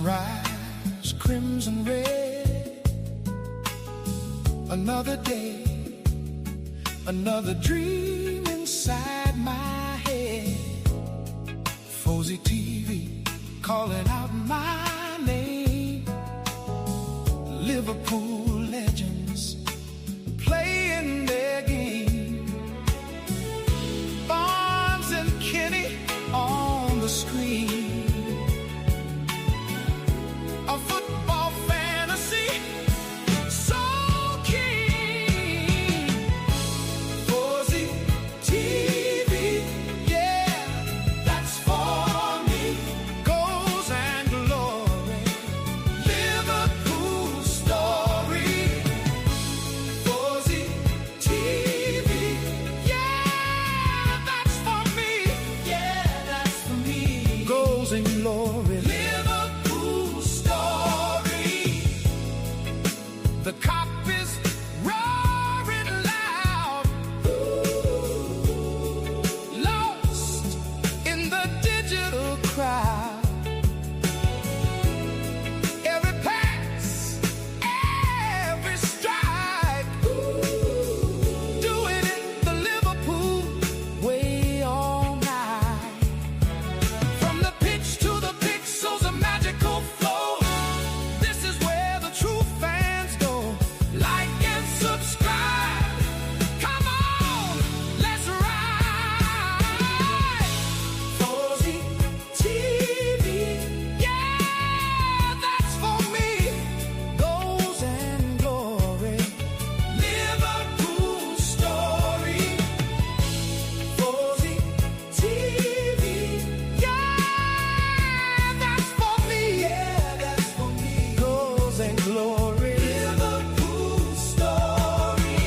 Sunrise, crimson red. Another day, another dream inside my head. Fozi TV calling out my name. Liverpool legends playing their game. Barnes and Kenny on the screen. A football fantasy so keen. Fozi TV, yeah, that's for me. Goals and glory, Liverpool story. Fozi TV, yeah, that's for me. Yeah, that's for me. Goals and glory, Liverpool story. The cop is roaring loud. Lost in the digital crowd. Every pass, every strike, doing it the Liverpool way all night. From the pitch to the pixels, a magical flow. This is where the true fans go. Like and subscribe. Come on, let's ride. Fozi TV, yeah, that's for me. Goals and glory, Liverpool story. Fozi TV, yeah, that's for me. Yeah, that's for me. Goals and glory, Liverpool story.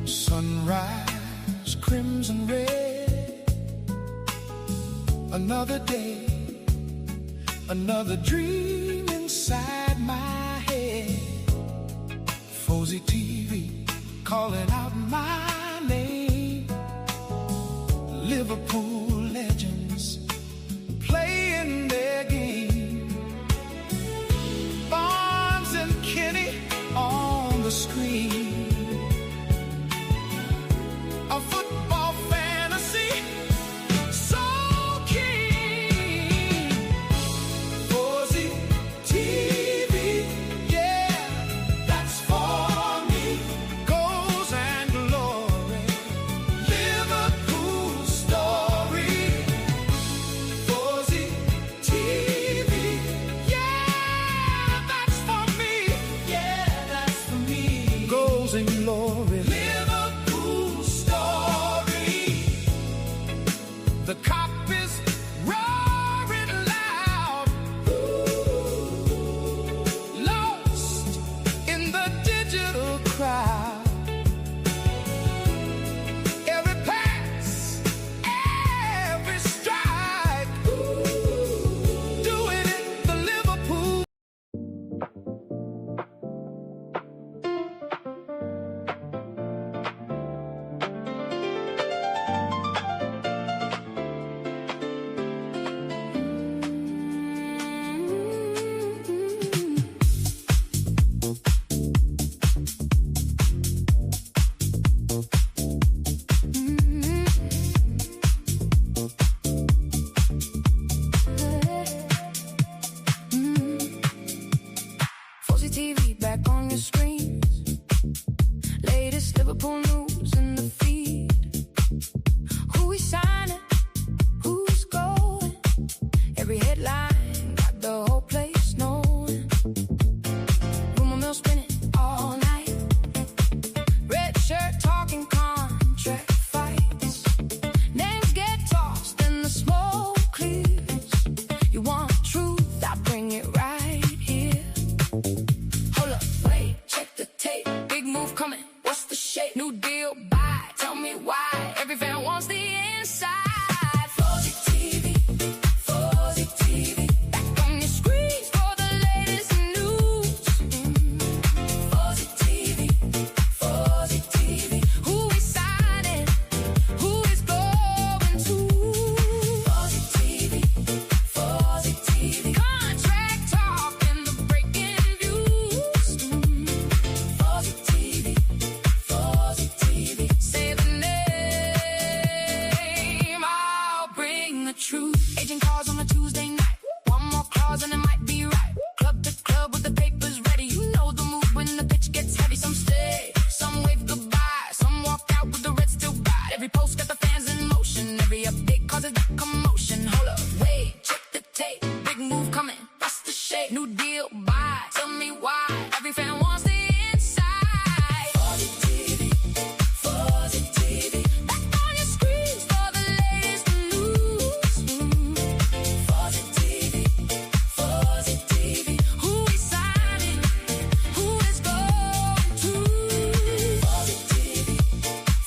Sunrise, crimson red. Another day, another dream inside my head. Fozi TV calling out my name. Liverpool legends playing their game. Barnes and Kenny on the screen. A football fantasy so keen. Fozi TV, yeah, that's for me. Goals and glory, Liverpool story. why. Every fan wants the inside. Fozi TV, Fozi TV. Back on your screens for the latest news. Fozi TV, Fozi TV. Who we signing? Who is going to? Fozi TV, Fozi TV. Contract talk and the breaking news. Fozi TV, Fozi TV. Say the name, I'll bring the truth. Agent calls on a Tuesday night. One more clause and it might be right. Club to club with the papers ready. You know the move when the pitch gets heavy. Some stay, some wave goodbye. Some walk out with the red still bright. Every post got the fans in motion. Every update causes that commotion. Hold up, wait, check the tape. Big move coming, bust the shape. New deal, buy. Tell me why. Every fan wants the inside. Fozi TV, Fozi TV. Back on your screens for the latest news. Fozi TV, Fozi TV. Who we signing? Who is going to? Fozi TV,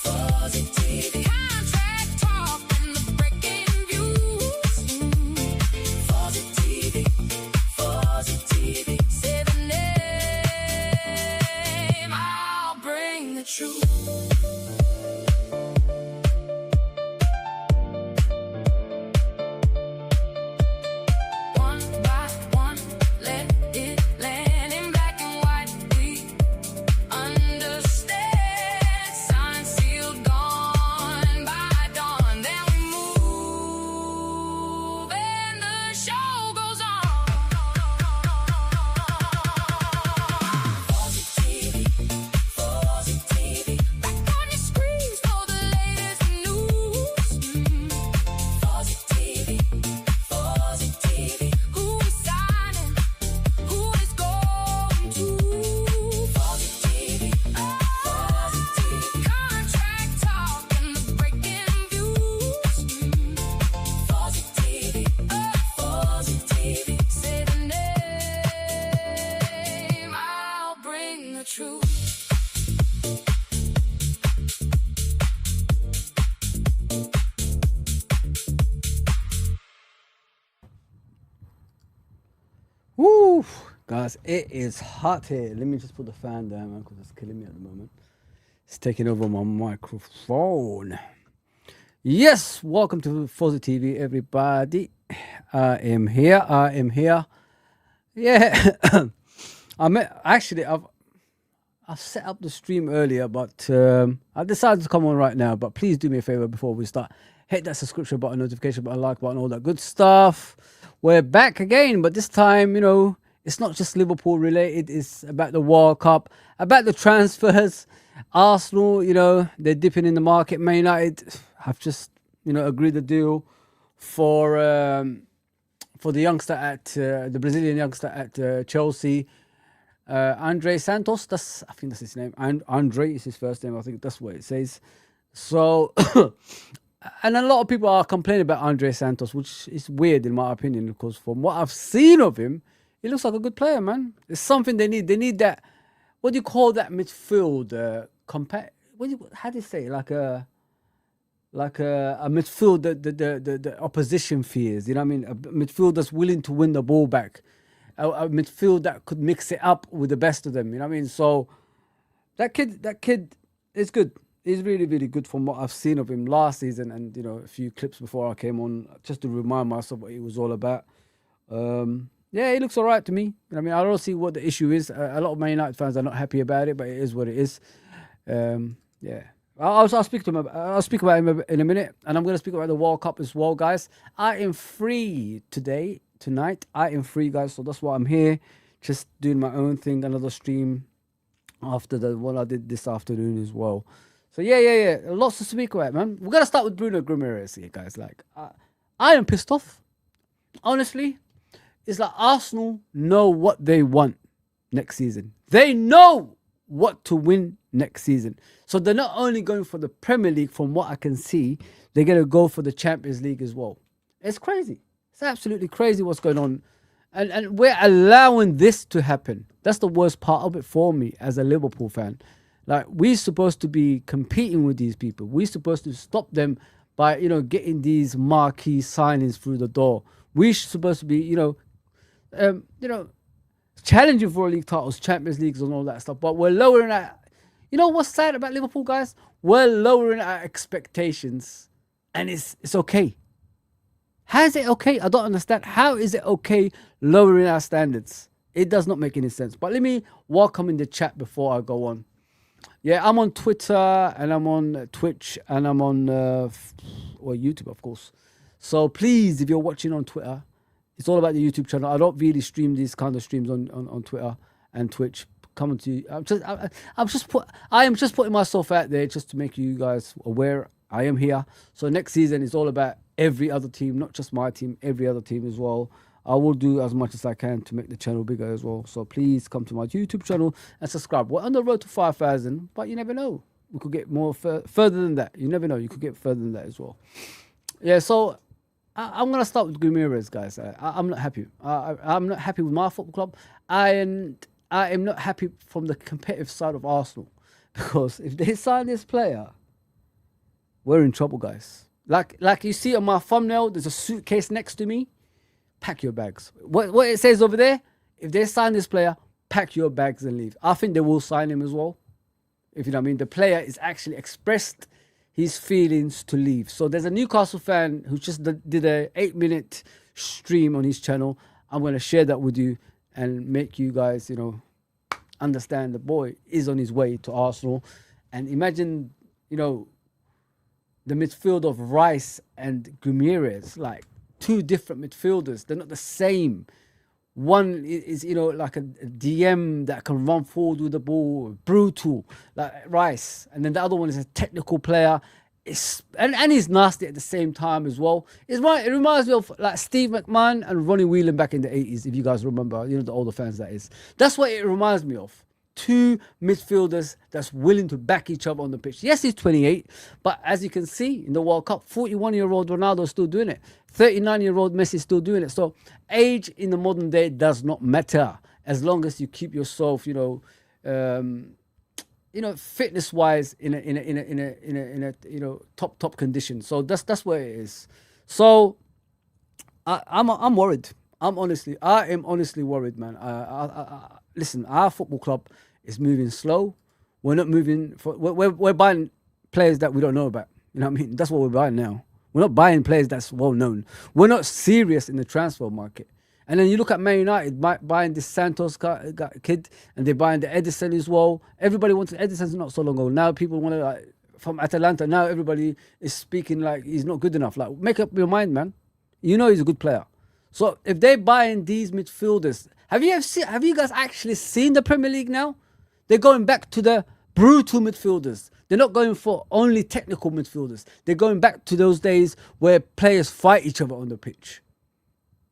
Fozi TV. Contract talk and the breaking news. Fozi TV, Fozi TV. Say the name, I'll bring the truth. One by one, let it land in black and white. We understand. Signed, sealed, gone by dawn. Then we move and the show goes on. Fozi TV, Fozi TV. Back on your screens for the latest news. Fozi TV, Fozi TV. Who we signing? Who is going to? Fozi TV, Fozi TV. Contract talk and the breaking news. Fozi TV, Fozi TV. Say the name, I'll bring the truth. Woo! Guys, it is hot here. Let me just put the fan down, man, because it's killing me at the moment. It's taking over my microphone. Yes, welcome to Fozi TV, everybody. I am here. Yeah, I've set up the stream earlier, but I decided to come on right now. But please do me a favor before we start. Hit that subscription button, notification button, like button, all that good stuff. We're back again, but this time, it's not just Liverpool related. It's about the World Cup, about the transfers. Arsenal, they're dipping in the market. Man United have just, agreed the deal for the youngster at the Brazilian youngster at Chelsea, Andre Santos. I think that's his name. And Andre is his first name. I think that's what it says. So, and a lot of people are complaining about Andre Santos, which is weird in my opinion, because from what I've seen of him, he looks like a good player, man. It's something they need. They need that. What do you call that midfield? How do you say? Like a midfield that the opposition fears. You know what I mean? A midfield that's willing to win the ball back. A midfield that could mix it up with the best of them. You know what I mean? So that kid is good. He's really, really good from what I've seen of him last season, and a few clips before I came on, just to remind myself what he was all about. Yeah, he looks all right to me. You know what I mean? I don't see what the issue is. A lot of Man United fans are not happy about it, but it is what it is. Yeah, I'll speak to him. I'll speak about him in a minute, and I'm going to speak about the World Cup as well, guys. I am free tonight. I am free, guys. So that's why I'm here, just doing my own thing. Another stream after the one I did this afternoon as well. So yeah. Lots to speak about, man. We're gonna start with Bruno Guimaraes here, guys. Like, I am pissed off. Honestly, it's like Arsenal know what they want next season. They know what to win next season. So they're not only going for the Premier League, from what I can see, they're gonna go for the Champions League as well. It's crazy. It's absolutely crazy what's going on. And we're allowing this to happen. That's the worst part of it for me as a Liverpool fan. Like we're supposed to be competing with these people. We're supposed to stop them by getting these marquee signings through the door. We're supposed to be challenging for league titles, Champions Leagues, and all that stuff. But we're lowering our. You know what's sad about Liverpool, guys? We're lowering our expectations, and it's okay. How is it okay? I don't understand. How is it okay lowering our standards? It does not make any sense. But let me welcome in the chat before I go on. Yeah, I'm on Twitter and I'm on Twitch and I'm on YouTube, of course. So please, if you're watching on Twitter, it's all about the YouTube channel. I don't really stream these kind of streams on Twitter and Twitch. Coming to you, I am just putting myself out there just to make you guys aware I am here. So next season is all about every other team, not just my team, every other team as well. I will do as much as I can to make the channel bigger as well. So please come to my YouTube channel and subscribe. We're on the road to 5,000, but you never know. We could get more further than that. You never know. You could get further than that as well. Yeah, so I'm going to start with Guimaraes, guys. I'm not happy. I'm not happy with my football club. I am not happy from the competitive side of Arsenal. Because if they sign this player, we're in trouble, guys. Like you see on my thumbnail, there's a suitcase next to me. Pack your bags. What it says over there, if they sign this player, pack your bags and leave. I think they will sign him as well. If you know what I mean. The player is actually expressed his feelings to leave. So there's a Newcastle fan who just did a 8-minute stream on his channel. I'm going to share that with you and make you guys, understand the boy is on his way to Arsenal. And imagine, the midfield of Rice and Guimaraes, like two different midfielders. They're not the same. One is, like a DM that can run forward with the ball, brutal, like Rice. And then the other one is a technical player. And he's nasty at the same time as well. It reminds me of like Steve McMahon and Ronnie Whelan back in the 80s, if you guys remember, the older fans that is. That's what it reminds me of. Two midfielders that's willing to back each other on the pitch. Yes, he's 28, but as you can see in the World Cup, 41-year-old Ronaldo's still doing it. 39-year-old Messi's still doing it. So age in the modern day does not matter as long as you keep yourself, fitness-wise in a top condition. So that's where it is. So I'm worried. I am honestly worried, man. Listen, our football club is moving slow. We're not moving. We're buying players that we don't know about. You know what I mean? That's what we're buying now. We're not buying players that's well known. We're not serious in the transfer market. And then you look at Man United buying this Santos kid, and they're buying the Edison as well. Everybody wanted Edison's not so long ago. Now people want to from Atalanta. Now everybody is speaking like he's not good enough. Like, make up your mind, man. He's a good player. So if they're buying these midfielders, have you guys actually seen the Premier League now? They're going back to the brutal midfielders. They're not going for only technical midfielders. They're going back to those days where players fight each other on the pitch.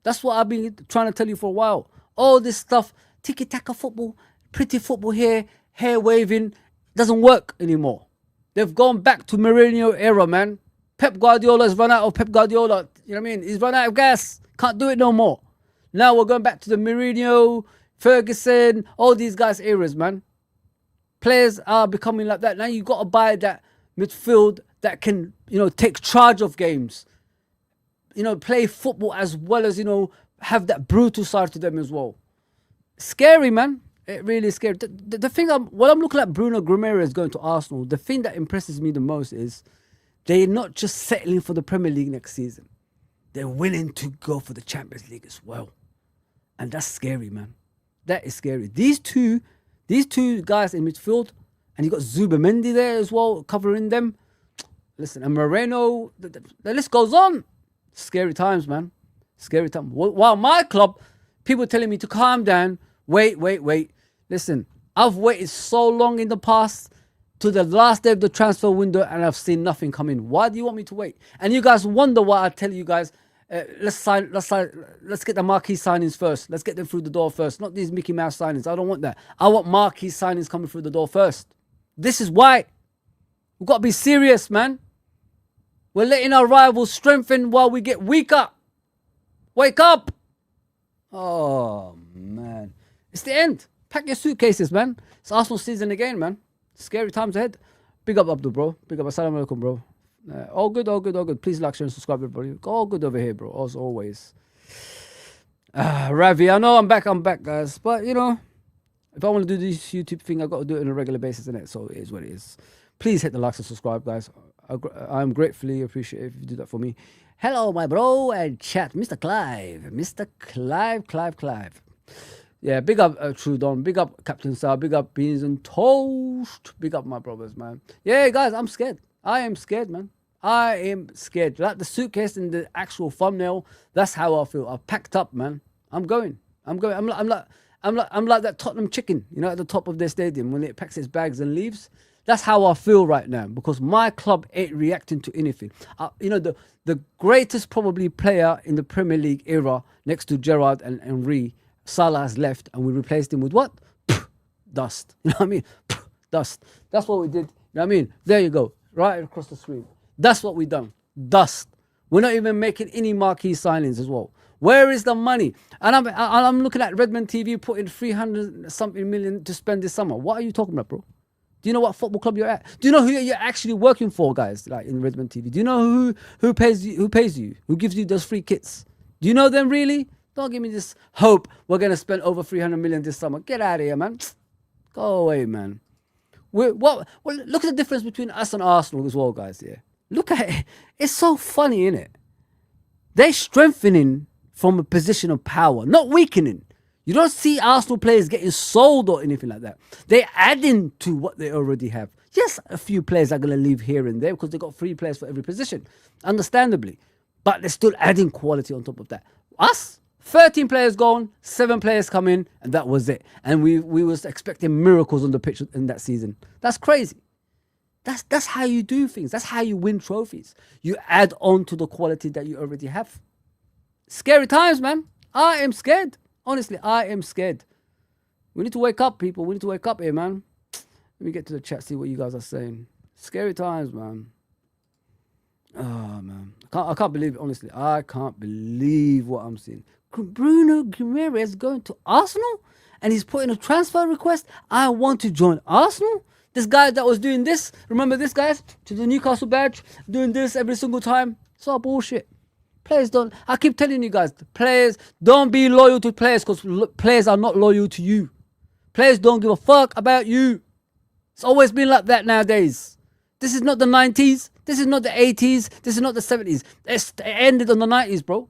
That's what I've been trying to tell you for a while. All this stuff, tiki-taka football, pretty football here, hair waving, doesn't work anymore. They've gone back to Mourinho era, man. Pep Guardiola has run out of Pep Guardiola. You know what I mean? He's run out of gas. Can't do it no more. Now we're going back to the Mourinho, Ferguson, all these guys' eras, man. Players are becoming like that. Now you got to buy that midfield that can, take charge of games. Play football as well as, have that brutal side to them as well. Scary, man. It really is scary. The thing, when I'm looking at Bruno Guimaraes going to Arsenal, the thing that impresses me the most is they're not just settling for the Premier League next season. They're willing to go for the Champions League as well. And that's scary, man. That is scary. These two guys in midfield, and you got Zubamendi there as well, covering them. Listen, and Moreno, the list goes on. Scary times, man. Scary time. While my club, people telling me to calm down. Wait. Listen, I've waited so long in the past to the last day of the transfer window, and I've seen nothing come in. Why do you want me to wait? And you guys wonder why I tell you guys, let's get the marquee signings first. Let's get them through the door first. Not these Mickey Mouse signings. I don't want that. I want marquee signings coming through the door first. This is why. We've got to be serious, man. We're letting our rivals strengthen while we get weaker. Wake up. Oh, man. It's the end. Pack your suitcases, man. It's Arsenal season again, man. Scary times ahead. Big up Abdul, bro. Big up. Assalamu alaikum, bro. All good, all good, all good. Please like, share, and subscribe, everybody. All good over here, bro. As always. Ravi, I know I'm back, guys. But, you know, if I want to do this YouTube thing, I've got to do it on a regular basis, innit? So it is what it is. Please hit the likes and subscribe, guys. I'm gratefully appreciative if you do that for me. Hello, my bro and chat. Mr. Clive. Mr. Clive. Yeah, big up Trudon. Big up Captain Sal. Big up Beans and Toast. Big up my brothers, man. Yeah, guys, I'm scared. I am scared, man. I am scared. Like the suitcase in the actual thumbnail, that's how I feel. I've packed up, man. I'm going. I'm like that Tottenham chicken, you know, at the top of their stadium when it packs its bags and leaves. That's how I feel right now because my club ain't reacting to anything. You know, the greatest probably player in the Premier League era next to Gerrard and Henry, Salah has left and we replaced him with what? Dust. You know what I mean? Dust. That's what we did. You know what I mean? There you go. Right across the screen. That's what we done. Dust. We're not even making any marquee signings as well. Where is the money? And I'm looking at Redmond TV putting 300 something million to spend this summer. What are you talking about, bro? Do you know what football club you're at? Do you know who you're actually working for, guys? Like in Redmond TV. Do you know who pays you? Who gives you those free kits? Do you know them really? Don't give me this hope we're gonna spend over 300 million this summer. Get out of here, man. Go away, man. Well, look at the difference between us and Arsenal as well, guys. Yeah, look at it. It's so funny, isn't it? They're strengthening from a position of power, not weakening. You don't see Arsenal players getting sold or anything like that. They're adding to what they already have. Yes, a few players are going to leave here and there because they've got 3 players for every position, understandably. But they're still adding quality on top of that. Us, 13 players gone, 7 players come in, and that was it. And we was expecting miracles on the pitch in that season. That's crazy. That's how you do things. That's how you win trophies. You add on to the quality that you already have. Scary times, man. I am scared. Honestly, I am scared. We need to wake up, people. We need to wake up here, man. Let me get to the chat, see what you guys are saying. Scary times, man. Oh, man. I can't believe it, honestly. I can't believe what I'm seeing. Bruno Guimaraes going to Arsenal? And he's putting a transfer request? I want to join Arsenal? This guy that was doing this, remember this, guys? To the Newcastle badge, doing this every single time. It's all bullshit. Players don't, I keep telling you guys, players, don't be loyal to players because players are not loyal to you. Players don't give a fuck about you. It's always been like that nowadays. This is not the 90s. This is not the 80s. This is not the 70s. It ended on the 90s, bro.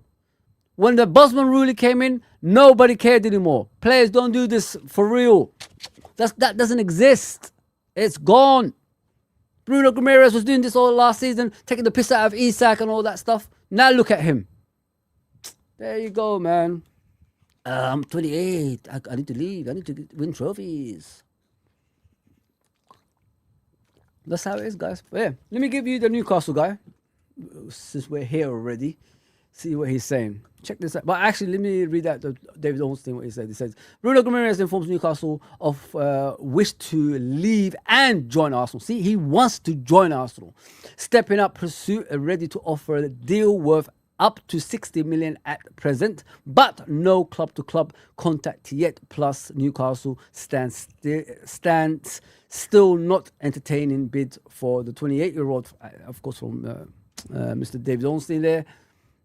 When the Bosman ruling came in, nobody cared anymore. Players don't do this for real. That doesn't exist. It's gone. Bruno Guimaraes was doing this all last season, taking the piss out of Isak and all that stuff. Now look at him. There you go, man. I'm 28. I need to leave. I need to win trophies. That's how it is, guys. But yeah, let me give you the Newcastle guy. Since we're here already. See what he's saying. Check this out. But actually, let me read out the David Ornstein what he said. He says, Bruno Guimaraes informs Newcastle of wish to leave and join Arsenal. See, he wants to join Arsenal. Stepping up pursuit, ready to offer a deal worth up to 60 million at present, but no club-to-club contact yet. Plus, Newcastle stands still not entertaining bid for the 28-year-old, of course, from Mr. David Ornstein there.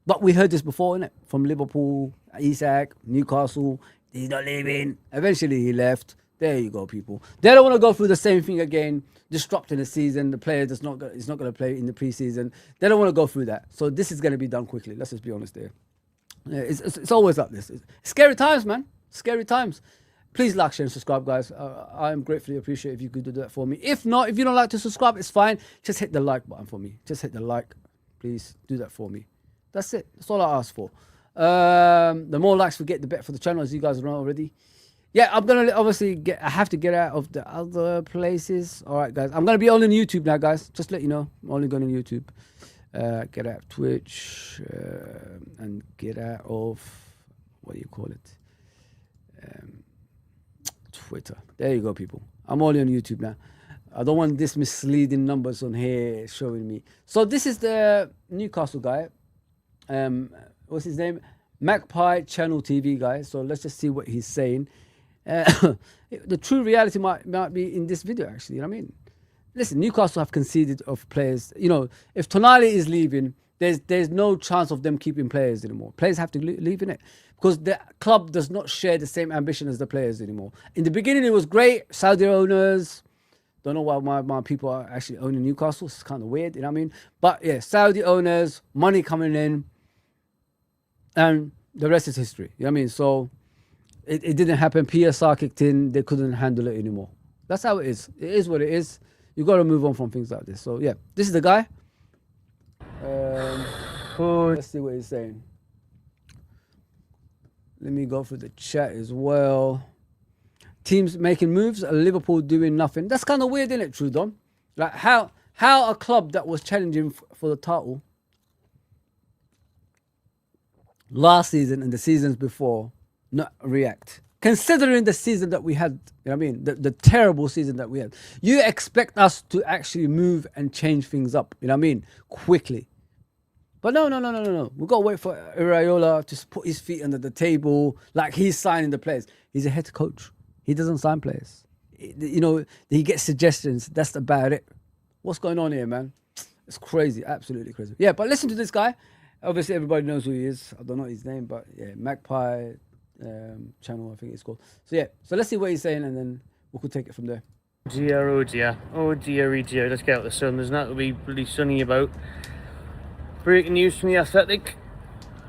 But we heard this before, innit? From Liverpool, Isak, Newcastle. He's not leaving. Eventually, he left. There you go, people. They don't want to go through the same thing again, disrupting the season. The player is not going to play in the preseason. They don't want to go through that. So this is going to be done quickly. Let's just be honest there. Yeah, it's always like this. It's scary times, man. Scary times. Please like, share, and subscribe, guys. I am gratefully appreciate if you could do that for me. If not, if you don't like to subscribe, it's fine. Just hit the like button for me. Just hit the like. Please do that for me. That's it. That's all I ask for. The more likes we get, the better for the channel, as you guys know already. Yeah, I'm going to obviously I have to get out of the other places. All right, guys. I'm going to be only on YouTube now, guys. Just to let you know. I'm only going on YouTube. Get out of Twitch. And get out of, what do you call it? Twitter. There you go, people. I'm only on YouTube now. I don't want this misleading numbers on here showing me. So this is the Newcastle guy. What's his name? Magpie Channel TV, guys. So let's just see what he's saying. The true reality might be in this video, actually. You know what I mean? Listen, Newcastle have conceded of players. You know, if Tonali is leaving, there's no chance of them keeping players anymore. Players have to leave in it because the club does not share the same ambition as the players anymore. In the beginning, it was great. Saudi owners. Don't know why my people are actually owning Newcastle. It's kind of weird, you know what I mean? But yeah, Saudi owners, money coming in, and the rest is history. You know what I mean? So it didn't happen. PSR kicked in. They couldn't handle it anymore. That's how it is. It is what it is. You got to move on from things like this. So yeah, this is the guy. Let's see what he's saying. Let me go through the chat as well. Teams making moves, Liverpool doing nothing. That's kind of weird, isn't it, Trudon? Like how a club that was challenging for the title last season and the seasons before not react. Considering the season that we had, you know what I mean? The terrible season that we had. You expect us to actually move and change things up, you know what I mean? Quickly. But no. We've got to wait for Iraola to put his feet under the table like he's signing the players. He's a head coach. He doesn't sign players. You know, he gets suggestions. That's about it. What's going on here, man? It's crazy. Absolutely crazy. Yeah, but listen to this guy. Obviously, everybody knows who he is. I don't know his name, but yeah, Magpie channel, I think it's called. So yeah, so let's see what he's saying, and then we could take it from there. Dear, oh dear. Oh dear, oh dear. Let's get out the sun. There's not to be really sunny about. Breaking news from The Athletic.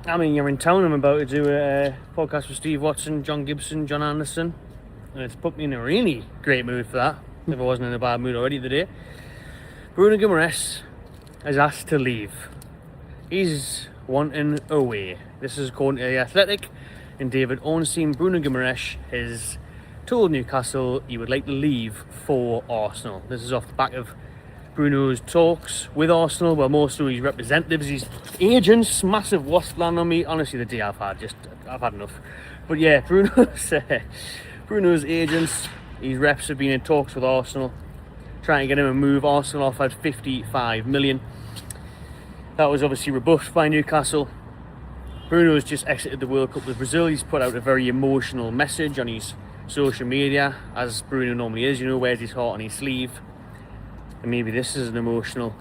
I mean, you're in town. I'm about to do a podcast with Steve Watson, John Gibson, John Anderson. And it's put me in a really great mood for that. If I wasn't in a bad mood already today. Bruno Guimaraes is asked to leave. He's wanting away. This is according to The Athletic. And David Ornstein, Bruno Guimaraes has told Newcastle he would like to leave for Arsenal. This is off the back of Bruno's talks with Arsenal, well, more so his representatives, his agents. Massive wasp land on me. Honestly, the day I've had enough. But yeah, Bruno's agents, his reps have been in talks with Arsenal, trying to get him a move. Arsenal offered 55 million. That was obviously rebuffed by Newcastle. Bruno's just exited the World Cup with Brazil. He's put out a very emotional message on his social media, as Bruno normally is, you know, wears his heart on his sleeve. And maybe this is an emotional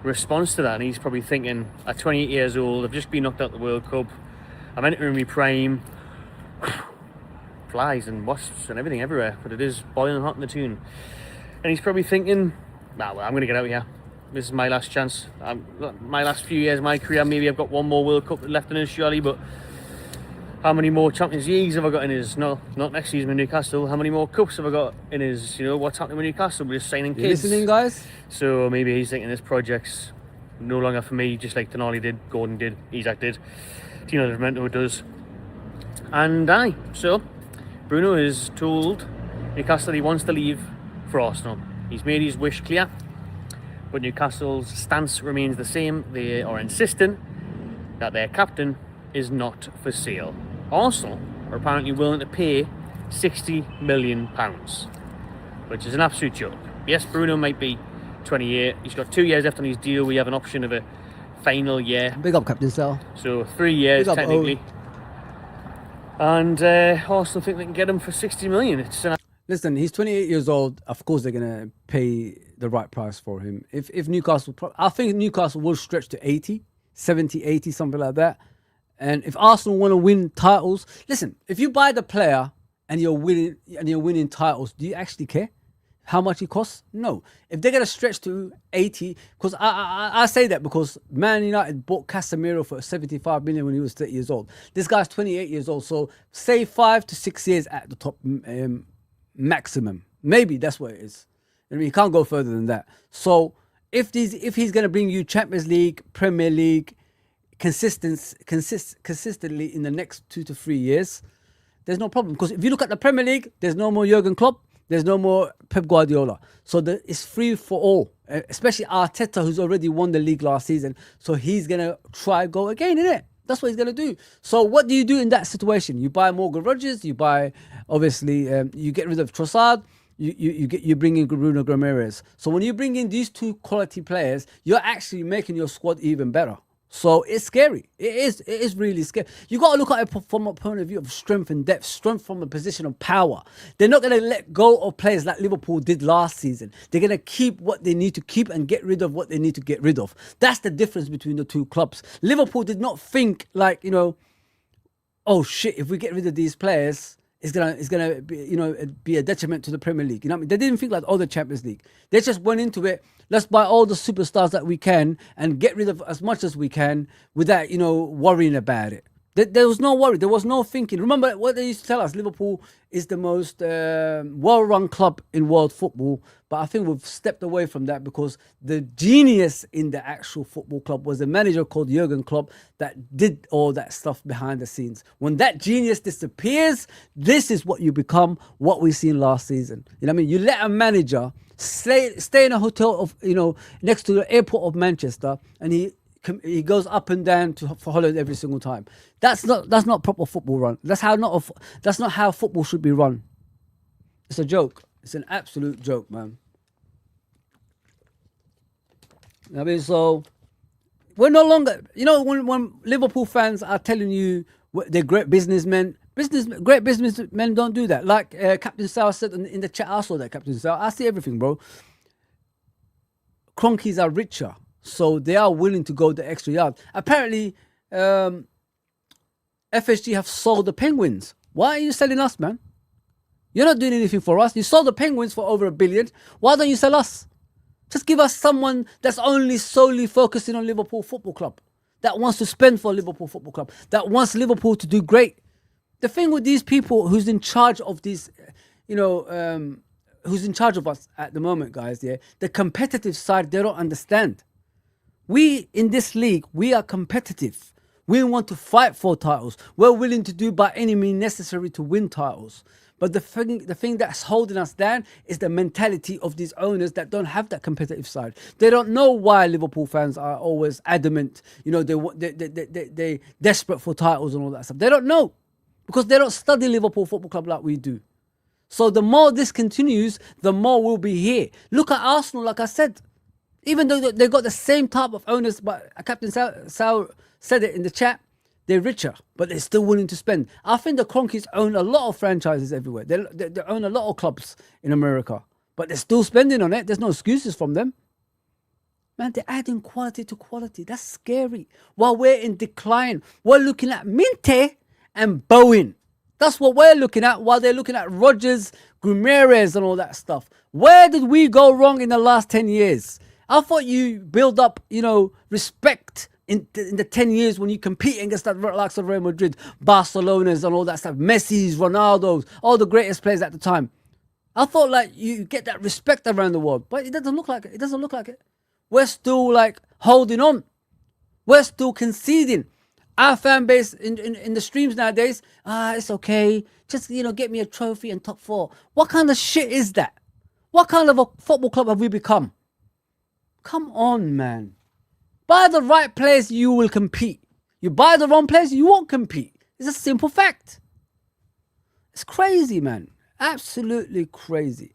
response to that. And he's probably thinking, at 28 years old, I've just been knocked out the World Cup. I'm entering my prime. Flies and wasps and everything everywhere, but it is boiling hot in the tune. And he's probably thinking, well, I'm going to get out of here. This is my last chance. My last few years of my career, maybe I've got one more World Cup left in us, surely, but how many more Champions Leagues have I got in his? No, not next season with Newcastle. How many more cups have I got in his? You know, what's happening with Newcastle? We're just signing kids. You listening, guys? So maybe he's thinking this project's no longer for me, just like Tonali did, Gordon did, Isak did, Tino Livramento does. And so Bruno is told Newcastle he wants to leave for Arsenal. He's made his wish clear, but Newcastle's stance remains the same. They are insisting that their captain is not for sale. Arsenal are apparently willing to pay £60 million, which is an absolute joke. Yes, Bruno might be 28. He's got 2 years left on his deal. We have an option of a final year. Big up, Captain Sal. So 3 years technically. And Arsenal think they can get him for 60 million. Listen, he's 28 years old. Of course, they're going to pay the right price for him. If Newcastle, I think Newcastle will stretch to 80, 70, 80, something like that. And if Arsenal want to win titles, listen, if you buy the player and you're winning titles, do you actually care how much it costs? No. If they're going to stretch to 80, because I say that because Man United bought Casemiro for 75 million when he was 30 years old. This guy's 28 years old. So say 5 to 6 years at the top maximum. Maybe that's what it is. I mean, he can't go further than that. So if he's going to bring you Champions League, Premier League, consistently in the next 2 to 3 years, there's no problem. Because if you look at the Premier League, there's no more Jurgen Klopp, there's no more Pep Guardiola. So it's free for all, especially Arteta, who's already won the league last season. So he's going to try go again, innit? That's what he's going to do. So what do you do in that situation? You buy Morgan Rodgers, you buy, obviously, you get rid of Trossard, you bring in Bruno Guimaraes. So when you bring in these two quality players, you're actually making your squad even better. So it's scary. It is really scary. You got to look at it from a point of view of strength and depth, strength from a position of power. They're not going to let go of players like Liverpool did last season. They're going to keep what they need to keep and get rid of what they need to get rid of. That's the difference between the two clubs. Liverpool did not think like, oh shit, if we get rid of these players, it's gonna be a detriment to the Premier League. You know what I mean? They didn't think like the Champions League. They just went into it. Let's buy all the superstars that we can and get rid of as much as we can without worrying about it. There was no worry. There was no thinking. Remember what they used to tell us? Liverpool is the most well-run club in world football. But I think we've stepped away from that because the genius in the actual football club was a manager called Jurgen Klopp that did all that stuff behind the scenes. When that genius disappears, this is what you become, what we seen last season. You know what I mean? You let a manager stay in a hotel of next to the airport of Manchester, and he goes up and down for holiday every single time. That's not proper football run. That's not how football should be run. It's a joke. It's an absolute joke, man. I mean, so we're no longer, when Liverpool fans are telling you they're great businessmen, great businessmen don't do that. Like Captain Sal said in the chat, I saw that, Captain Sal. I see everything, bro. Cronkies are richer, so they are willing to go the extra yard. Apparently, FSG have sold the Penguins. Why are you selling us, man? You're not doing anything for us. You sold the Penguins for over $1 billion. Why don't you sell us? Just give us someone that's only solely focusing on Liverpool Football Club, that wants to spend for Liverpool Football Club, that wants Liverpool to do great. The thing with these people who's in charge of these, who's in charge of us at the moment, guys, the competitive side, they don't understand. We, in this league, we are competitive. We want to fight for titles. We're willing to do by any means necessary to win titles. But the thing that's holding us down is the mentality of these owners that don't have that competitive side. They don't know why Liverpool fans are always adamant. They desperate for titles and all that stuff. They don't know because they don't study Liverpool Football Club like we do. So the more this continues, the more we'll be here. Look at Arsenal, like I said. Even though they got the same type of owners, but Captain Sal said it in the chat, they're richer, but they're still willing to spend. I think the Cronkies own a lot of franchises everywhere. They own a lot of clubs in America, but they're still spending on it. There's no excuses from them. Man, they're adding quality to quality. That's scary. While we're in decline, we're looking at Minte and Bowen. That's what we're looking at while they're looking at Rodgers, Guimaraes and all that stuff. Where did we go wrong in the last 10 years? I thought you build up, respect in the 10 years when you compete against the likes of Real Madrid, Barcelona's and all that stuff, Messi's, Ronaldo's, all the greatest players at the time. I thought like you get that respect around the world, but it doesn't look like it. It doesn't look like it. We're still like holding on. We're still conceding. Our fan base in the streams nowadays, it's okay. Just, get me a trophy and top 4. What kind of shit is that? What kind of a football club have we become? Come on, man. Buy the right players, you will compete. You buy the wrong players, you won't compete. It's a simple fact. It's crazy, man. Absolutely crazy.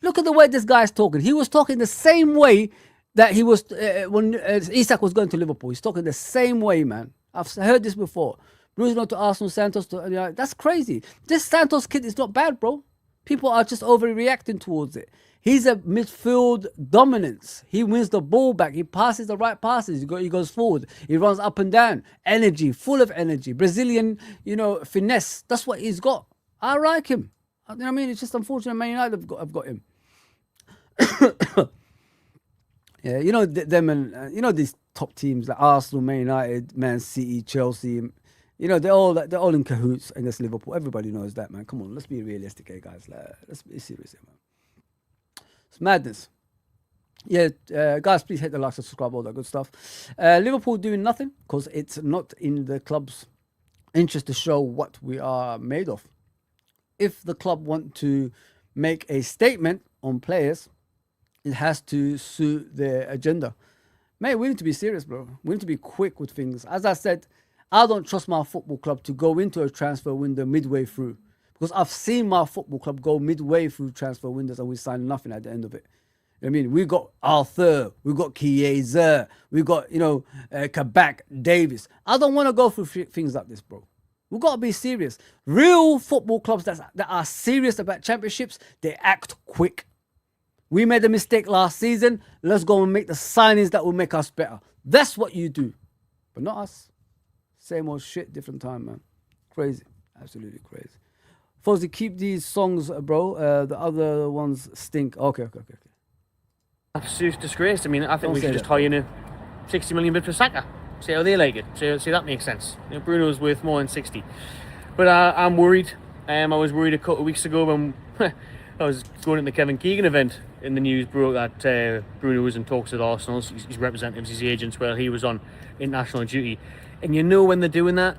Look at the way this guy's talking. He was talking the same way that he was when Isak was going to Liverpool. He's talking the same way, man. I've heard this before. Bruno to Arsenal, Santos to... that's crazy. This Santos kid is not bad, bro. People are just overreacting towards it. He's a midfield dominance. He wins the ball back. He passes the right passes. He goes forward. He runs up and down. Energy, full of energy. Brazilian, finesse. That's what he's got. I like him. You know what I mean? It's just unfortunate Man United have got him. Yeah, them and these top teams like Arsenal, Man United, Man City, Chelsea. They're all in cahoots against Liverpool. Everybody knows that, man. Come on, let's be realistic here, guys. Let's be serious here, man. It's madness. Yeah, guys, please hit the like, subscribe, all that good stuff. Liverpool doing nothing because it's not in the club's interest to show what we are made of. If the club want to make a statement on players, it has to suit their agenda. Mate, we need to be serious, bro. We need to be quick with things. As I said, I don't trust my football club to go into a transfer window midway through. Because I've seen my football club go midway through transfer windows and we sign nothing at the end of it. I mean, we got Arthur, we got Chiesa, we got, Kabak, Davis. I don't want to go through things like this, bro. We've got to be serious. Real football clubs that are serious about championships, they act quick. We made a mistake last season. Let's go and make the signings that will make us better. That's what you do. But not us. Same old shit, different time, man. Crazy. Absolutely crazy. Fozi, keep these songs, bro. The other ones stink. Okay. Absolute disgrace. I mean, I think Don't we say should just that. hire in a 60 million bid for Saka. See how they like it. See that makes sense. Bruno's worth more than 60. But I'm worried. I was worried a couple of weeks ago when I was going to the Kevin Keegan event. In the news broke that Bruno was in talks with Arsenal, his representatives, his agents, while he was on international duty. And you know when they're doing that,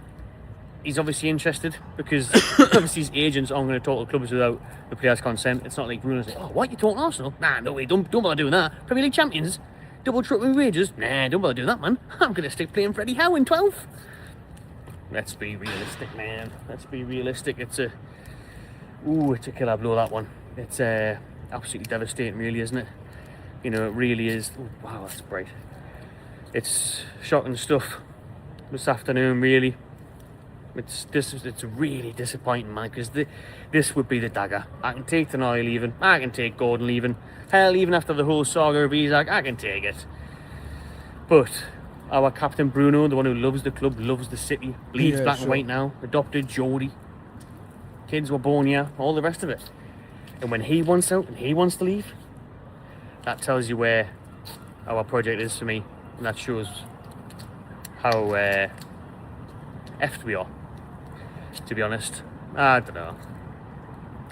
he's obviously interested, because obviously his agents aren't going to talk to clubs without the player's consent. It's not like Bruno's like, oh, what, you talking Arsenal? Nah, no way, don't bother doing that. Premier League champions, double triple wages? Nah, don't bother doing that, man. I'm going to stick playing Freddie Howe in 12th. Let's be realistic, man. Let's be realistic. It's a killer blow, that one. It's absolutely devastating, really, isn't it? It really is. Ooh, wow, that's bright. It's shocking stuff this afternoon, really. It's really disappointing, man, because this would be the dagger. I can take Tonali leaving, I can take Gordon leaving, hell, even after the whole saga of Isaac, I can take it. But our captain Bruno, the one who loves the club, loves the city, bleeds black and white now, adopted Jody, kids were born here, all the rest of it. And when he wants out and he wants to leave, that tells you where our project is for me, and that shows how effed we are, to be honest. I don't know.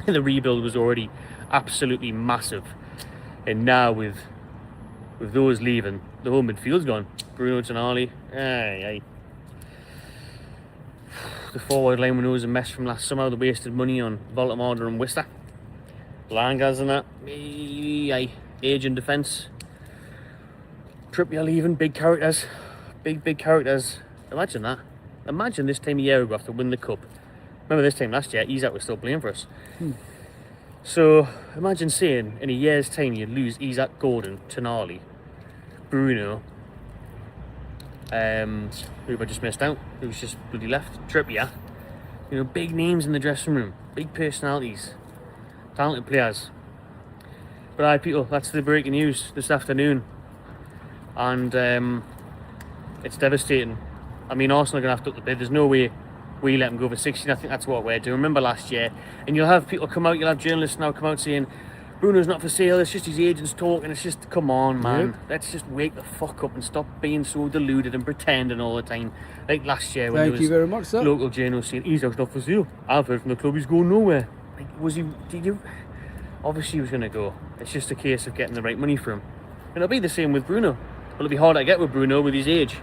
The rebuild was already absolutely massive, and now with those leaving, the whole midfield's gone. Bruno, Tonali, the forward line we know is a mess from last summer. They wasted money on Voltemada and Worcester. Langas and that. Age in defence. Trippier leaving, big characters. Big characters. Imagine that. Imagine this time a year ago after winning the cup. Remember this time last year, Isaac was still playing for us. So imagine saying in a year's time you'd lose Isaac, Gordon, Tonali, Bruno, who have I just missed out? Who's just bloody left? Trippier. Big names in the dressing room, big personalities, talented players. But aye, people, that's the breaking news this afternoon, and it's devastating. I mean, Arsenal are going to have to up the bid. There's no way we let them go for 16. I think that's what we're doing. Remember last year, and you'll have people come out, you'll have journalists now come out saying Bruno's not for sale, it's just his agents talking. It's just, come on, man. Yep. Let's just wake the fuck up and stop being so deluded and pretending all the time. Like last year when Thank you very much, sir. Local journalists saying he's not for sale. I've heard from the club he's going nowhere. Like, obviously he was going to go. It's just a case of getting the right money for him. And it'll be the same with Bruno. It'll be harder to get with Bruno with his age.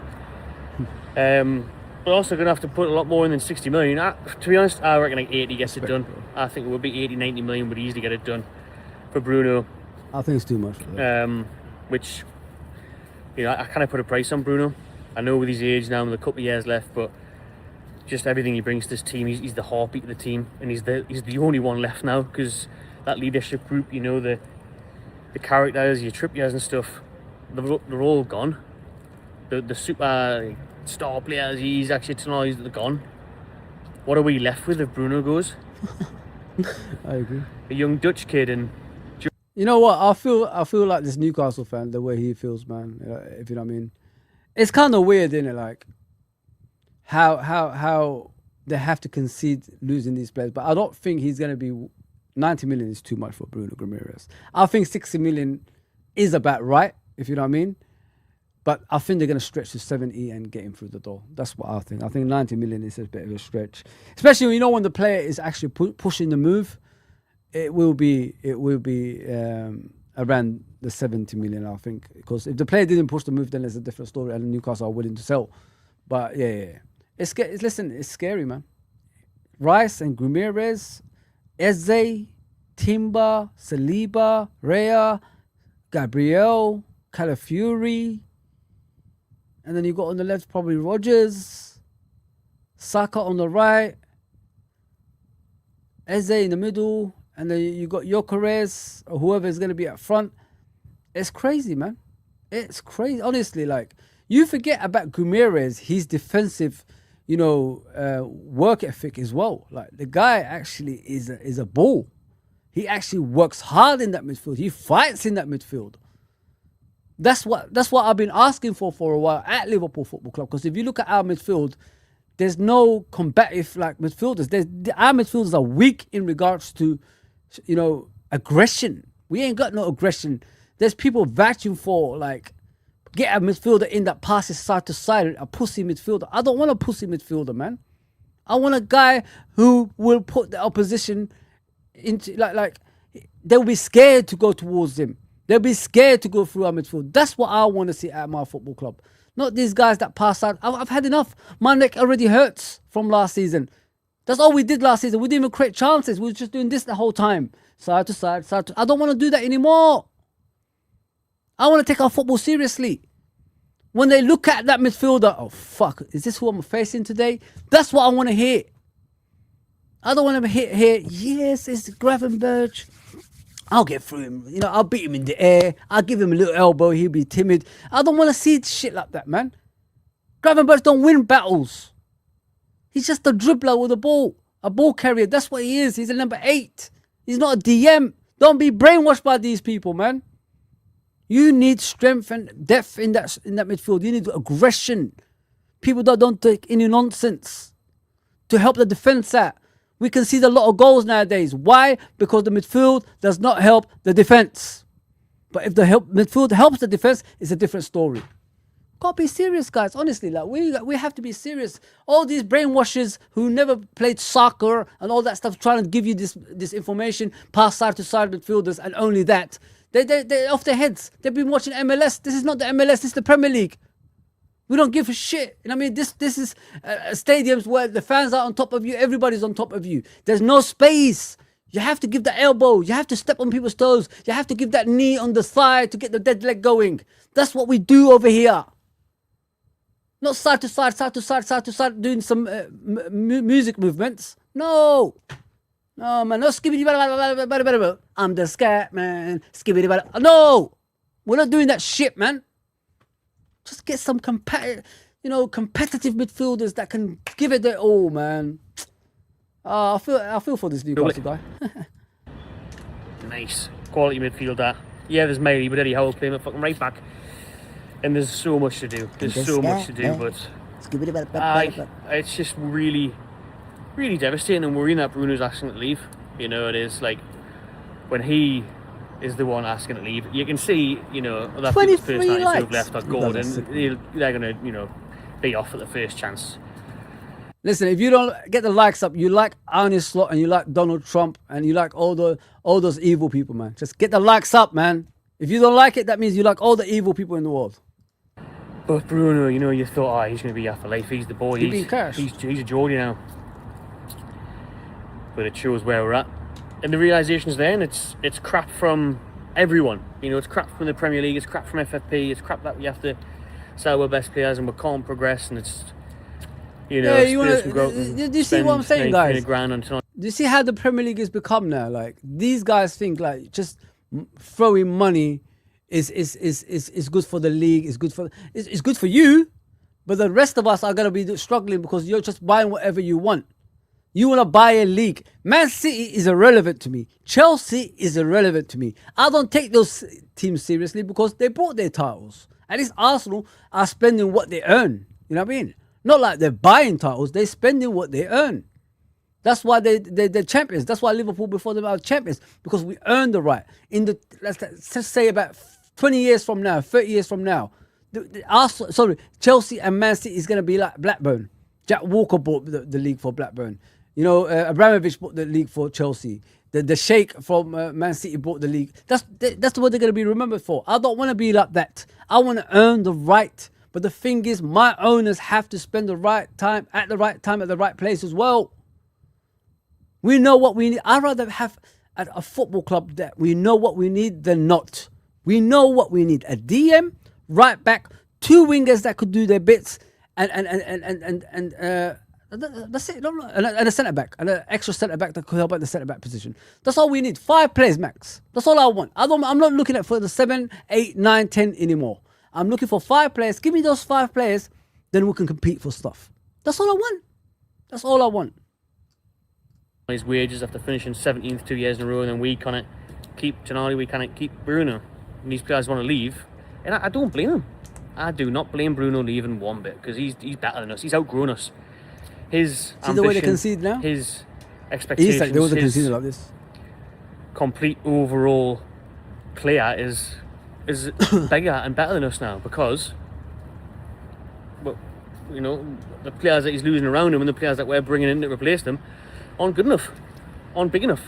We're also going to have to put a lot more in than 60 million. To be honest, I reckon like 80 gets it done. I think it would be 80, 90 million would easily get it done for Bruno. I think it's too much for that. Which, I kind of put a price on Bruno. I know with his age now and a couple of years left, but just everything he brings to this team, he's the heartbeat of the team, and he's the only one left now, because that leadership group, the characters, your Trippiers and stuff, they're all gone. The super star players, he's actually Tonali's, they're gone. What are we left with if Bruno goes? I agree. A young Dutch kid, and you know what? I feel like this Newcastle fan, the way he feels, man. If you know what I mean, it's kind of weird, isn't it? Like how they have to concede losing these players. But I don't think he's gonna be 90 million is too much for Bruno Ramirez. I think 60 million is about right, if you know what I mean. But I think they're going to stretch to 70 and get him through the door. That's what I think. I think 90 million is a bit of a stretch. Especially when the player is actually pushing the move, it will be around the 70 million, I think. Because if the player didn't push the move, then there's a different story and Newcastle are willing to sell. But yeah. It's scary, man. Rice and Ramirez, Eze, Timber, Saliba, Raya, Gabriel, Calafiori. And then you got on the left probably Rodgers, Saka on the right, Eze in the middle, and then you got Gyökeres or whoever is going to be up front. It's crazy, man. It's crazy. Honestly, like, you forget about Guimaraes, his defensive, work ethic as well. Like, the guy actually is a bull. He actually works hard in that midfield. He fights in that midfield. That's what I've been asking for a while at Liverpool Football Club. Because if you look at our midfield, there's no combative like midfielders. Our midfielders are weak in regards to, aggression. We ain't got no aggression. There's people vouching for like, get a midfielder in that passes side to side, a pussy midfielder. I don't want a pussy midfielder, man. I want a guy who will put the opposition into like they'll be scared to go towards him. They'll be scared to go through our midfield. That's what I want to see at my football club. Not these guys that pass out. I've had enough. My neck already hurts from last season. That's all we did last season. We didn't even create chances. We were just doing this the whole time. Side to side, side to... I don't want to do that anymore. I want to take our football seriously. When they look at that midfielder, oh, fuck, is this who I'm facing today? That's what I want to hear. I don't want to hear, yes, it's Gravenberch. I'll get through him. I'll beat him in the air. I'll give him a little elbow. He'll be timid. I don't want to see shit like that, man. Gravenberch don't win battles. He's just a dribbler with a ball carrier. That's what he is. He's a number 8. He's not a DM. Don't be brainwashed by these people, man. You need strength and depth in that midfield. You need aggression. People that don't take any nonsense to help the defense out. We can see a lot of goals nowadays. Why? Because the midfield does not help the defense. But if the midfield helps the defense, it's a different story. Gotta be serious, guys. Honestly, like we have to be serious. All these brainwashers who never played soccer and all that stuff, trying to give you this information, pass side to side midfielders, and only that. They're off their heads. They've been watching MLS. This is not the MLS. This is the Premier League. We don't give a shit. This is stadiums where the fans are on top of you. Everybody's on top of you. There's no space. You have to give the elbow. You have to step on people's toes. You have to give that knee on the thigh to get the dead leg going. That's what we do over here. Not side to side, side to side, side to side, doing some music movements. No. No, man. No skibbity. I'm the scat, man. Skibbity. No. We're not doing that shit, man. Just get some competitive midfielders that can give it their all, man. I feel for this Newcastle guy. Nice. Quality midfielder. Yeah, there's Mary, but Eddie Howe playing at fucking right back. And there's so much to do. But it's just really, really devastating and worrying that Bruno's asking to leave. It is like when he is the one asking to leave. You can see, that people's personalities who have left are good, and they're going to, be off at the first chance. Listen, if you don't get the likes up, you like Arne Slot and you like Donald Trump and you like all those evil people, man. Just get the likes up, man. If you don't like it, that means you like all the evil people in the world. But Bruno, you thought, he's going to be here for life. He's the boy. He's a Geordie now. But it shows where we're at. And the realisation's there, and it's crap from everyone. It's crap from the Premier League, it's crap from FFP, it's crap that we have to sell our best players and we can't progress, and it's, do you see what I'm saying, guys? Do you see how the Premier League has become now? Like, these guys think like just throwing money is good for the league, it's good for you, but the rest of us are going to be struggling because you're just buying whatever you want. You want to buy a league. Man City is irrelevant to me. Chelsea is irrelevant to me. I don't take those teams seriously because they bought their titles. At least Arsenal are spending what they earn. You know what I mean? Not like they're buying titles. They're spending what they earn. That's why they're champions. That's why Liverpool before them are champions. Because we earned the right. Let's just say about 20 years from now, 30 years from now, Chelsea and Man City is going to be like Blackburn. Jack Walker bought the league for Blackburn. Abramovich bought the league for Chelsea. The Sheikh from Man City bought the league. That's what they're going to be remembered for. I don't want to be like that. I want to earn the right. But the thing is, my owners have to spend the right time at the right place as well. We know what we need. I'd rather have at a football club that we know what we need than not. We know what we need. A DM, right back, 2 wingers that could do their bits, and That's it. And a centre back, and an extra centre back that could help at the centre back position. That's all we need. 5 players max. That's all I want. I'm not looking at for the 7, 8, 9, 10 anymore. I'm looking for 5 players. Give me those 5 players, then we can compete for stuff. That's all I want. That's all I want. His wages after finishing 17th 2 years in a row, and then we can't keep Tonali, we can't keep Bruno. And these players want to leave, and I don't blame him. I do not blame Bruno leaving one bit, because he's better than us. He's outgrown us. His ambition, the way they concede now? His expectations, He's like, there was a conceded like this. Complete overall player is bigger and better than us now, because, well, you know, the players that he's losing around him and the players that we're bringing in to replace them aren't good enough, aren't big enough.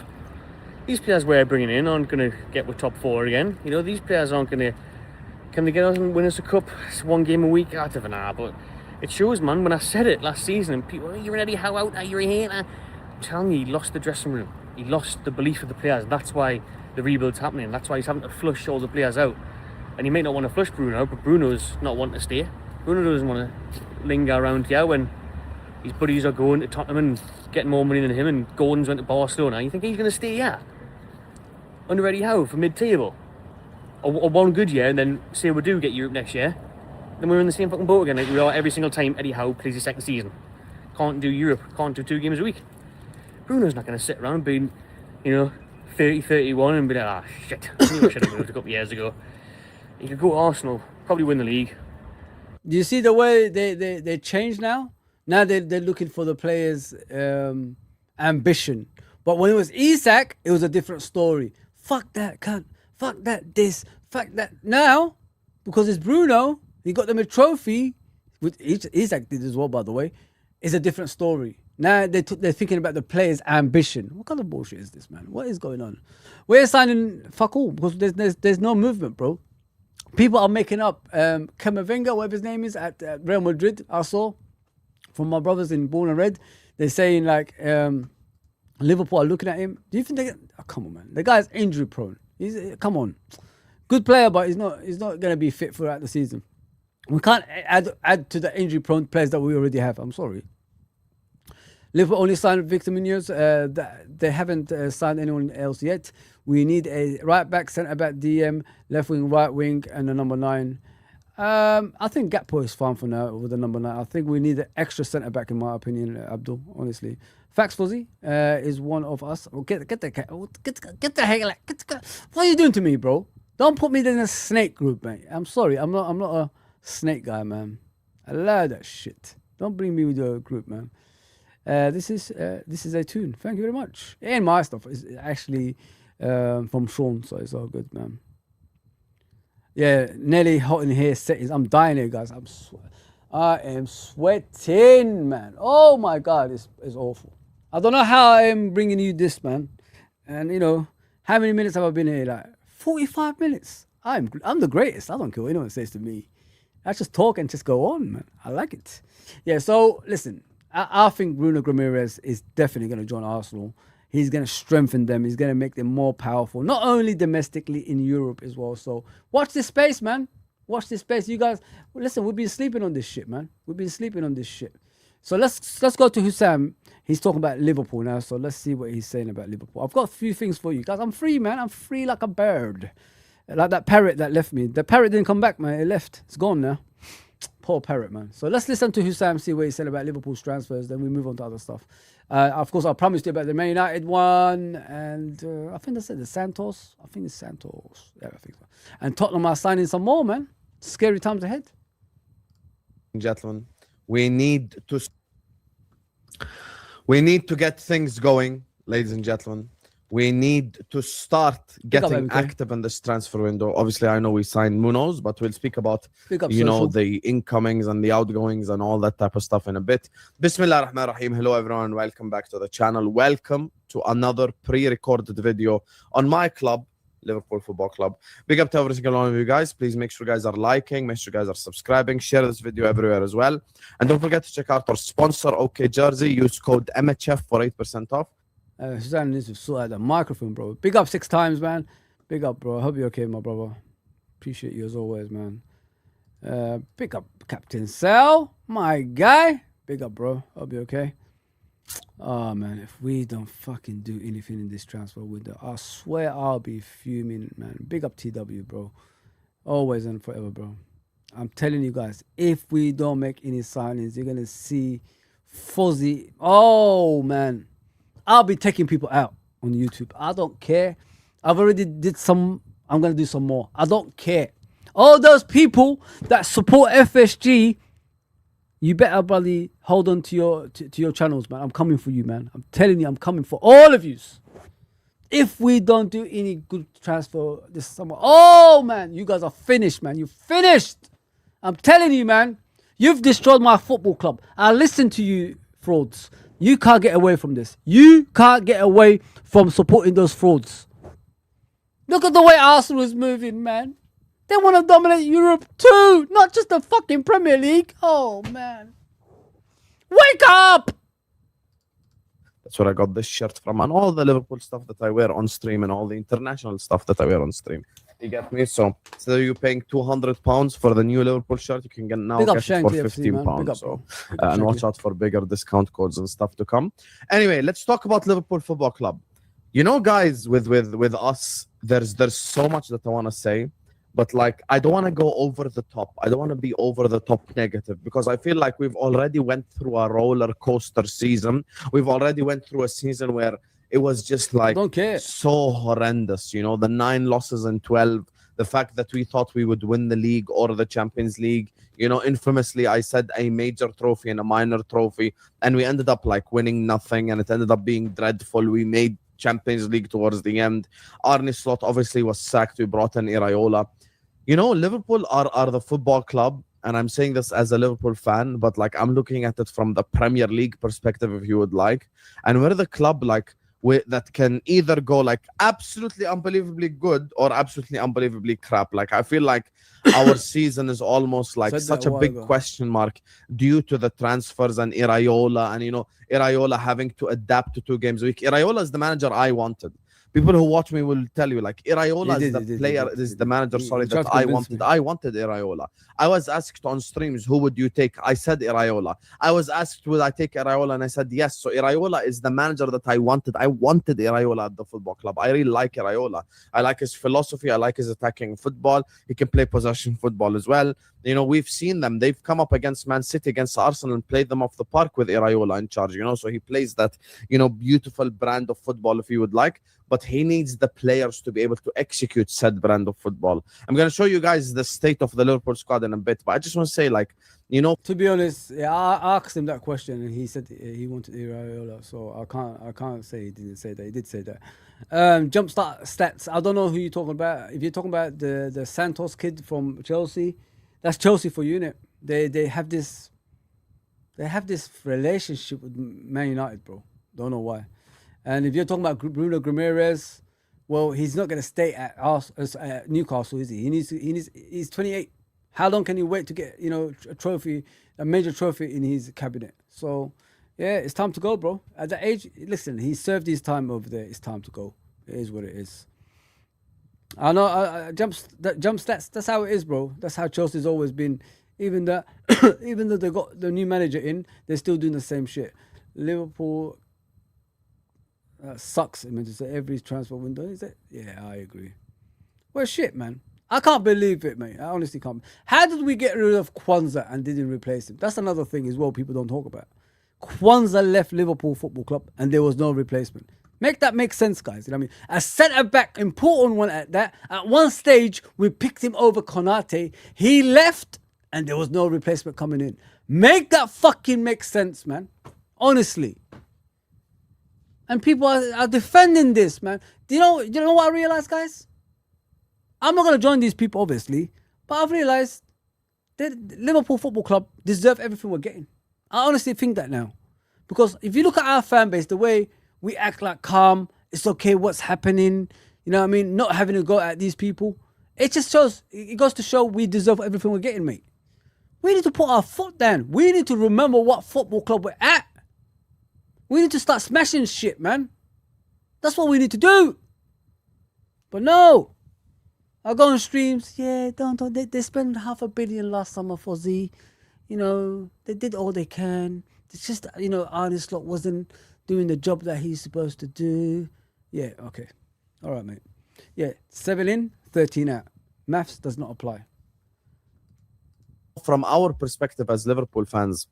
These players we're bringing in aren't going to get with top 4 again. You know, these players aren't going to. Can they get us and win us a cup? It's 1 game a week. I don't know, but it shows, man. When I said it last season, and people, you're an Eddie Howe out, you're a hater. I'm telling you, he lost the dressing room. He lost the belief of the players. That's why the rebuild's happening. That's why he's having to flush all the players out. And he may not want to flush Bruno, but Bruno's not wanting to stay. Bruno doesn't want to linger around here when his buddies are going to Tottenham and getting more money than him, and Gordon's went to Barcelona. You think he's going to stay here under Eddie Howe for mid-table? Or 1 good year, and then say we do get Europe next year, then we're in the same fucking boat again, like we are every single time Eddie Howe plays his 2nd season. Can't do Europe, can't do 2 games a week. Bruno's not going to sit around being, 30, 31 and be like, ah, shit, I knew I should have moved a couple of years ago. He could go to Arsenal, probably win the league. Do you see the way they change now? Now they're looking for the players' ambition. But when it was Isak, it was a different story. Fuck that cunt. Fuck that this. Fuck that. Now, because it's Bruno, he got them a trophy, which Isak did as well, by the way. It's a different story. Now they're thinking about the players' ambition. What kind of bullshit is this, man? What is going on? We're signing fuck all because there's no movement, bro. People are making up Camavinga, whatever his name is, at Real Madrid. I saw from my brothers in Born and Red. They're saying like Liverpool are looking at him. Do you think they? Oh, come on, man. The guy's injury prone. Come on, good player, but he's not going to be fit throughout the season. We can't add to the injury prone players that we already have. I'm sorry. Liverpool only signed Victor Munoz. They haven't signed anyone else yet. We need a right back, centre back, DM, left wing, right wing, and a number 9. I think Gakpo is fine for now with the number 9. I think we need an extra centre back, in my opinion, Abdul. Honestly, Facts Fozi is one of us. Get the heck. What are you doing to me, bro? Don't put me in a snake group, mate. I'm sorry. I'm not a snake guy, man. I love that shit. Don't bring me with your group, man. This is a tune. Thank you very much. And my stuff is actually from Sean, so it's all good, man. Yeah, nearly hot in here. Settings. I'm dying here, guys. I am sweating, man. Oh my God, it's awful. I don't know how I am bringing you this, man. And how many minutes have I been here? Like 45 minutes. I'm the greatest. I don't care what anyone says to me. I just talk and just go on, man. I like it. Yeah. So listen. I think Bruno Ramirez is definitely going to join Arsenal. He's going to strengthen them. He's going to make them more powerful, not only domestically, in Europe as well. So watch this space, man. Watch this space. You guys, listen, we've been sleeping on this shit, man. We've been sleeping on this shit. So let's go to Hussam. He's talking about Liverpool now. So let's see what he's saying about Liverpool. I've got a few things for you guys. I'm free, man. I'm free like a bird. Like that parrot that left me. The parrot didn't come back, man. It left. It's gone now. Poor parrot, man. So let's listen to Hussam, see what he said about Liverpool's transfers. Then we move on to other stuff. Of course, I promised you about the Man United one. And I think that's it. The Santos. I think it's Santos. Yeah, I think so. And Tottenham are signing some more, man. Scary times ahead. Gentlemen, we need to get things going, ladies and gentlemen. We need to start getting active in this transfer window. Obviously, I know we signed Munoz, but we'll speak about, the incomings and the outgoings and all that type of stuff in a bit. Bismillah ar-Rahman ar-Rahim. Hello, everyone. Welcome back to the channel. Welcome to another pre-recorded video on my club, Liverpool Football Club. Big up to every single one of you guys. Please make sure you guys are liking, make sure you guys are subscribing, share this video everywhere as well. And don't forget to check out our sponsor, OK Jersey. Use code MHF for 8% off. Suzanne needs to sort out the microphone, bro. Big up 6 times, man. Big up, bro. I hope you're okay, my brother. Appreciate you as always, man. Big up Captain Sal, my guy. Big up, bro. I'll be okay. Oh man, if we don't fucking do anything in this transfer window, I swear I'll be fuming, man. Big up TW, bro. Always and forever, bro. I'm telling you guys, if we don't make any signings, you're gonna see Fozi. Oh man, I'll be taking people out on YouTube. I don't care. I've already did some. I'm gonna do some more. I don't care. All those people that support FSG, you better, buddy, hold on to your channels, man. I'm coming for you, man. I'm telling you, I'm coming for all of you. If we don't do any good transfer this summer, oh man, you guys are finished, man. You're finished. I'm telling you, man. You've destroyed my football club. I listen to you, frauds. You can't get away from this. You can't get away from supporting those frauds. Look at the way Arsenal is moving, man. They want to dominate Europe too, not just the fucking Premier League. Oh man. Wake up! That's where I got this shirt from, and all the Liverpool stuff that I wear on stream, and all the international stuff that I wear on stream. You get me? So instead of you paying £200 for the new Liverpool shirt, you can get now get it for £15. So and watch out for bigger discount codes and stuff to come. Anyway, let's talk about Liverpool Football Club. You know, guys, with us, there's so much that I want to say. But like, I don't want to go over the top. I don't want to be over the top negative, because I feel like we've already went through a roller coaster season. We've already went through a season where it was just like so horrendous. You know, the 9 losses in 12, the fact that we thought we would win the league or the Champions League. You know, infamously, I said a major trophy and a minor trophy, and we ended up like winning nothing, and it ended up being dreadful. We made Champions League towards the end. Arne Slot obviously was sacked. We brought in Iraola. You know, Liverpool are the football club, and I'm saying this as a Liverpool fan, but like I'm looking at it from the Premier League perspective, if you would like. And we're the club like that can either go like absolutely unbelievably good or absolutely unbelievably crap. Like I feel like our season is almost like such a big question mark due to the transfers and Iraola, and you know, Iraola having to adapt to 2 games a week. Iraola is the manager I wanted. People who watch me will tell you, like, Iraola is the player, is the manager, sorry, that I wanted. I wanted Iraola. I was asked on streams, who would you take? I said Iraola. I was asked, would I take Iraola? And I said, yes. So Iraola is the manager that I wanted. I wanted Iraola at the football club. I really like Iraola. I like his philosophy. I like his attacking football. He can play possession football as well. You know, we've seen them. They've come up against Man City, against Arsenal, and played them off the park with Iraola in charge, you know. So he plays that, you know, beautiful brand of football, if you would like. But he needs the players to be able to execute said brand of football. I'm going to show you guys the state of the Liverpool squad in a bit, but I just want to say, like, you know, to be honest, yeah, I asked him that question, and he said he wanted Iraola, so I can't say he didn't say that. He did say that. Jump start stats. I don't know who you're talking about. If you're talking about the Santos kid from Chelsea, that's Chelsea for you, innit? They have this relationship with Man United, bro. Don't know why. And if you're talking about Bruno Ramirez, well, he's not going to stay at Newcastle, is he? He's 28. How long can he wait to get, you know, a major trophy in his cabinet? So, yeah, it's time to go, bro. At that age, listen, he served his time over there. It's time to go. It is what it is. I know, jump stats. That's how it is, bro. That's how Chelsea's always been. Even though they got the new manager in, they're still doing the same shit. Liverpool sucks. I mean, to say every transfer window, is it? Yeah, I agree. Well, shit, man. I can't believe it, mate. I honestly can't. How did we get rid of Kwanzaa and didn't replace him? That's another thing as well people don't talk about. Kwanzaa left Liverpool Football Club and there was no replacement. Make that make sense, guys. You know what I mean? A centre-back, important one at that. At one stage, we picked him over Konate. He left and there was no replacement coming in. Make that fucking make sense, man. Honestly. And people are defending this, man. Do you know what I realized, guys? I'm not going to join these people, obviously. But I've realized that Liverpool Football Club deserve everything we're getting. I honestly think that now. Because if you look at our fan base, the way we act like calm, it's okay what's happening, you know what I mean? Not having to go at these people. It just shows, it goes to show we deserve everything we're getting, mate. We need to put our foot down. We need to remember what football club we're at. We need to start smashing shit, man. That's what we need to do. But no. I go on streams. Yeah, don't. They spent $500 million last summer for Z. you know, they did all they can. It's just, you know, Arne Slot wasn't doing the job that he's supposed to do. Yeah, okay. All right, mate. Yeah, 7 in, 13 out. Maths does not apply. From our perspective as Liverpool fans,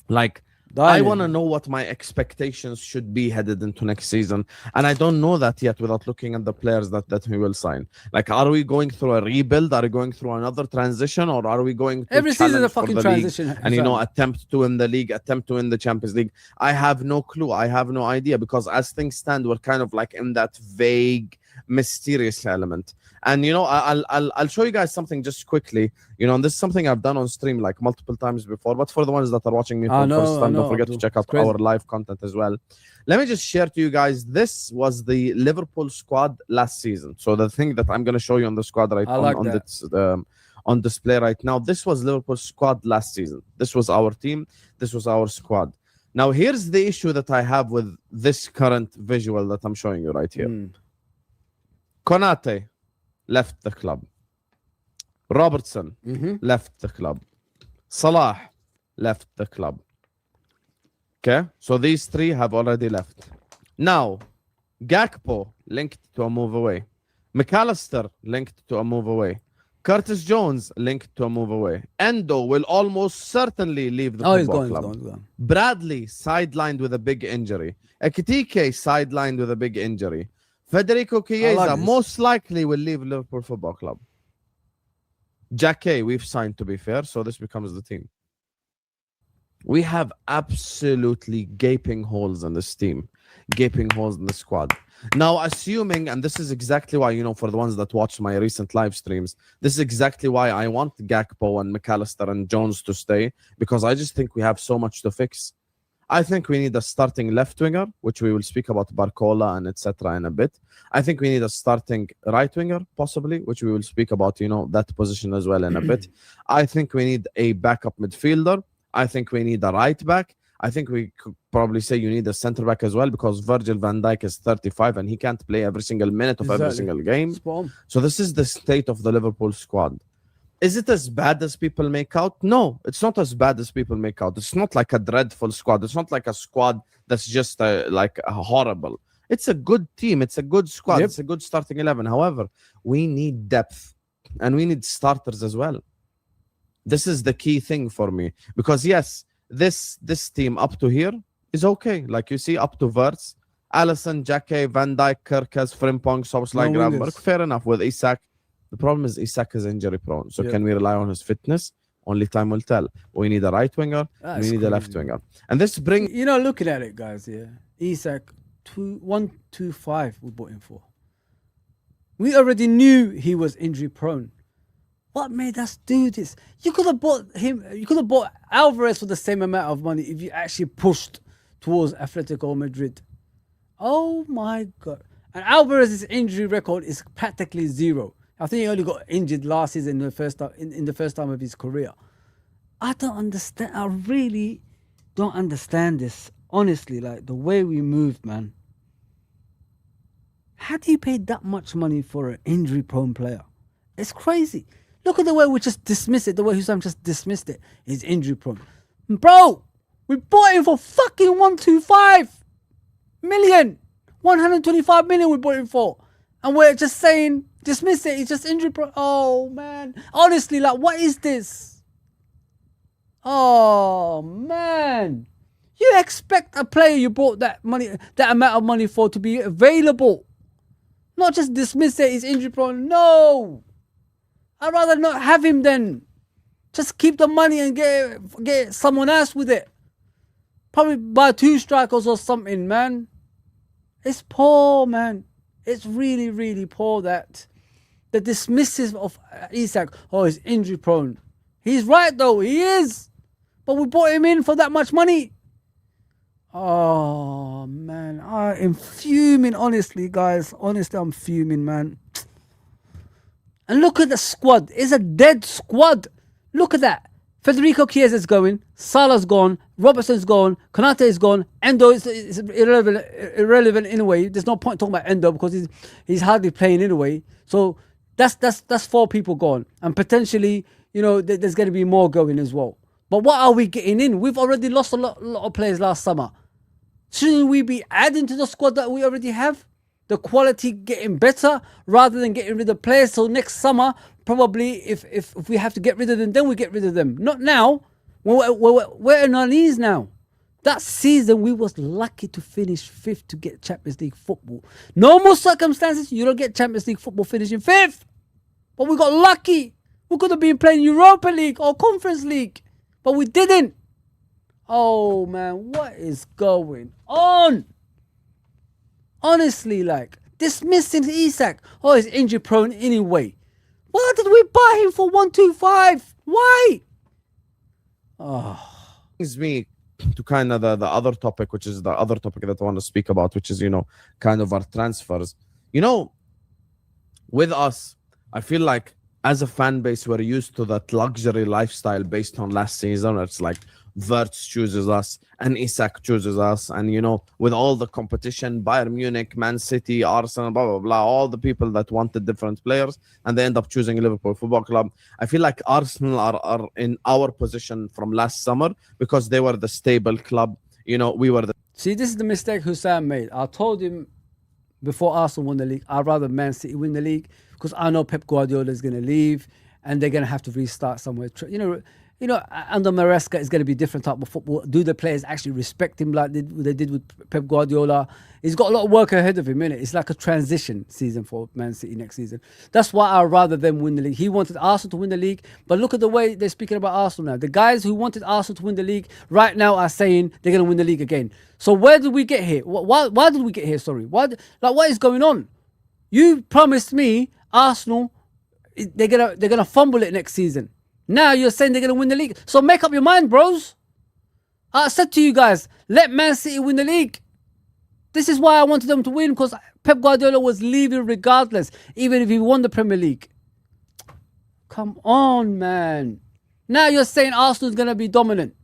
like, I want to know what my expectations should be headed into next season. And I don't know that yet without looking at the players that we will sign. Like, are we going through a rebuild? Are we going through another transition? Or are we going to every season a fucking transition? And, you know, attempt to win the league, attempt to win the Champions League? I have no clue. I have no idea, because as things stand, we're kind of like in that vague, mysterious element. And, you know, I'll show you guys something just quickly. You know, and this is something I've done on stream like multiple times before. But for the ones that are watching me for the first time, don't forget to check out our live content as well. Let me just share to you guys. This was the Liverpool squad last season. So the thing that I'm going to show you on the squad on display right now, this was Liverpool's squad last season. This was our team. This was our squad. Now, here's the issue that I have with this current visual that I'm showing you right here. Konate left the club. Robertson left the club. Salah left the club. Okay, so these three have already left. Now, Gakpo linked to a move away. McAllister linked to a move away. Curtis Jones linked to a move away. Endo will almost certainly leave the football club. He's gone. Bradley sidelined with a big injury. Ekitike sidelined with a big injury. Federico Chiesa most likely will leave Liverpool Football Club. Jacquet, we've signed, to be fair, so this becomes the team. We have absolutely gaping holes in this team, gaping holes in the squad. Now, assuming, and this is exactly why, you know, for the ones that watched my recent live streams, this is exactly why I want Gakpo and McAllister and Jones to stay, because I just think we have so much to fix. I think we need a starting left winger, which we will speak about Barcola and etc. in a bit. I think we need a starting right winger, possibly, which we will speak about, you know, that position as well in a bit. I think we need a backup midfielder. I think we need a right back. I think we could probably say you need a centre back as well, because Virgil van Dijk is 35 and he can't play every single minute of every single game. So this is the state of the Liverpool squad. Is it as bad as people make out? No, it's not as bad as people make out. It's not like a dreadful squad. It's not like a squad that's just like horrible. It's a good team. It's a good squad. Yep. It's a good starting 11. However, we need depth and we need starters as well. This is the key thing for me, because yes, this team up to here is okay. Like you see, up to Wirtz, Alisson, Jacquet, Van Dijk, Kerkez, Frimpong, Szoboszlai, Gravenberch. Fair enough with Isak. The problem is Isak is injury prone. So can we rely on his fitness? Only time will tell. We need a right winger. We need a left winger. And this brings... You know, looking at it, guys, Isak, 125 we bought him for. We already knew he was injury prone. What made us do this? You could have bought him. You could have bought Alvarez for the same amount of money if you actually pushed towards Atletico Madrid. Oh my God. And Alvarez's injury record is practically zero. I think he only got injured last season in the first time of his career. I don't understand. I really don't understand this. Honestly, like the way we moved, man. How do you pay that much money for an injury-prone player? It's crazy. Look at the way we just dismiss it. The way Hussam just dismissed it. He's injury-prone. Bro, we bought him for fucking 125 million. 125 million we bought him for. And we're just saying, dismiss it. He's just injury-prone. Oh, man. Honestly, like, what is this? Oh, man. You expect a player you bought that amount of money for to be available. Not just dismiss it, he's injury prone. No. I'd rather not have him then. Just keep the money and get someone else with it. Probably buy 2 strikers or something, man. It's poor, man. It's really, really poor that the dismissive of Isak, oh, he's injury prone. He's right though, he is. But we bought him in for that much money. Oh, man. I am fuming, honestly, guys. Honestly, I'm fuming, man. And look at the squad. It's a dead squad. Look at that. Federico Chiesa's going. Salah's gone. Robertson's gone. Konate is gone. Endo is irrelevant in a way. There's no point talking about Endo because he's hardly playing in a way. So that's 4 people gone. And potentially, you know, there's going to be more going as well. But what are we getting in? We've already lost a lot of players last summer. Shouldn't we be adding to the squad that we already have? The quality getting better rather than getting rid of players. So next summer, probably if we have to get rid of them, then we get rid of them. Not now. We're on our knees now. That season, we was lucky to finish 5th to get Champions League football. Normal circumstances, you don't get Champions League football finishing 5th. But we got lucky. We could have been playing Europa League or Conference League. But we didn't. Oh, man, what is going on? Honestly, like, dismissing Isak. Oh, he's injury prone anyway. Why did we buy him for 125? Why? Oh. Brings me to kind of the other topic, which is the other topic that I want to speak about, which is, kind of our transfers. With us, I feel like as a fan base, we're used to that luxury lifestyle based on last season. It's like Wirtz chooses us and Isak chooses us. And, with all the competition, Bayern Munich, Man City, Arsenal, blah, blah, blah, all the people that wanted different players and they end up choosing Liverpool Football Club. I feel like Arsenal are in our position from last summer because they were the stable club. We were the... See, this is the mistake Hussein made. I told him before Arsenal won the league, I'd rather Man City win the league because I know Pep Guardiola is going to leave and they're going to have to restart somewhere. Under Maresca, it's going to be different type of football. Do the players actually respect him like they did with Pep Guardiola? He's got a lot of work ahead of him, innit? It's like a transition season for Man City next season. That's why I'd rather them win the league. He wanted Arsenal to win the league, but look at the way they're speaking about Arsenal now. The guys who wanted Arsenal to win the league right now are saying they're going to win the league again. So where did we get here? Why did we get here? Sorry. What is going on? You promised me Arsenal, they're gonna fumble it next season. Now you're saying they're going to win the league. So make up your mind, bros. I said to you guys, let Man City win the league. This is why I wanted them to win, because Pep Guardiola was leaving regardless, even if he won the Premier League. Come on, man. Now you're saying Arsenal's going to be dominant.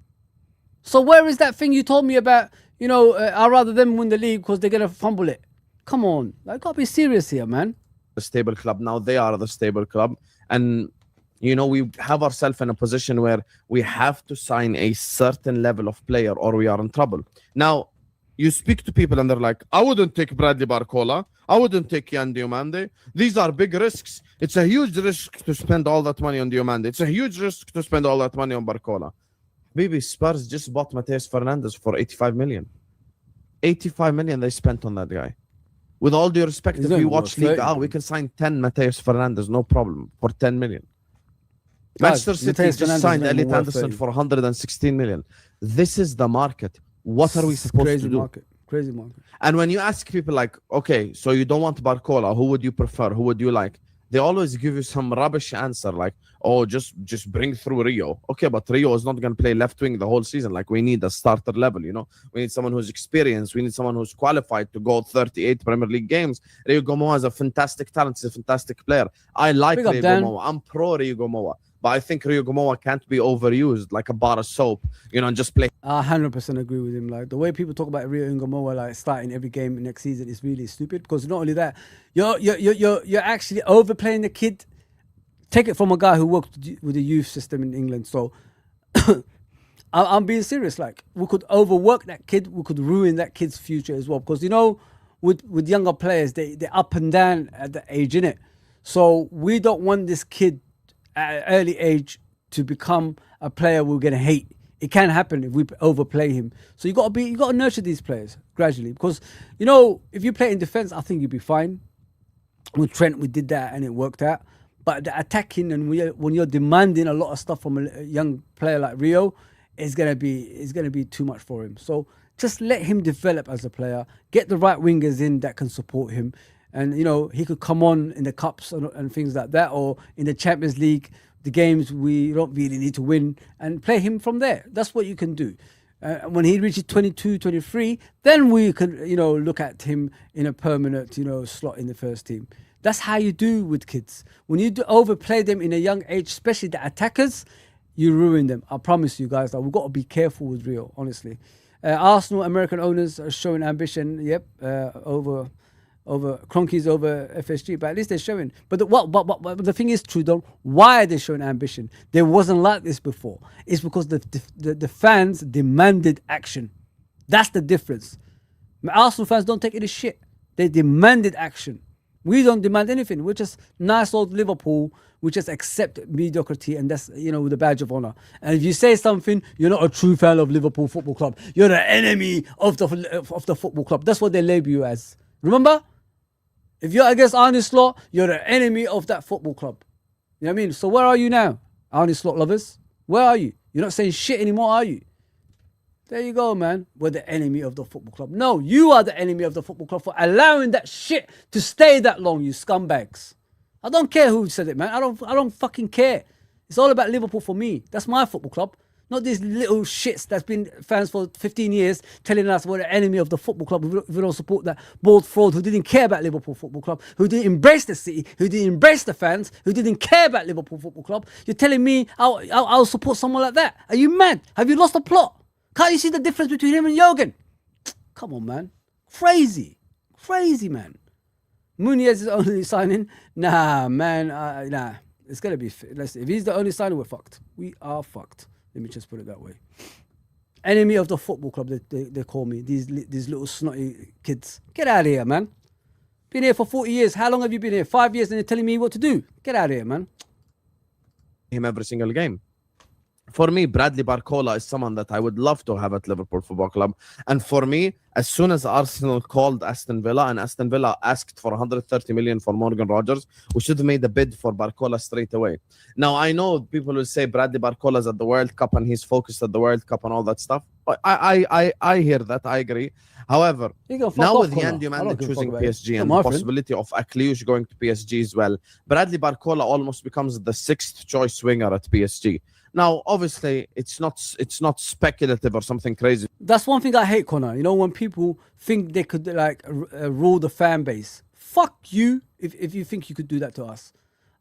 So where is that thing you told me about, I'd rather them win the league because they're going to fumble it? Come on. I got to be serious here, man. The stable club. Now they are the stable club. And... we have ourselves in a position where we have to sign a certain level of player or we are in trouble. Now, you speak to people and they're like, I wouldn't take Bradley Barcola. I wouldn't take Yan Diomande. These are big risks. It's a huge risk to spend all that money on Diomande. It's a huge risk to spend all that money on Barcola. Maybe Spurs just bought Mateus Fernandes for 85 million. 85 million they spent on that guy. With all due respect, if we watch Liga, we can sign 10 Mateus Fernandes, no problem, for 10 million. Manchester City just signed Elliot Anderson for 116 million. This is the market. What are we supposed to do? Crazy market. And when you ask people like, okay, so you don't want Barcola, who would you prefer? Who would you like? They always give you some rubbish answer like, oh, just bring through Rio. Okay, but Rio is not going to play left wing the whole season. Like, we need a starter level, We need someone who's experienced. We need someone who's qualified to go 38 Premier League games. Rio Gomoa is a fantastic talent. He's a fantastic player. I like Rio Gomoa. I'm pro Rio Gomoa. But I think Rio Gomoa can't be overused like a bar of soap, and just play. I 100% agree with him. Like, the way people talk about Rio Gomoa, like starting every game next season, is really stupid. Because not only that, you're actually overplaying the kid. Take it from a guy who worked with the youth system in England. So I'm being serious. Like, we could overwork that kid. We could ruin that kid's future as well. Because with younger players, they're up and down at the age, innit? So we don't want this kid at an early age to become a player we're gonna hate. It can happen if we overplay him. So you gotta nurture these players gradually, because if you play in defense, I think you'll be fine. With Trent, we did that and it worked out. But the attacking and when you're demanding a lot of stuff from a young player like Rio, it's gonna be too much for him. So just let him develop as a player. Get the right wingers in that can support him. And, he could come on in the cups and things like that, or in the Champions League, the games we don't really need to win, and play him from there. That's what you can do. When he reaches 22, 23, then we can, look at him in a permanent, slot in the first team. That's how you do with kids. When you overplay them in a young age, especially the attackers, you ruin them. I promise you guys that we've got to be careful with Rio, honestly. Arsenal, American owners are showing ambition. Yep, over Cronkies over FSG, but at least they're showing. But the thing is, true though. Why are they showing ambition? There wasn't like this before. It's because the fans demanded action. That's the difference. Arsenal fans don't take any shit. They demanded action. We don't demand anything. We're just nice old Liverpool. We just accept mediocrity, and that's, with a badge of honor. And if you say something, you're not a true fan of Liverpool Football Club. You're the enemy of the football club. That's what they label you as. Remember? If you're against Arne Slot, you're the enemy of that football club. You know what I mean? So where are you now, Arne Slot lovers? Where are you? You're not saying shit anymore, are you? There you go, man. We're the enemy of the football club. No, you are the enemy of the football club for allowing that shit to stay that long, you scumbags. I don't care who said it, man. I don't fucking care. It's all about Liverpool for me. That's my football club. Not these little shits that's been fans for 15 years telling us we're the enemy of the football club. We don't support that bald fraud who didn't care about Liverpool Football Club, who didn't embrace the city, who didn't embrace the fans, who didn't care about Liverpool Football Club. You're telling me I'll support someone like that? Are you mad? Have you lost the plot? Can't you see the difference between him and Jurgen? Come on, man. Crazy, man. Muniz is the only signing. Nah, man. Nah. It's going to be... Listen, if he's the only signing, we're fucked. We are fucked. Let me just put it that way. Enemy of the football club, they call me. These little snotty kids. Get out of here, man. Been here for 40 years. How long have you been here? 5 years, and they're telling me what to do. Get out of here, man. Him every single game. For me, Bradley Barcola is someone that I would love to have at Liverpool Football Club. And for me, as soon as Arsenal called Aston Villa and Aston Villa asked for 130 million for Morgan Rogers, we should have made a bid for Barcola straight away. Now, I know people will say Bradley Barcola's at the World Cup and he's focused at the World Cup and all that stuff. But I hear that. I agree. However, now with Yan Diomande choosing PSG and the possibility of Akliouche going to PSG as well, Bradley Barcola almost becomes the sixth choice winger at PSG. Now, obviously, it's not speculative or something crazy. That's one thing I hate, Connor. When people think they could rule the fan base. Fuck you if you think you could do that to us.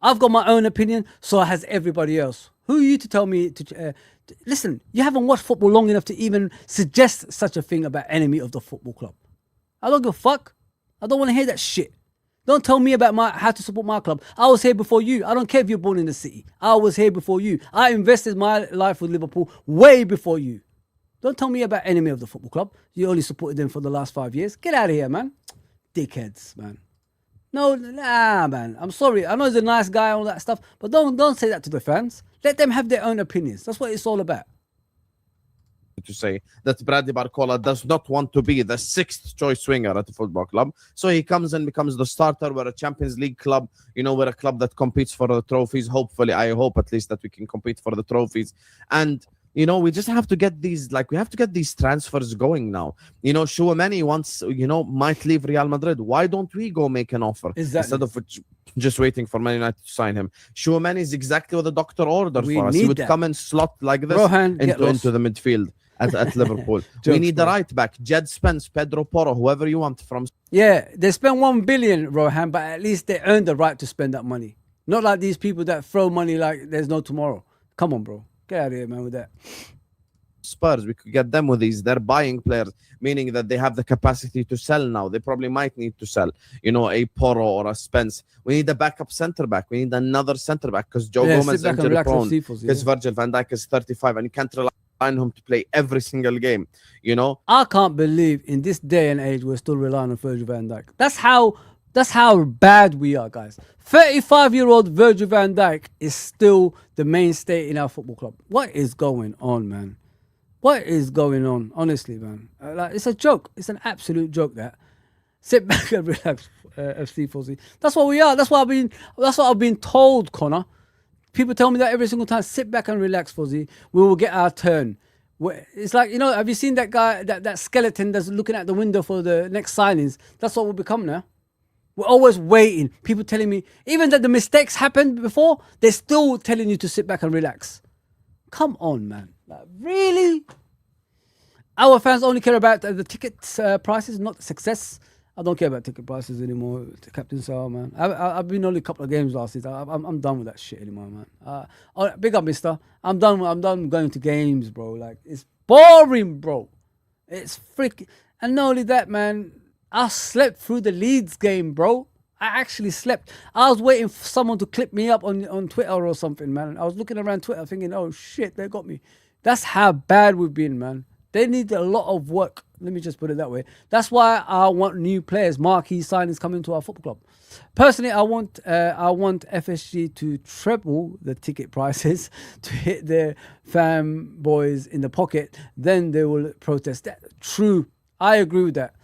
I've got my own opinion, so has everybody else. Who are you to tell me to... listen, you haven't watched football long enough to even suggest such a thing about enemy of the football club. I don't give a fuck. I don't want to hear that shit. Don't tell me about how to support my club. I was here before you. I don't care if you're born in the city. I was here before you. I invested my life with Liverpool way before you. Don't tell me about enemy of the football club. You only supported them for the last 5 years. Get out of here, man. Dickheads, man. Nah, man. I'm sorry. I know he's a nice guy and all that stuff, but don't say that to the fans. Let them have their own opinions. That's what it's all about. To say that Bradley Barcola does not want to be the sixth choice winger at the football club. So he comes and becomes the starter. We're a Champions League club. We're a club that competes for the trophies. Hopefully, I hope at least that we can compete for the trophies. And, we just have to get these, we have to get these transfers going now. Chouameni once, might leave Real Madrid. Why don't we go make an offer? Exactly. Instead of just waiting for Man United to sign him. Chouameni is exactly what the doctor ordered for us. He would come and slot like this into the midfield. At Liverpool. We need the right back. Jed Spence, Pedro Porro, whoever you want from... Yeah, they spent 1 billion, Rohan, but at least they earned the right to spend that money. Not like these people that throw money like there's no tomorrow. Come on, bro. Get out of here, man, with that. Spurs, we could get them with these. They're buying players, meaning that they have the capacity to sell now. They probably might need to sell, a Porro or a Spence. We need a backup centre back. We need another centre back because Joe Gomez is injury prone. Because Virgil van Dijk is 35 and you can't rely on him to play every single game. I can't believe in this day and age we're still relying on Virgil van Dijk. That's how bad we are, guys. 35-year-old Virgil van Dijk is still the mainstay in our football club. What is going on, man? What is going on? Honestly, man. It's a joke. It's an absolute joke. That. Sit back and relax, FC Fozi. That's what we are. That's what I've been told, Connor. People tell me that every single time. Sit back and relax, Fozi. We will get our turn. It's like, have you seen that guy, that skeleton that's looking at the window for the next signings? That's what we'll become now. We're always waiting. People telling me, even that the mistakes happened before, they're still telling you to sit back and relax. Come on, man. Really? Our fans only care about the ticket prices, not the success. I don't care about ticket prices anymore, Captain Sal, man. I've been only a couple of games last season. I'm done with that shit anymore, man. Big up, mister. I'm done going to games, bro. It's boring, bro. It's freaking... And not only that, man, I slept through the Leeds game, bro. I actually slept. I was waiting for someone to clip me up on Twitter or something, man. I was looking around Twitter thinking, oh shit, they got me. That's how bad we've been, man. They need a lot of work. Let me just put it that way. That's why I want new players, marquee signings coming to our football club. Personally, I want FSG to treble the ticket prices to hit their fan boys in the pocket. Then they will protest. That true. I agree with that.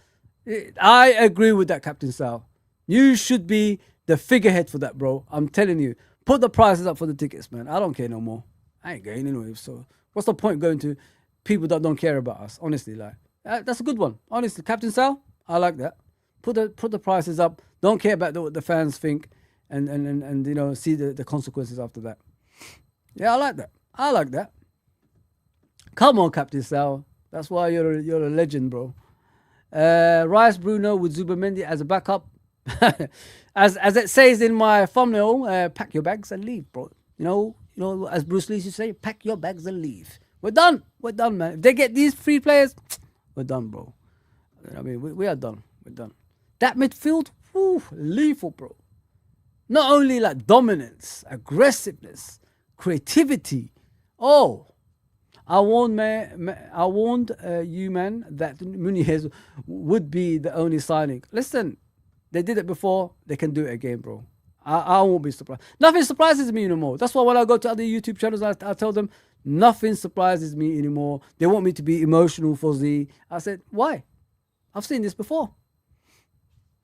I agree with that, Captain Sal. You should be the figurehead for that, bro. I'm telling you. Put the prices up for the tickets, man. I don't care no more. I ain't going anyway. So what's the point going to people that don't care about us? Honestly, like that's a good one. Honestly, Captain Sal, I like that. Put the prices up. Don't care about what the fans think, and you know, see the consequences after that. Yeah, I like that. I like that. Come on, Captain Sal. That's why you're a legend, bro. Rice Bruno with Zubamendi as a backup. as it says in my thumbnail, pack your bags and leave, bro. You know, as Bruce Lee used to say, pack your bags and leave. We're done, man. If they get these 3 players, we're done, bro. I mean, we are done. We're done. That midfield, lethal, bro. Not only like dominance, aggressiveness, creativity. Oh, I warned you, man, that Muniz would be the only signing. Listen, they did it before. They can do it again, bro. I won't be surprised. Nothing surprises me anymore. That's why when I go to other YouTube channels, I tell them, nothing surprises me anymore. They want me to be emotional for Z. I said, why? I've seen this before.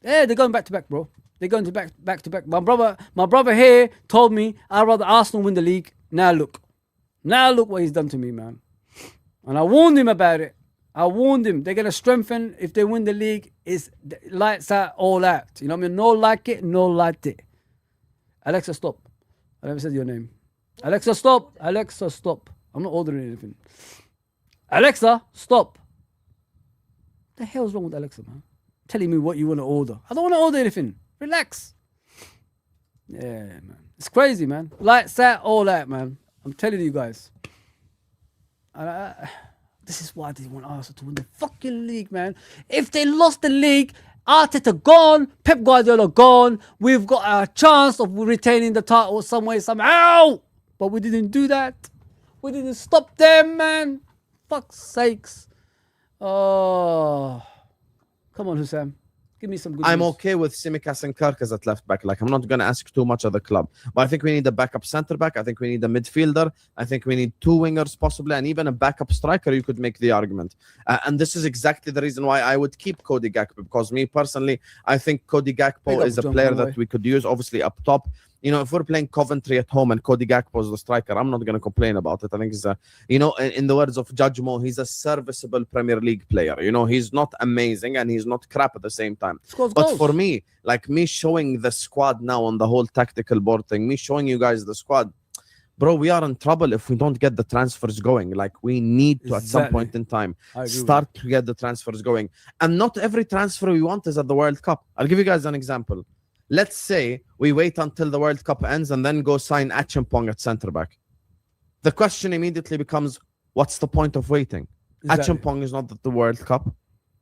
Yeah, they're going back to back, bro. They're going to back to back. My brother here told me I'd rather Arsenal win the league. Now look what he's done to me, man. And I warned him about it. I warned him. They're gonna strengthen if they win the league. It's lights out, all out. You know what I mean? No like it, no like it. Alexa, stop. I never said your name. Alexa, stop. Alexa, stop. I'm not ordering anything. Alexa, stop. What the hell's wrong with Alexa, man? Telling me what you want to order. I don't want to order anything. Relax. Yeah, man. It's crazy, man. Lights out, all out, man. I'm telling you guys. This is why they want Arsenal to win the fucking league, man. If they lost the league, Arteta gone, Pep Guardiola gone, we've got a chance of retaining the title some way, somehow. But we didn't do that. We didn't stop them, man. Fuck's sakes. Oh. Come on, Hussam. Give me some good I'm news. okay with Tsimikas and Karkas at left back. Like, I'm not going to ask too much of the club. But I think we need a backup centre back. I think we need a midfielder. I think we need 2 wingers possibly, and even a backup striker. You could make the argument. And this is exactly the reason why I would keep Cody Gakpo. Because me personally, I think Cody Gakpo is a player that we could use, obviously, up top. You know, if we're playing Coventry at home and Cody Gakpo is the striker, I'm not going to complain about it. I think he's in the words of Judge Mo, he's a serviceable Premier League player. You know, he's not amazing and he's not crap at the same time. But for me, like me showing the squad now on the whole tactical board thing, me showing you guys the squad, bro, we are in trouble if we don't get the transfers going. Like, we need to, at some point in time, start to get the transfers going. And not every transfer we want is at the World Cup. I'll give you guys an example. Let's say we wait until the World Cup ends and then go sign Achimpong at centre back. The question immediately becomes, what's the point of waiting? Exactly. Achimpong is not at the World Cup.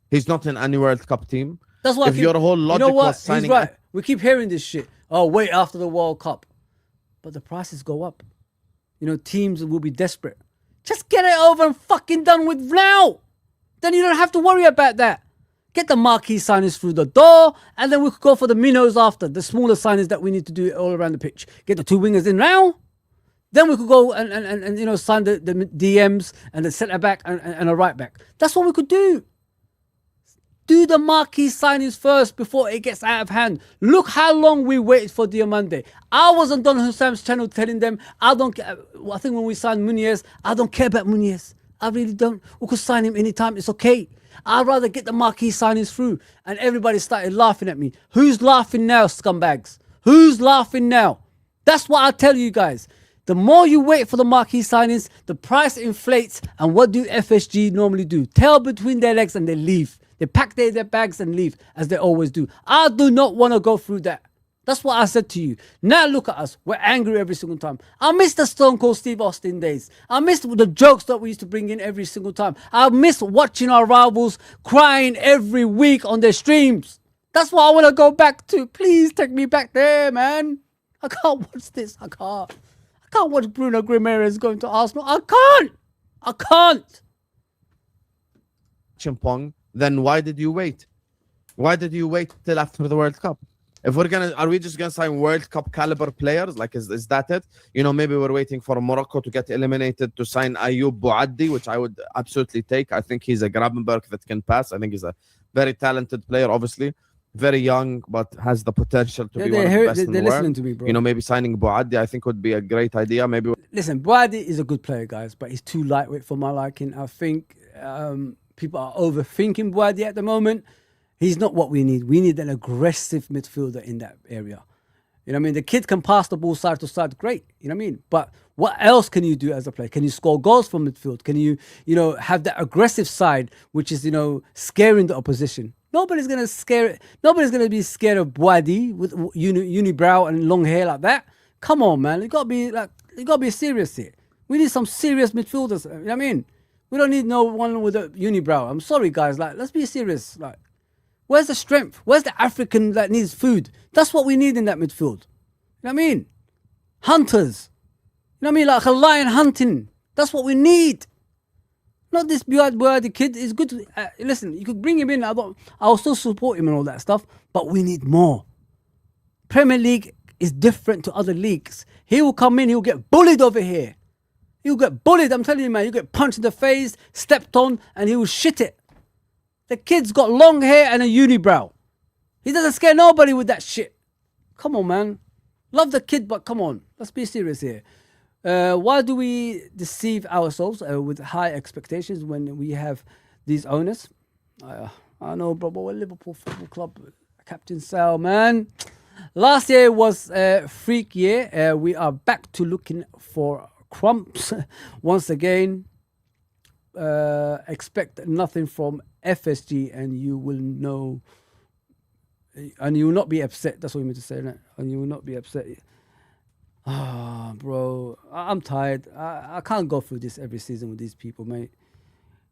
He's not in any World Cup team. That's why your whole logic was signing. He's right. We keep hearing this shit. Oh, wait after the World Cup. But the prices go up. You know, teams will be desperate. Just get it over and fucking done with now. Then you don't have to worry about that. Get the marquee signings through the door, and then we could go for the minnows after, the smaller signings that we need to do all around the pitch. Get the 2 wingers in now. Then we could go and you know, sign the DMs and the centre back and a right back. That's what we could do. Do the marquee signings first before it gets out of hand. Look how long we waited for Diamande. I was on Don Hussam's channel telling them, I think when we signed Muniz, I don't care about Muniz. I really don't. We could sign him anytime. It's okay. I'd rather get the marquee signings through. And everybody started laughing at me. Who's laughing now, scumbags? Who's laughing now? That's what I tell you guys. The more you wait for the marquee signings, the price inflates. And what do FSG normally do? Tail between their legs and they leave. They pack their bags and leave, as they always do. I do not want to go through that. That's what I said to you. Now look at us. We're angry every single time. I miss the Stone Cold Steve Austin days. I miss the jokes that we used to bring in every single time. I miss watching our rivals crying every week on their streams. That's what I want to go back to. Please take me back there, man. I can't watch this. I can't watch Bruno Guimaraes going to Arsenal. I can't. Chimpong, then why did you wait? Why did you wait till after the World Cup? If are we just gonna sign World Cup caliber players? Like, is that it? You know, maybe we're waiting for Morocco to get eliminated to sign Ayoub Bouaddi, which I would absolutely take. I think he's a Gravenberg that can pass. I think he's a very talented player, obviously. Very young, but has the potential to be one of the best in the world. To me, bro. You know, maybe signing Bouaddi, I think, would be a great idea. Maybe. Listen, Bouaddi is a good player, guys, but he's too lightweight for my liking. I think people are overthinking Bouaddi at the moment. He's not what we need. We need an aggressive midfielder in that area. You know what I mean? The kid can pass the ball side to side, great. You know what I mean? But what else can you do as a player? Can you score goals from midfield? Can you, have that aggressive side, which is, scaring the opposition? Nobody's gonna be scared of Bouaddi with unibrow and long hair like that. Come on, man. You gotta be serious here. We need some serious midfielders. You know what I mean? We don't need no one with a unibrow. I'm sorry, guys. Let's be serious. Where's the strength? Where's the African that needs food? That's what we need in that midfield. You know what I mean? Hunters. You know what I mean? Like a lion hunting. That's what we need. Not this Bouaddi kid. Is good. Listen, you could bring him in. I'll still support him and all that stuff. But we need more. Premier League is different to other leagues. He will come in. He'll get bullied over here. He'll get bullied. I'm telling you, man. He'll get punched in the face, stepped on, and he will shit it. The kid's got long hair and a unibrow. He doesn't scare nobody with that shit. Come on, man. Love the kid, but come on. Let's be serious here. Why do we deceive ourselves with high expectations when we have these owners? I know, bro, but we're Liverpool Football Club. Captain Sal, man. Last year was a freak year. We are back to looking for crumbs once again. Expect nothing from FSG and you will know, and you will not be upset. That's what you meant to say, right? And you will not be upset. Bro, I'm tired. I can't go through this every season with these people, mate.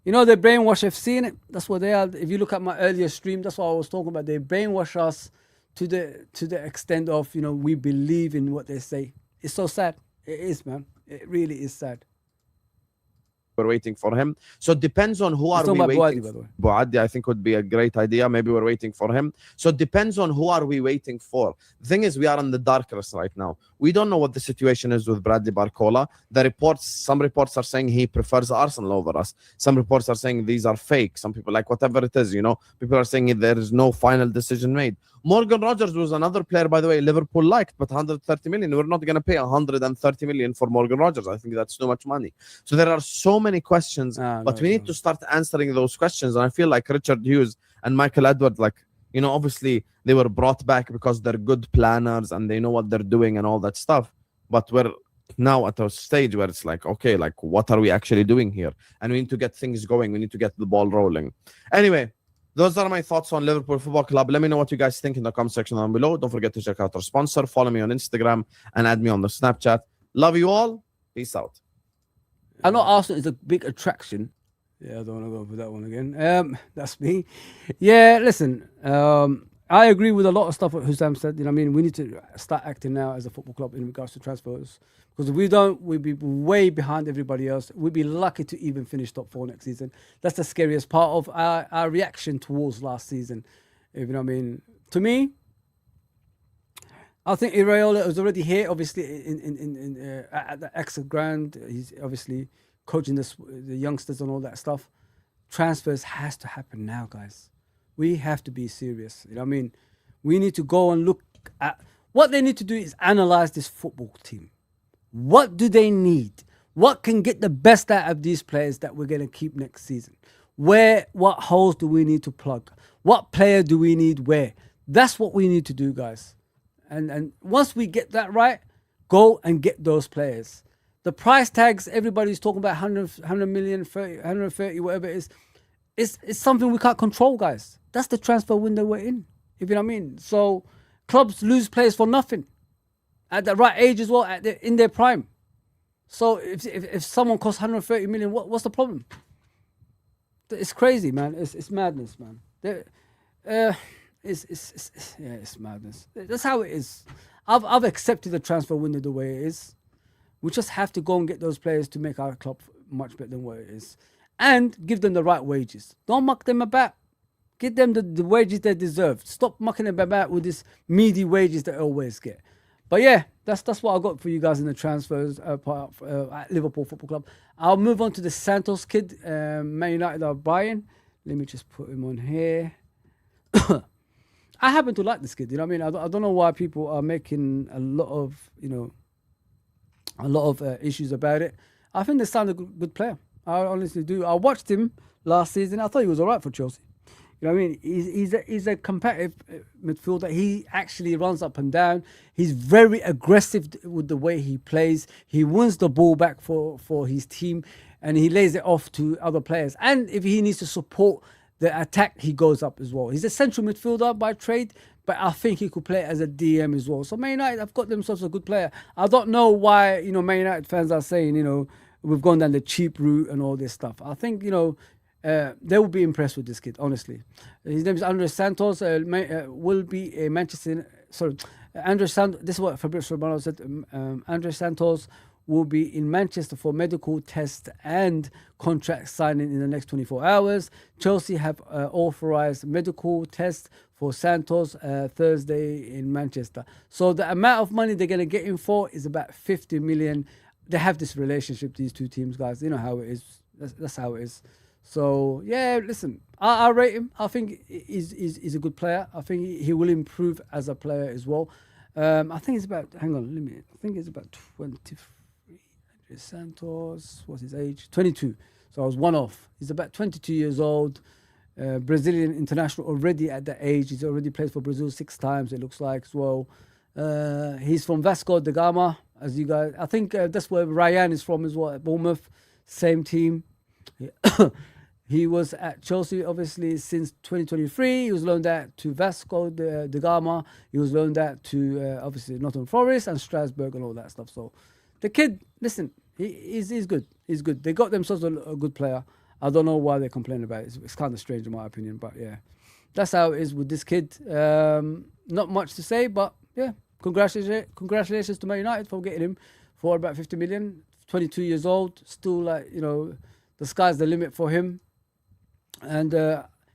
You know, they brainwash FC, innit? That's what they are. If you look at my earlier stream, that's what I was talking about. They brainwash us to the extent of, we believe in what they say. It's so sad. It is, man. It really is sad. We're waiting for him. So it depends on who are we waiting for. Bouaddi, I think, would be a great idea. Maybe we're waiting for him. So it depends on who are we waiting for. The thing is, we are on the darkness right now. We don't know what the situation is with Bradley Barcola. Some reports are saying he prefers Arsenal over us. Some reports are saying these are fake. Some people, whatever it is, people are saying there is no final decision made. Morgan Rogers was another player, by the way, Liverpool liked, but 130 million. We're not going to pay 130 million for Morgan Rogers. I think that's too much money. So there are so many questions, but we need to start answering those questions. And I feel like Richard Hughes and Michael Edwards, obviously they were brought back because they're good planners and they know what they're doing and all that stuff. But we're now at a stage where it's okay, what are we actually doing here? And we need to get things going. We need to get the ball rolling. Anyway, those are my thoughts on Liverpool Football Club. Let me know what you guys think in the comment section down below. Don't forget to check out our sponsor. Follow me on Instagram and add me on the Snapchat. Love you all. Peace out. I know Arsenal is a big attraction. Yeah, I don't want to go for that one again. That's me. Yeah, listen. I agree with a lot of stuff what Hussam said. We need to start acting now as a football club in regards to transfers. Because if we don't, we'll be way behind everybody else. We'd be lucky to even finish top 4 next season. That's the scariest part of our reaction towards last season. If you know what I mean. To me, I think Iraola is already here, obviously, at the Exeter ground. He's obviously coaching the youngsters and all that stuff. Transfers has to happen now, guys. We have to be serious. You know what I mean? We need to go and look at... What they need to do is analyze this football team. What do they need? What can get the best out of these players that we're going to keep next season? What holes do we need to plug? What player do we need where? That's what we need to do, guys. And once we get that right, go and get those players. The price tags, everybody's talking about 100 million, 30, 130, whatever it is. It's something we can't control, guys. That's the transfer window we're in, if you know what I mean. So clubs lose players for nothing at the right age as well, in their prime. So if someone costs 130 million, what's the problem? It's crazy, man. It's madness, man. It's madness. That's how it is. I've accepted the transfer window the way it is. We just have to go and get those players to make our club much better than what it is, and give them the right wages. Don't muck them about. Give them the wages they deserve. Stop mucking them about with this meaty wages they always get. But yeah, that's what I got for you guys in the transfers part at Liverpool Football Club. I'll move on to the Santos kid. Man United are buying. Let me just put him on here. I happen to like this kid. You know what I mean? I don't know why people are making a lot of issues about it. I think they sound a good player. I honestly do. I watched him last season. I thought he was all right for Chelsea. You know what I mean? He's a competitive midfielder. He actually runs up and down. He's very aggressive with the way he plays. He wins the ball back for his team, and he lays it off to other players. And if he needs to support the attack, he goes up as well. He's a central midfielder by trade, but I think he could play as a DM as well. So Man United have got themselves a good player. I don't know why, Man United fans are saying, we've gone down the cheap route and all this stuff. I think, they will be impressed with this kid, honestly. His name is Andres Santos. Will be a Manchester. Sorry, Andres Santos. This is what Fabrizio Romano said. Andres Santos will be in Manchester for medical test and contract signing in the next 24 hours. Chelsea have authorized medical test for Santos Thursday in Manchester. So the amount of money they're going to get him for is about 50 million. They have this relationship, these two teams, guys. You know how it is. That's how it is. So, yeah, listen, I rate him. I think he's a good player. I think he will improve as a player as well. I think it's about, hang on, I think it's about 23. Andres Santos, what's his age? 22. So I was one off. He's about 22 years old. Brazilian international already at that age. He's already played for Brazil 6 times, it looks like, as well. He's from Vasco da Gama, as you guys, I think that's where Ryan is from as well, at Bournemouth. Same team. He was at Chelsea, obviously, since 2023. He was loaned out to Vasco da Gama. He was loaned out to, obviously, Nottingham Forest and Strasbourg and all that stuff. So the kid, listen, he's good. He's good. They got themselves a good player. I don't know why they're complaining about it. It's kind of strange in my opinion. But, yeah, that's how it is with this kid. Not much to say, but, yeah, congratulations to Man United for getting him for about 50 million. 22 years old. Still, the sky's the limit for him. And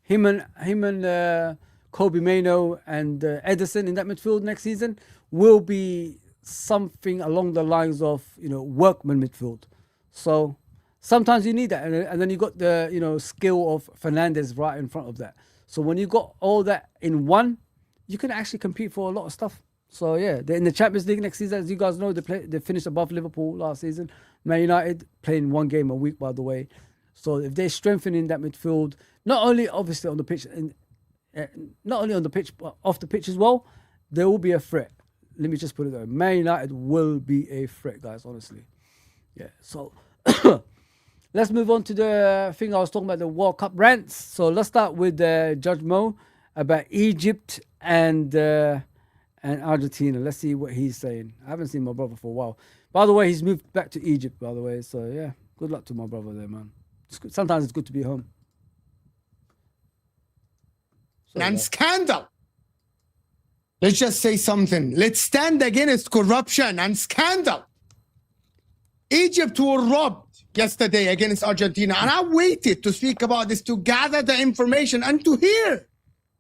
him and Kobe Mano and Edison in that midfield next season will be something along the lines of workman midfield. So sometimes you need that, and then you got the skill of Fernandes right in front of that. So when you got all that in one, you can actually compete for a lot of stuff. So yeah, they're in the Champions League next season. As you guys know, they finished above Liverpool last season. Man United playing 1 game a week, by the way. So if they're strengthening that midfield, not only obviously on the pitch, not only on the pitch, but off the pitch as well, there will be a threat. Let me just put it there. Man United will be a threat, guys, honestly. Yeah, so let's move on to the thing I was talking about, the World Cup rants. So let's start with Judge Mo about Egypt and Argentina. Let's see what he's saying. I haven't seen my brother for a while. By the way, he's moved back to Egypt, by the way. So, yeah, good luck to my brother there, man. Sometimes it's good to be home. And scandal. Let's just say something. Let's stand against corruption and scandal. Egypt were robbed yesterday against Argentina. And I waited to speak about this, to gather the information and to hear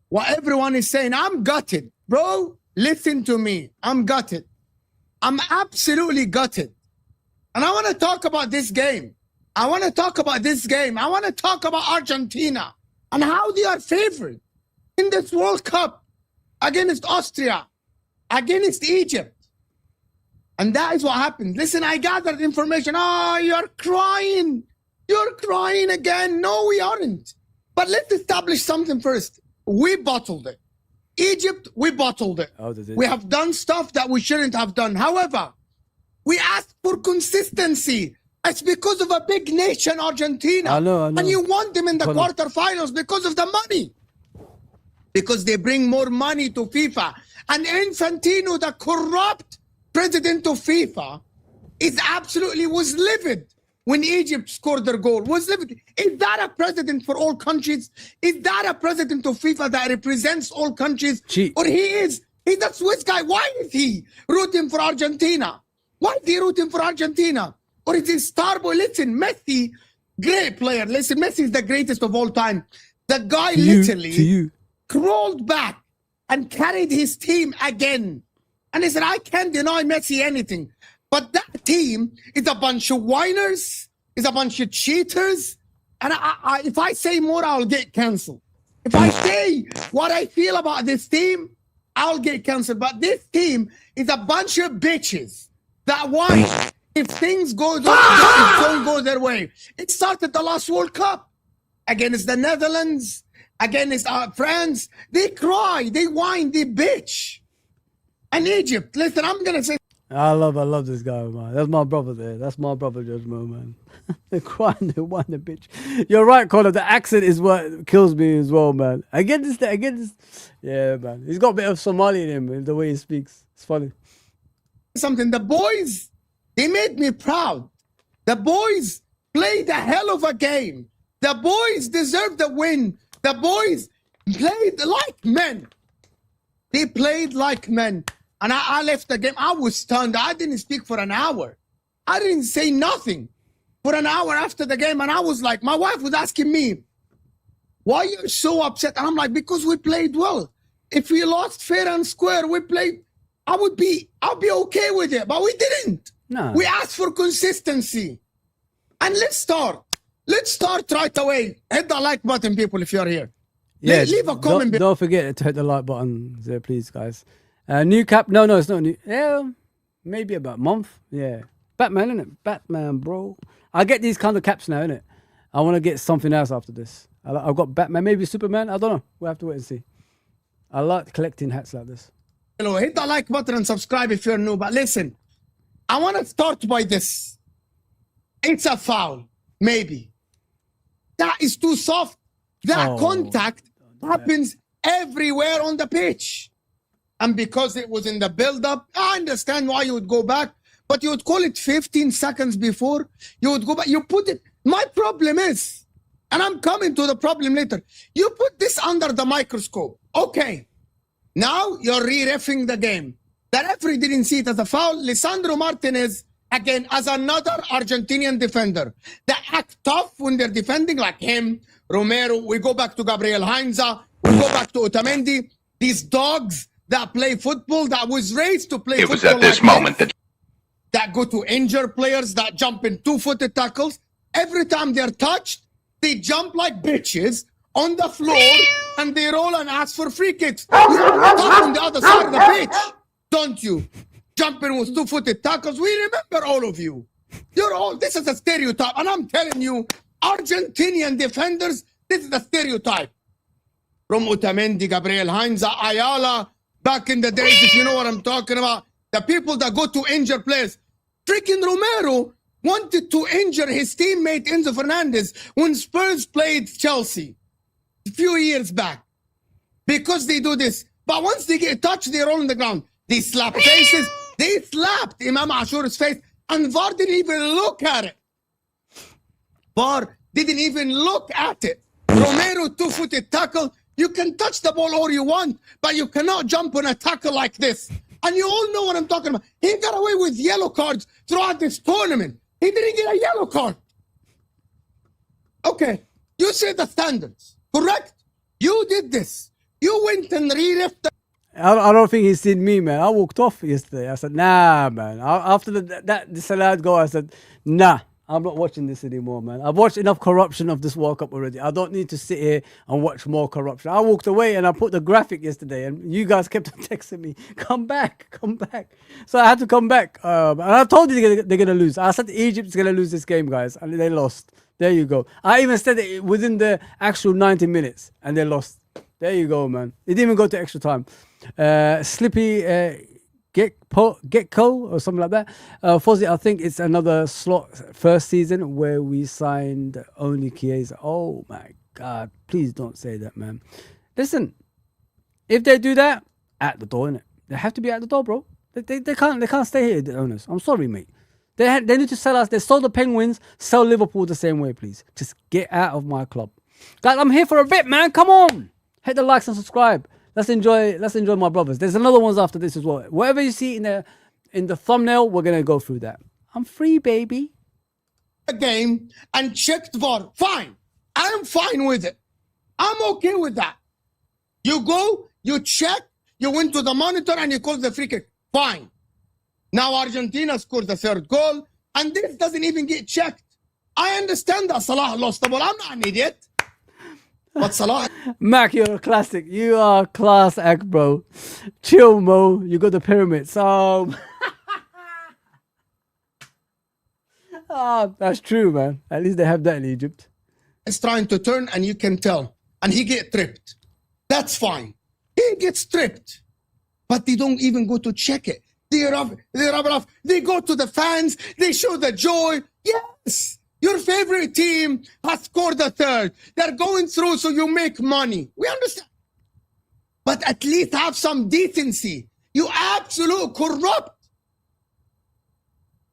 what everyone is saying. I'm gutted. Bro, listen to me. I'm gutted. I'm absolutely gutted. And I want to talk about this game. I want to talk about Argentina and how they are favored in this World Cup against Austria, against Egypt. And that is what happened. Listen, I gathered information. Oh, you're crying. You're crying again. No, we aren't. But let's establish something first. We bottled it. Egypt, we bottled it. Oh, we have done stuff that we shouldn't have done. However, we asked for consistency. It's because of a big nation, Argentina. I know. And you want them in the quarterfinals because of the money. Because they bring more money to FIFA. And Infantino, the corrupt president of FIFA, was livid when Egypt scored their goal. Was livid. Is that a president for all countries? Is that a president of FIFA that represents all countries? Or he's a Swiss guy. Why is he rooting for Argentina? Why is he rooting for Argentina? Or is he star boy? Listen, Messi, great player. Listen, Messi is the greatest of all time. The guy literally crawled back and carried his team again. And he said, I can't deny Messi anything. But that team is a bunch of whiners, is a bunch of cheaters. And if I say more, I'll get cancelled. If I say what I feel about this team, I'll get cancelled. But this team is a bunch of bitches that whine if things don't go their way. It started the last World Cup against the Netherlands, against France. They cry, they whine, they bitch. And Egypt, listen, I'm going to say. I love this guy, man. That's my brother there. That's my brother, Judge Mo, man. They're crying, they whine, the bitch. You're right, Connor. The accent is what kills me as well, man. I get this. Yeah, man. He's got a bit of Somali in him, the way he speaks. It's funny. Something. The boys, they made me proud. The boys played a hell of a game. The boys deserved the win. The boys played like men. They played like men. And I left the game. I was stunned. I didn't speak for an hour. I didn't say nothing for an hour after the game. And I was like, my wife was asking me, why are you so upset? And I'm like, because we played well. If we lost fair and square, I'll be okay with it. But we didn't. No. We asked for consistency. And let's start. Let's start right away. Hit the like button, people, if you're here. Yeah, leave a comment. Don't forget to hit the like button there, please, guys. New cap? No, it's not new. Yeah, maybe about a month. Yeah, Batman, isn't it? Batman, bro. I get these kind of caps now, innit? I want to get something else after this. I've got Batman, maybe Superman. I don't know. We'll have to wait and see. I like collecting hats like this. Hello, hit the like button and subscribe if you're new. But listen, I want to start by this. It's a foul, maybe. That is too soft. That contact happens everywhere on the pitch. And because it was in the build-up, I understand why you would go back, but you would call it 15 seconds before. You would go back. You put it. My problem is, and I'm coming to the problem later, you put this under the microscope. Okay. Now you're re-reffing the game. The referee didn't see it as a foul. Lisandro Martinez, again, as another Argentinian defender. They act tough when they're defending, like him, Romero. We go back to Gabriel Heinze. We go back to Otamendi. These dogs that play football, that was raised to play football. It was at this moment that go to injure players, that jump in two-footed tackles. Every time they're touched, they jump like bitches on the floor and they roll and ask for free kicks. You talk on the other side of the pitch, don't you? Jumping with two-footed tackles. We remember all of you. This is a stereotype. And I'm telling you, Argentinian defenders, this is a stereotype. From Otamendi, Gabriel Heinze, Ayala, back in the days, if you know what I'm talking about, the people that go to injure players. Freaking Romero wanted to injure his teammate Enzo Fernandez when Spurs played Chelsea a few years back. Because they do this. But once they get touched, they roll on the ground. They slap faces. They slapped Imam Ashur's face. And VAR didn't even look at it. VAR didn't even look at it. Romero, two-footed tackle. You can touch the ball all you want, but you cannot jump on a tackle like this. And you all know what I'm talking about. He got away with yellow cards throughout this tournament. He didn't get a yellow card. Okay, you say the standards, correct? You did this. You went and re-reffed the... I don't think he's seen me, man. I walked off yesterday. I said, nah, man. After that disallowed goal, I said, nah. I'm not watching this anymore, man. I've watched enough corruption of this World Cup already. I don't need to sit here and watch more corruption. I walked away and I put the graphic yesterday and you guys kept on texting me, come back. So I had to come back. And I told you they're going to lose. I said Egypt's going to lose this game, guys. And they lost. There you go. I even said it within the actual 90 minutes and they lost. There you go, man. It didn't even go to extra time. Slippy... Getco or something like that. Fozi, I think it's another first season where we signed only Chiesa. Oh my God, please don't say that, man. Listen, if they do that, at the door, innit? They have to be at the door, bro. They can't stay here, the owners. I'm sorry, mate. They need to sell us. They sold the Penguins. Sell Liverpool the same way, please. Just get out of my club. Guys, I'm here for a bit, man. Come on. Hit the likes and subscribe. Let's enjoy my brothers. There's another ones after this as well. Whatever you see in the thumbnail, we're gonna go through that. I'm free, baby. Game and checked VAR. Fine. I'm fine with it. I'm okay with that. You go, you check, you went to the monitor and you call the free kick. Fine. Now Argentina scored the third goal and this doesn't even get checked. I understand that Salah lost the ball. I'm not an idiot. But Salah... Mac, you're a classic. You are class act, bro. Chill, Mo. You got the pyramids. That's true, man. At least they have that in Egypt. Is trying to turn and you can tell. And he get tripped. That's fine. He gets tripped. But they don't even go to check it. They rub it off. They go to the fans. They show the joy. Yes. Your favorite team has scored the third. They're going through so you make money. We understand. But at least have some decency. You absolute corrupt.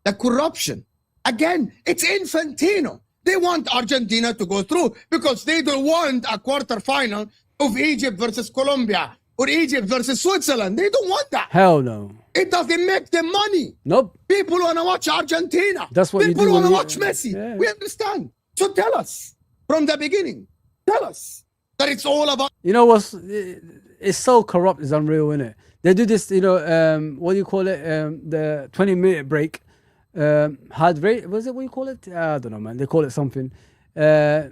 The corruption. Again, it's Infantino. They want Argentina to go through because they don't want a quarterfinal of Egypt versus Colombia or Egypt versus Switzerland. They don't want that. Hell no. It doesn't make them money. Nope. People want to watch Argentina. That's what People you do. want to watch Messi. Yeah. We understand. So tell us from the beginning. Tell us that it's all about. You know what's? It's so corrupt. It's unreal, isn't it? They do this. You know, what do you call it? The 20-minute break. Hard rate. Was it what you call it? I don't know, man. They call it something. They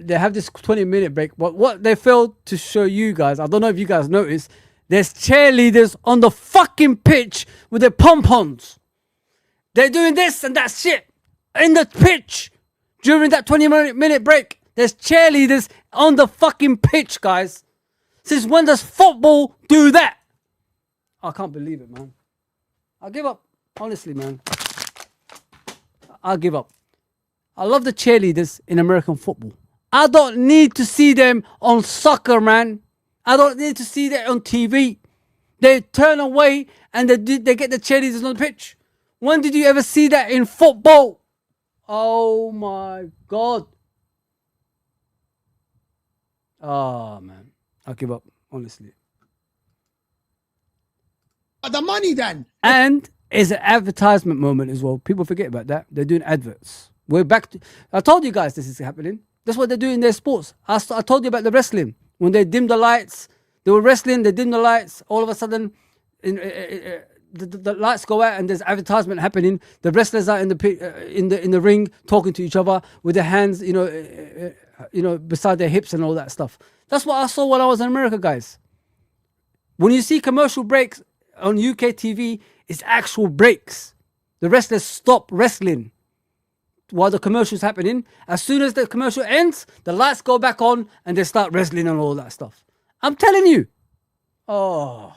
have this 20-minute break. But what they failed to show you guys, I don't know if you guys noticed, there's cheerleaders on the fucking pitch with their pom-poms. They're doing this and that shit in the pitch during that 20-minute break. There's cheerleaders on the fucking pitch, guys. Since when does football do that? I can't believe it, man. I give up. Honestly, man. I'll give up. I love the cheerleaders in American football. I don't need to see them on soccer, man. I don't need to see that on TV. They turn away and they get the cheerleaders on the pitch. When did you ever see that in football? Oh my God. Oh man. I'll give up, honestly. The money then. And it's an advertisement moment as well. People forget about that. They're doing adverts. We're back to... I told you guys this is happening. That's what they're doing in their sports. I told you about the wrestling. When they dim the lights, they were wrestling, they dim the lights. All of a sudden, the lights go out and there's advertisement happening. The wrestlers are in the ring talking to each other with their hands, you know, beside their hips and all that stuff. That's what I saw when I was in America, guys. When you see commercial breaks on UK TV, it's actual breaks. The wrestlers stop wrestling while the commercial's happening. As soon as the commercial ends, the lights go back on and they start wrestling and all that stuff. I'm telling you. Oh.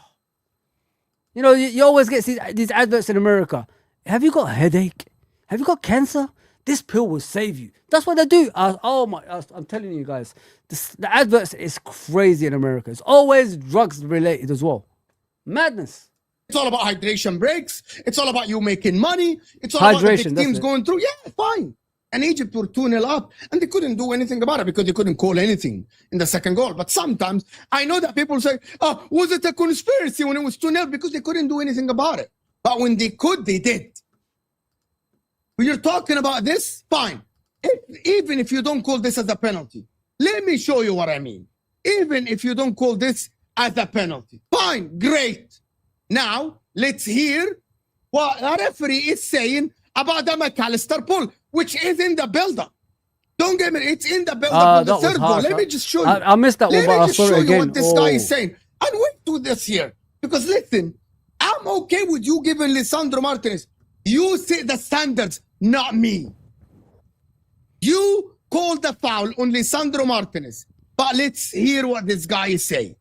You know, you always get these adverts in America. Have you got a headache? Have you got cancer? This pill will save you. That's what they do. I'm telling you guys. The adverts is crazy in America. It's always drugs related as well. Madness. It's all about hydration breaks. It's all about you making money. It's all about the big teams going through. Yeah, fine. And Egypt were 2-0 up, and they couldn't do anything about it because they couldn't call anything in the second goal. But sometimes, I know that people say, oh, was it a conspiracy when it was 2-0? Because they couldn't do anything about it. But when they could, they did. When you're talking about this, fine. Even if you don't call this as a penalty, let me show you what I mean. Even if you don't call this as a penalty, fine, great. Now, let's hear what a referee is saying about the McAllister pull, which is in the build-up. Don't get me, it's in the build-up of the third goal. Let me just show you. I missed that one, but I saw it again. Let me just show you what this guy is saying. And wait to this here. Because listen, I'm okay with you giving Lisandro Martinez. You set the standards, not me. You called the foul on Lisandro Martinez. But let's hear what this guy is saying.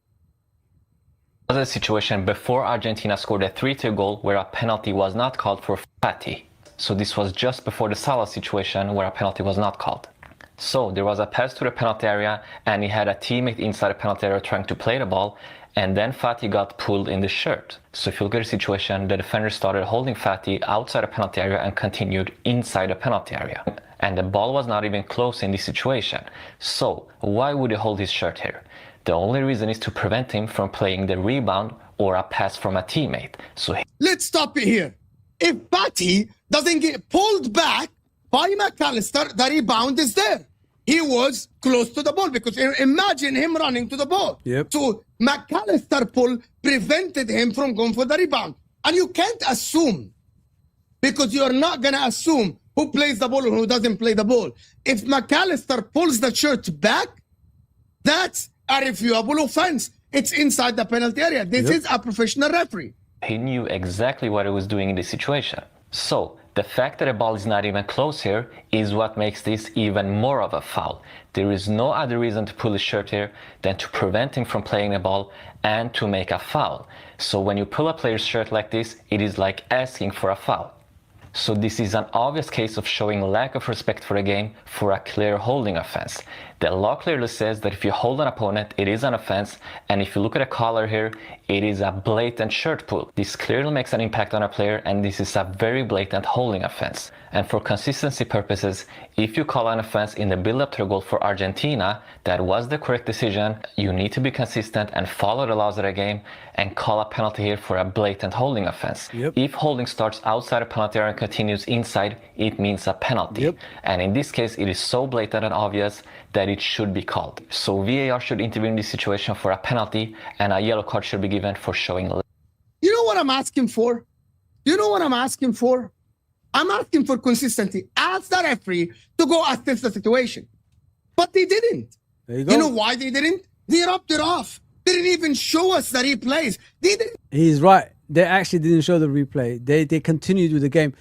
Was a situation before Argentina scored a 3-2 goal where a penalty was not called for Fati. So this was just before the Salah situation where a penalty was not called. So there was a pass to the penalty area and he had a teammate inside the penalty area trying to play the ball, and then Fatih got pulled in the shirt. So if you look at the situation, the defender started holding Fatih outside the penalty area and continued inside the penalty area. And the ball was not even close in this situation. So why would he hold his shirt here? The only reason is to prevent him from playing the rebound or a pass from a teammate. So let's stop it here. If Fatih doesn't get pulled back by McAllister, the rebound is there. He was close to the ball, because imagine him running to the ball. Yep. So McAllister pull prevented him from going for the rebound. And you can't assume, because you're not going to assume who plays the ball and who doesn't play the ball. If McAllister pulls the shirt back, that's a reviewable offense. It's inside the penalty area. This is a professional referee. he knew exactly what he was doing in this situation. So the fact that the ball is not even close here is what makes this even more of a foul. There is no other reason to pull his shirt here than to prevent him from playing the ball and to make a foul. So when you pull a player's shirt like this, it is like asking for a foul. So this is an obvious case of showing lack of respect for the game for a clear holding offense. The law clearly says that if you hold an opponent, it is an offense, and if you look at the collar here, it is a blatant shirt pull. This clearly makes an impact on a player, and this is a very blatant holding offense. And for consistency purposes, if you call an offense in the build-up to the goal for Argentina, that was the correct decision. You need to be consistent and follow the laws of the game and call a penalty here for a blatant holding offense. If holding starts outside a penalty area and continues inside, it means a penalty. And in this case, it is so blatant and obvious that it should be called. So VAR should intervene in this situation for a penalty, and a yellow card should be given for showing. You know what I'm asking for? You know what I'm asking for? I'm asking for consistency. Ask the referee to go assess the situation. But they didn't. There you go. You know why they didn't? They rubbed it off. They didn't even show us the replays. They didn't. He's right. They actually didn't show the replay. They continued with the game.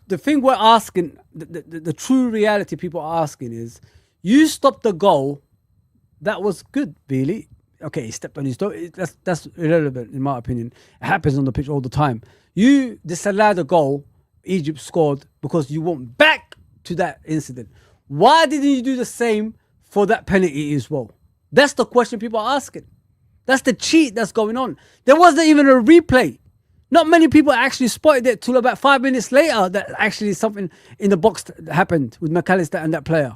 The thing we're asking, the true reality people are asking is, you stopped the goal. That was good, Billy. Okay, he stepped on his toe. That's irrelevant in my opinion. It happens on the pitch all the time. You disallowed a goal Egypt scored because you went back to that incident. Why didn't you do the same for that penalty as well? That's the question people are asking. That's the cheat that's going on. There wasn't even a replay. Not many people actually spotted it till about 5 minutes later that actually something in the box happened with McAllister and that player.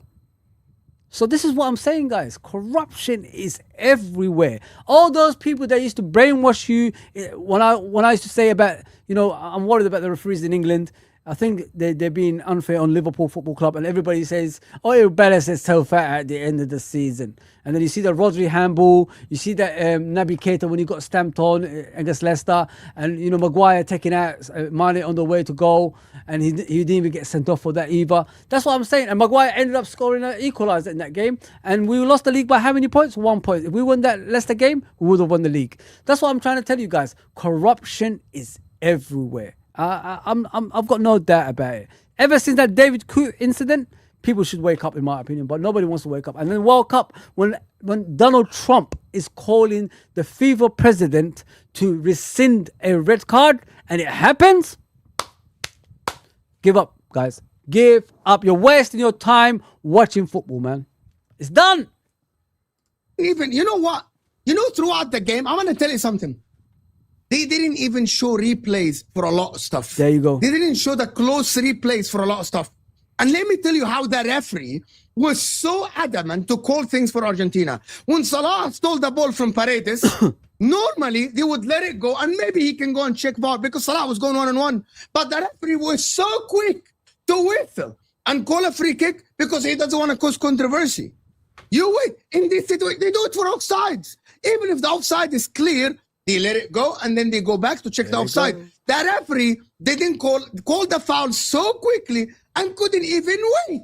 So this is what I'm saying, guys. Corruption is everywhere. All those people that used to brainwash you, when I used to say about, I'm worried about the referees in England. I think they're being unfair on Liverpool Football Club, and everybody says, oh, he'll balance itself out at the end of the season. And then you see the Rodri handball, you see that Naby Keita when he got stamped on against Leicester, and Maguire taking out Mane on the way to goal, and he didn't even get sent off for that either. That's what I'm saying. And Maguire ended up scoring an equaliser in that game, and we lost the league by how many points? 1 point. If we won that Leicester game, we would have won the league. That's what I'm trying to tell you guys. Corruption is everywhere. I've got no doubt about it. Ever since that David Coote incident, people should wake up, in my opinion, but nobody wants to wake up. And then woke up when Donald Trump is calling the FIFA president to rescind a red card, and it happens. Give up, guys. Give up. You're wasting your time watching football, man. It's done. Even, you know what? Throughout the game, I'm going to tell you something. They didn't even show replays for a lot of stuff. There you go. They didn't show the close replays for a lot of stuff. And let me tell you how the referee was so adamant to call things for Argentina. When Salah stole the ball from Paredes, normally they would let it go and maybe he can go and check VAR because Salah was going 1-on-1. But the referee was so quick to whistle and call a free kick because he doesn't want to cause controversy. You wait. In this situation, they do it for offsides. Even if the offside is clear, they let it go, and then they go back to check the offside. The referee didn't call the foul so quickly and couldn't even wait.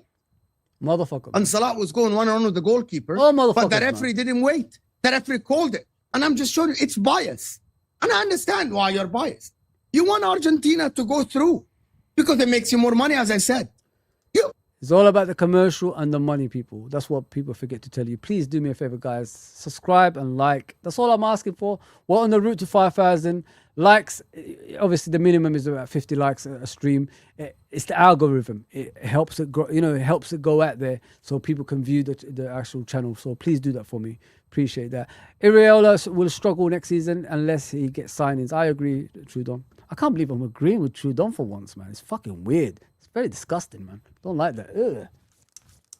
Motherfucker. And Salah was going 1-on-1 with the goalkeeper. Oh, motherfucker. But the referee didn't wait. The referee called it. And I'm just showing you, it's bias. And I understand why you're biased. You want Argentina to go through because it makes you more money, as I said. It's all about the commercial and the money, people. That's what people forget to tell you. Please do me a favor, guys. Subscribe and like. That's all I'm asking for. We're on the route to 5,000 likes. Obviously, the minimum is about 50 likes a stream. It's the algorithm. It helps it grow. It helps it go out there so people can view the actual channel. So please do that for me. Appreciate that. Iriola will struggle next season unless he gets signings. I agree, Trudon. I can't believe I'm agreeing with Trudon for once, man. It's fucking weird. It's very disgusting, man. Don't like that. Ugh.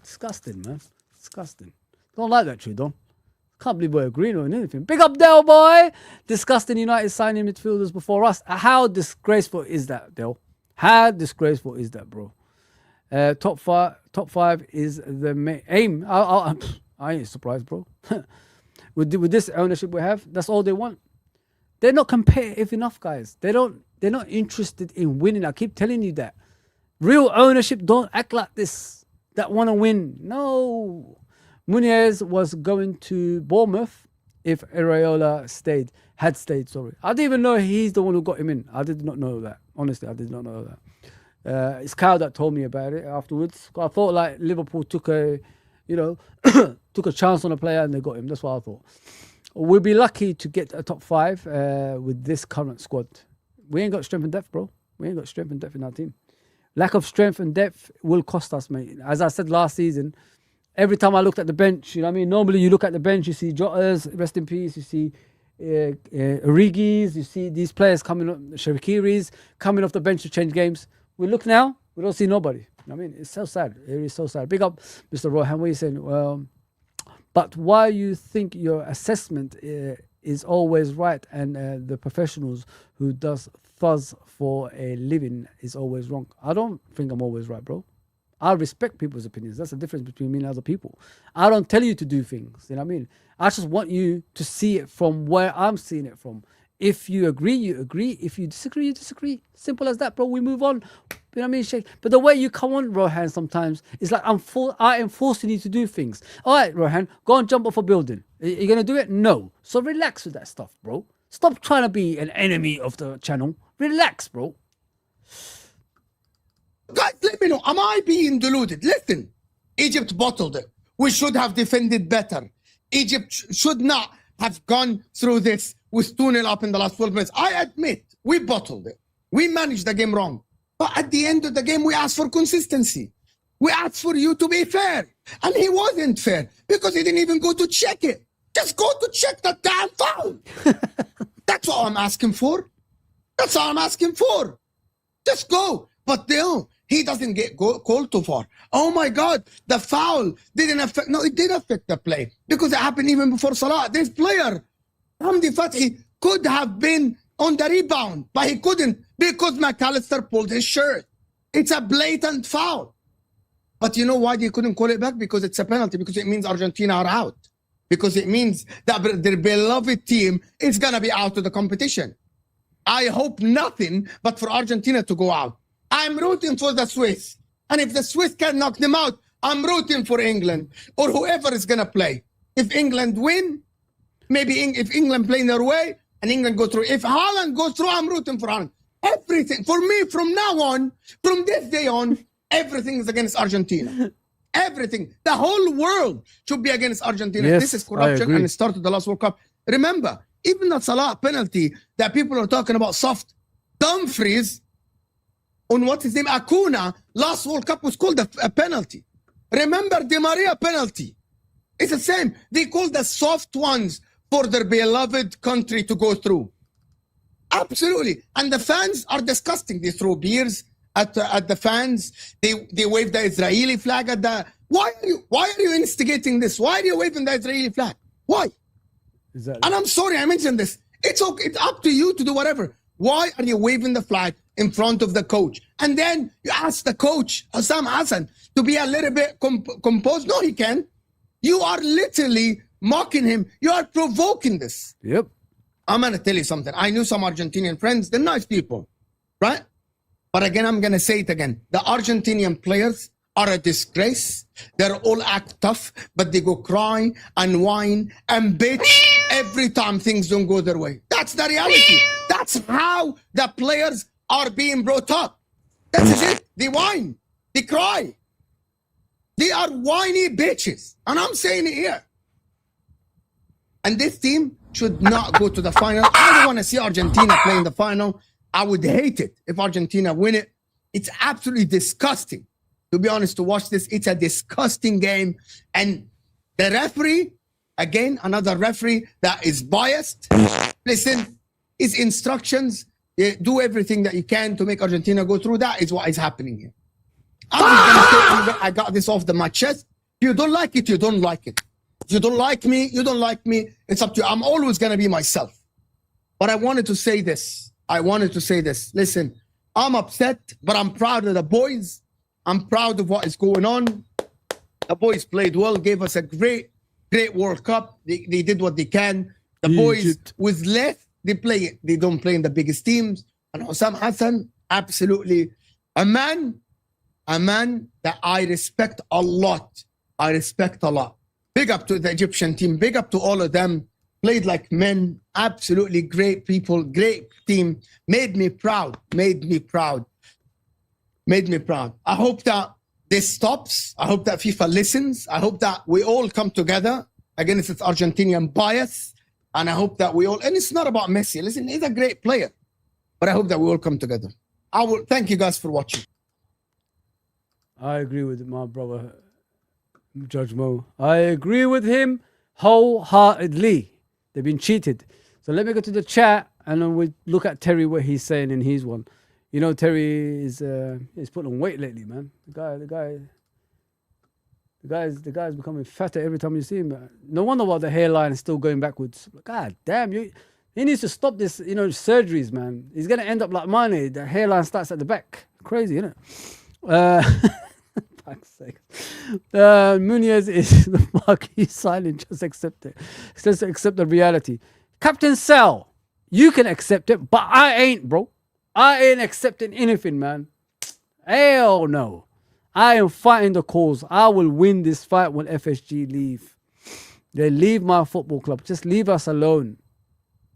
Disgusting, man. Disgusting. Don't like that, Trudon. Can't believe we're agreeing on anything. Big up, Del boy. Disgusting United signing midfielders before us. How disgraceful is that, Del? How disgraceful is that, bro? Top five is the aim. I ain't surprised, bro. with this ownership we have, that's all they want. They're not competitive enough, guys. They're not interested in winning. I keep telling you that. Real ownership don't act like this. That want to win. No. Muniz was going to Bournemouth if Areola had stayed. I didn't even know he's the one who got him in. I did not know that. Honestly, I did not know that. It's Kyle that told me about it afterwards. I thought like Liverpool took a chance on a player and they got him. That's what I thought. We'll be lucky to get a top 5 with this current squad. We ain't got strength and depth, bro. We ain't got strength and depth in our team. Lack of strength and depth will cost us, mate. As I said last season, every time I looked at the bench, normally you look at the bench, you see Jotas, rest in peace, you see Origis, you see these players coming up, Sharikiris, coming off the bench to change games. We look now, we don't see nobody. It's so sad. It is so sad. Big up, Mr. Rohan. What are you saying? Well, but why you think your assessment is always right and the professionals who does fuzz for a living is always wrong? I don't think I'm always right, bro. I respect people's opinions. That's the difference between me and other people. I don't tell you to do things. You know what I mean? I just want you to see it from where I'm seeing it from. If you agree, you agree. If you disagree, you disagree. Simple as that, bro. We move on. You know what I mean, Sheikh? But the way you come on, Rohan, sometimes, it's like I am forcing you to do things. All right, Rohan, go and jump off a building. Are you going to do it? No. So relax with that stuff, bro. Stop trying to be an enemy of the channel. Relax, bro. Guys, let me know. Am I being deluded? Listen, Egypt bottled it. We should have defended better. Egypt should not have gone through this with 2-0 up in the last 12 minutes. I admit, we bottled it. We managed the game wrong. But at the end of the game, we asked for consistency. We asked for you to be fair. And he wasn't fair because he didn't even go to check it. Just go to check the damn foul. That's all I'm asking for. That's all I'm asking for. Just go. But no, he doesn't get called too far. Oh my God, the foul didn't affect. No, it did affect the play because it happened even before Salah. This player, Hamdi Fathi, could have been on the rebound, but he couldn't because McAllister pulled his shirt. It's a blatant foul. But you know why they couldn't call it back? Because it's a penalty, because it means Argentina are out. Because it means that their beloved team is going to be out of the competition. I hope nothing but for Argentina to go out. I'm rooting for the Swiss. And if the Swiss can knock them out, I'm rooting for England or whoever is going to play. If England win, maybe if England play in their way and England go through. If Haaland goes through, I'm rooting for Haaland. Everything. For me, from now on, from this day on, everything is against Argentina. Everything. The whole world should be against Argentina. Yes, this is corruption and it started the last World Cup. Remember, even that Salah penalty that people are talking about soft, Dumfries on what's his name, Acuna, last World Cup was called a penalty. Remember Di Maria penalty. It's the same. They call the soft ones for their beloved country to go through. Absolutely. And the fans are disgusting. They throw beers at the fans. They wave the Israeli flag at the... Why are you instigating this? Why are you waving the Israeli flag? Why? And I'm sorry I mentioned this. It's okay. It's up to you to do whatever. Why are you waving the flag in front of the coach? And then you ask the coach, Hassan Hassan, to be a little bit composed. No, he can't. You are literally mocking him. You are provoking this. Yep. I'm going to tell you something. I knew some Argentinian friends. They're nice people, right? But again, I'm going to say it again. The Argentinian players are a disgrace. They're all act tough, but they go cry and whine and bitch every time things don't go their way. That's the reality. That's how the players are being brought up. That's it. They whine. They cry. They are whiny bitches. And I'm saying it here. And this team should not go to the final. I don't want to see Argentina play in the final. I would hate it if Argentina win it. It's absolutely disgusting, to be honest, to watch this. It's a disgusting game. And the referee, again, another referee that is biased. Listen, his instructions, do everything that you can to make Argentina go through. That is what is happening here. I'm just going to say, I got this off my chest. If you don't like it, you don't like it. If you don't like me, you don't like me. It's up to you. I'm always going to be myself. But I wanted to say this. Listen, I'm upset, but I'm proud of the boys. I'm proud of what is going on. The boys played well, gave us a great World Cup. They did what they can. The boys with less, they don't play in the biggest teams. And Osam Hassan, absolutely a man that I respect a lot. Big up to the Egyptian team. Big up to all of them. Played like men. Absolutely great people. Great team. Made me proud. I hope that this stops. I hope that FIFA listens. I hope that we all come together against its Argentinian bias. And I hope that we all, and it's not about Messi. Listen, he's a great player. But I hope that we all come together. I will thank you guys for watching. I agree with my brother, Judge Mo. I agree with him wholeheartedly. They've been cheated. So let me go to the chat and then we look at Terry, what he's saying in his one. You know, Terry is he's putting on weight lately, man. The guy's becoming fatter every time you see him. No wonder why the hairline is still going backwards. God damn, he needs to stop this, surgeries, man. He's gonna end up like mine. The hairline starts at the back. Crazy, isn't it? Fuck's sake. Munez is the marquee signing. Just accept it. Just accept the reality. Captain Sal, you can accept it, but I ain't, bro. I ain't accepting anything, man. Hell no. I am fighting the cause. I will win this fight when FSG leave. They leave my football club. Just leave us alone.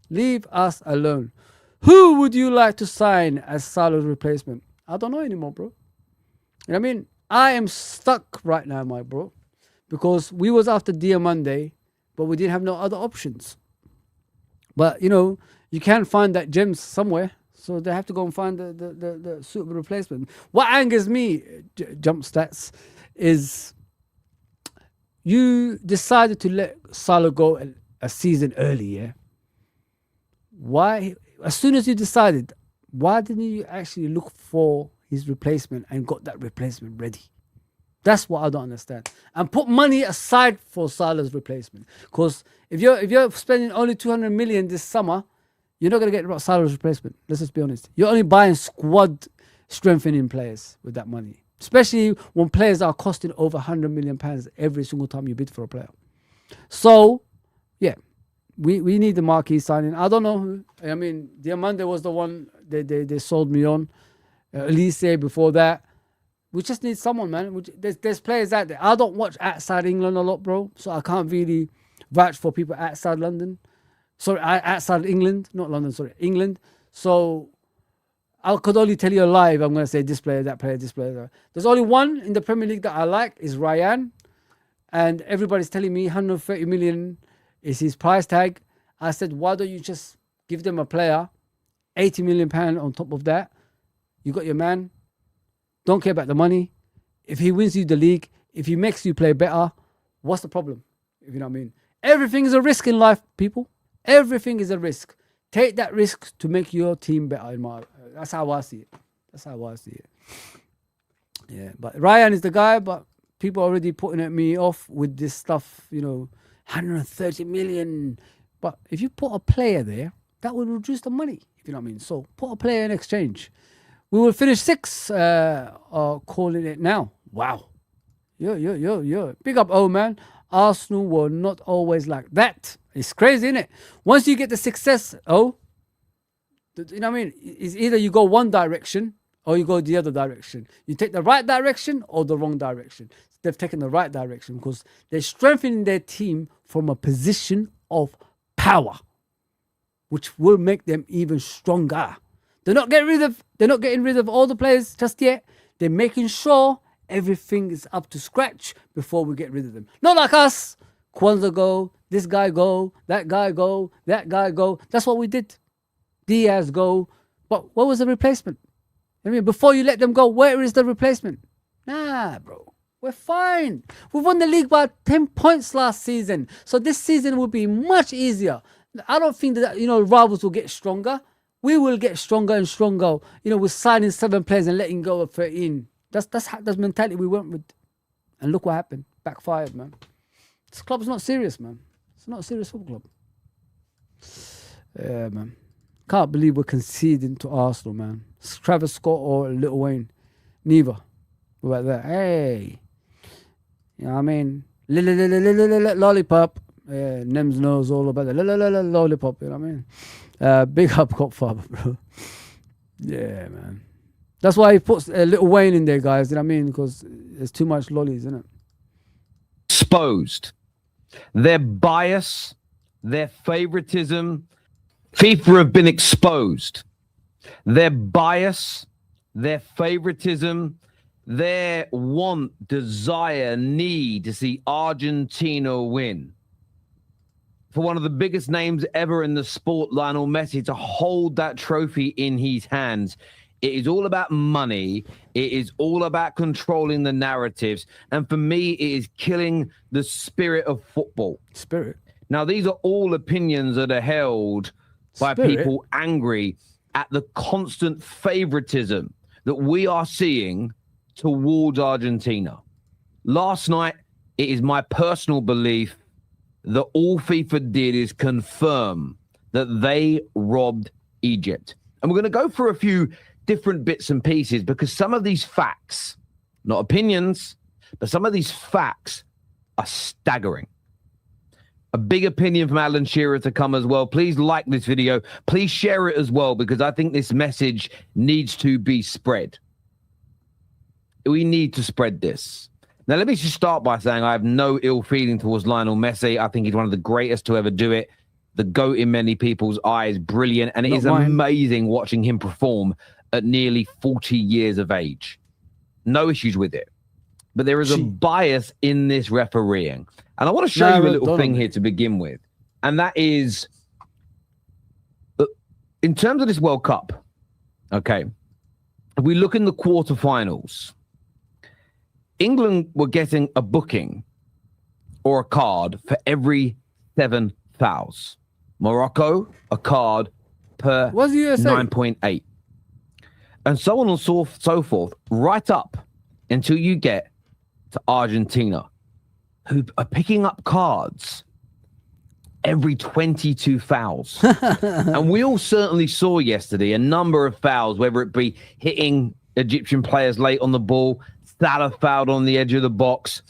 Leave us alone. Who would you like to sign as Salah's replacement? I don't know anymore, bro. You know what I mean? I am stuck right now, my bro, because we was after Diamande, but we didn't have no other options. But, you can find that gems somewhere, so they have to go and find the suitable replacement. What angers me, Jump Stats, is you decided to let Salah go a season early, yeah? Why? As soon as you decided, why didn't you actually look for his replacement and got that replacement ready? That's what I don't understand. And put money aside for Salah's replacement. Because if you're spending only 200 million this summer, you're not going to get Salah's replacement. Let's just be honest. You're only buying squad strengthening players with that money. Especially when players are costing over £100 million every single time you bid for a player. So, yeah, we need the marquee signing. I don't know who. I mean, Diamande was the one they sold me on. Elise before that. We just need someone, man. There's players out there. I don't watch outside England a lot, bro. So I can't really vouch for people outside London. Sorry, outside England. Not London, sorry. England. So I could only tell you a lie if I'm going to say this player, that player, this player. There's only one in the Premier League that I like is Ryan. And everybody's telling me 130 million is his price tag. I said, why don't you just give them a player, 80 million pound on top of that? You got your man. Don't care about the money. If he wins you the league, if he makes you play better, what's the problem? If you know what I mean. Everything is a risk in life, people. Everything is a risk. Take that risk to make your team better. That's how I see it. Yeah, but Ryan is the guy, but people are already putting at me off with this stuff, 130 million. But if you put a player there, that would reduce the money, if you know what I mean. So put a player in exchange. We will finish 6, calling it now. Wow. Yo. Big up, man. Arsenal were not always like that. It's crazy, isn't it? Once you get the success, you know what I mean? It's either you go one direction or you go the other direction. You take the right direction or the wrong direction. They've taken the right direction because they're strengthening their team from a position of power, which will make them even stronger. They're not getting rid of all the players just yet. They're making sure everything is up to scratch before we get rid of them. Not like us. Kwanzaa go, this guy go, that guy go, that guy go. That's what we did. Diaz go. But what was the replacement? I mean, before you let them go, where is the replacement? Nah, bro. We're fine. We won the league by 10 points last season. So this season will be much easier. I don't think that, rivals will get stronger. We will get stronger and stronger. We're signing 7 players and letting go of 13. That's the mentality we went with. And look what happened. Backfired, man. This club's not serious, man. It's not a serious football club. Yeah, man. Can't believe we're conceding to Arsenal, man. Travis Scott or Lil Wayne. Neither. What about that? Hey. You know what I mean? Lollipop. Yeah, Nems knows all about that. Lollipop, you know what I mean? Big up Godfather, bro. Yeah, man. That's why he puts Lil Wayne in there, guys. You know what I mean? Because there's too much lollies, isn't it? Exposed. Their bias, their favoritism. FIFA have been exposed. Their bias, their favoritism, their want, desire, need to see Argentina win. For one of the biggest names ever in the sport, Lionel Messi, to hold that trophy in his hands. It is all about money. It is all about controlling the narratives. And for me, it is killing the spirit of football. Spirit. Now, these are all opinions that are held by people angry at the constant favoritism that we are seeing towards Argentina. Last night, it is my personal belief that all FIFA did is confirm that they robbed Egypt. And we're going to go through a few different bits and pieces because some of these facts, not opinions, but some of these facts are staggering. A big opinion from Alan Shearer to come as well. Please like this video. Please share it as well because I think this message needs to be spread. We need to spread this. Now, let me just start by saying I have no ill feeling towards Lionel Messi. I think he's one of the greatest to ever do it. The GOAT in many people's eyes, brilliant. And it is amazing watching him perform at nearly 40 years of age. No issues with it. But there is a bias in this refereeing. And I want to show you a little thing here to begin with. And that is, in terms of this World Cup, okay, if we look in the quarterfinals, England were getting a booking or a card for every 7 fouls. Morocco, a card per 9.8. And so on and so forth, right up until you get to Argentina, who are picking up cards every 22 fouls. And we all certainly saw yesterday a number of fouls, whether it be hitting Egyptian players late on the ball, Salah fouled on the edge of the box,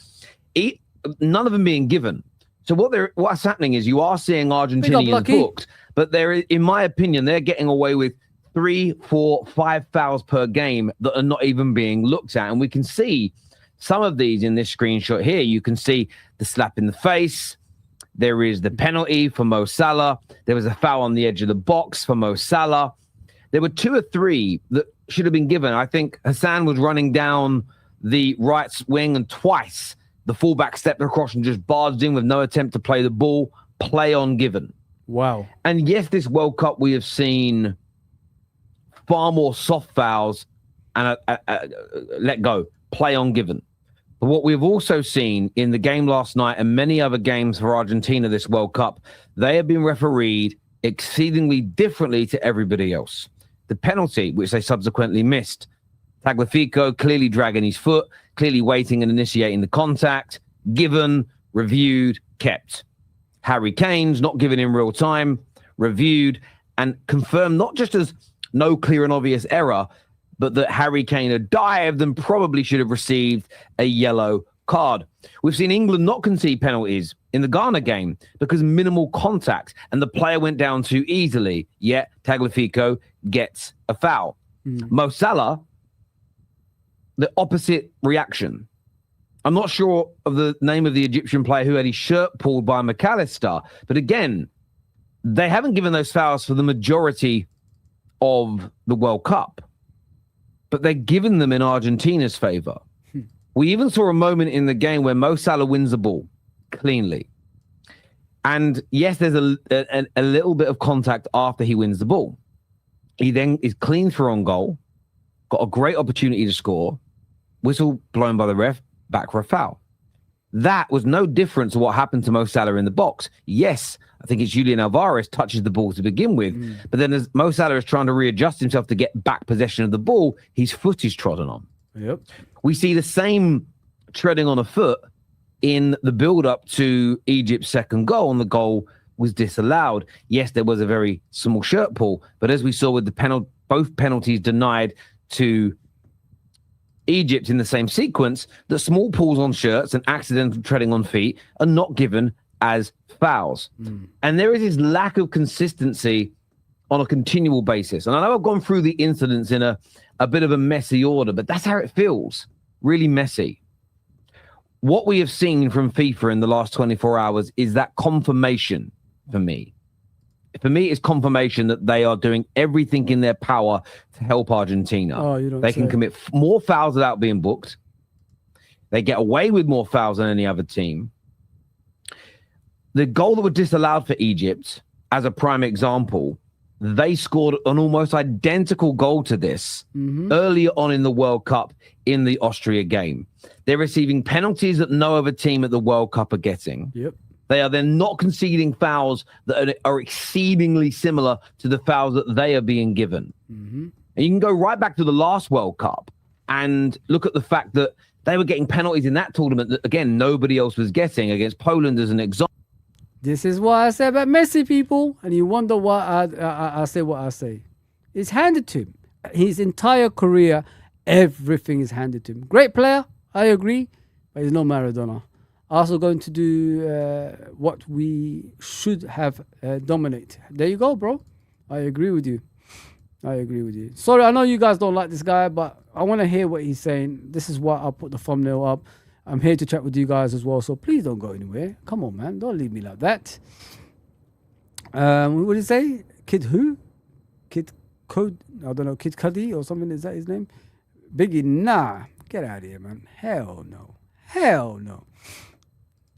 none of them being given. So what's happening is you are seeing Argentinians booked, but in my opinion, they're getting away with 3, 4, 5 fouls per game that are not even being looked at. And we can see some of these in this screenshot here. You can see the slap in the face. There is the penalty for Mo Salah. There was a foul on the edge of the box for Mo Salah. There were 2 or 3 that should have been given. I think Hassan was running down the right wing and twice the fullback stepped across and just barged in with no attempt to play the ball. Play on given. Wow. And yes, this World Cup we have seen far more soft fouls and let go. Play on given. But what we've also seen in the game last night and many other games for Argentina this World Cup, they have been refereed exceedingly differently to everybody else. The penalty, which they subsequently missed, Tagliafico clearly dragging his foot, clearly waiting and initiating the contact, given, reviewed, kept. Harry Kane's not given in real time, reviewed, and confirmed not just as no clear and obvious error, but that Harry Kane had dived and probably should have received a yellow card. We've seen England not concede penalties in the Ghana game because minimal contact and the player went down too easily, yet Tagliafico gets a foul. Mo Salah, the opposite reaction. I'm not sure of the name of the Egyptian player who had his shirt pulled by McAllister, but again, they haven't given those fouls for the majority of the World Cup, but they're giving them in Argentina's favor. We even saw a moment in the game where Mo Salah wins the ball cleanly. And yes, there's a little bit of contact after he wins the ball. He then is clean through on goal, got a great opportunity to score, whistle blown by the ref, back for a foul. That was no different to what happened to Mo Salah in the box. Yes, I think it's Julian Alvarez touches the ball to begin with, but then as Mo Salah is trying to readjust himself to get back possession of the ball, his foot is trodden on. Yep. We see the same treading on a foot in the build-up to Egypt's second goal, and the goal was disallowed. Yes, there was a very small shirt pull, but as we saw with the both penalties denied to Egypt in the same sequence, that small pulls on shirts and accidental treading on feet are not given as fouls. And there is this lack of consistency on a continual basis. And I know I've gone through the incidents in a bit of a messy order, but that's how it feels. Really messy. What we have seen from FIFA in the last 24 hours is that confirmation for me. For me, it's confirmation that they are doing everything in their power to help Argentina. Oh, you don't they say. can commit more fouls without being booked. They get away with more fouls than any other team. The goal that was disallowed for Egypt, as a prime example, they scored an almost identical goal to this earlier on in the World Cup in the Austria game. They're receiving penalties that no other team at the World Cup are getting. Yep. They are then not conceding fouls that are exceedingly similar to the fouls that they are being given. And you can go right back to the last World Cup and look at the fact that they were getting penalties in that tournament that, again, nobody else was getting against Poland as an example. This is what I say about Messi, people. And you wonder why I say what I say. It's handed to him. His entire career, everything is handed to him. Great player, I agree, but he's no Maradona. Also going to do what we should have dominate. There you go, bro. I agree with you. Sorry, I know you guys don't like this guy, but I want to hear what he's saying. This is why I put the thumbnail up. I'm here to chat with you guys as well, so please don't go anywhere. Come on, man. Don't leave me like that. What did he say? Kid who? Kid Code? I don't know. Kid Cudi or something. Is that his name? Biggie, nah. Get out of here, man. Hell no.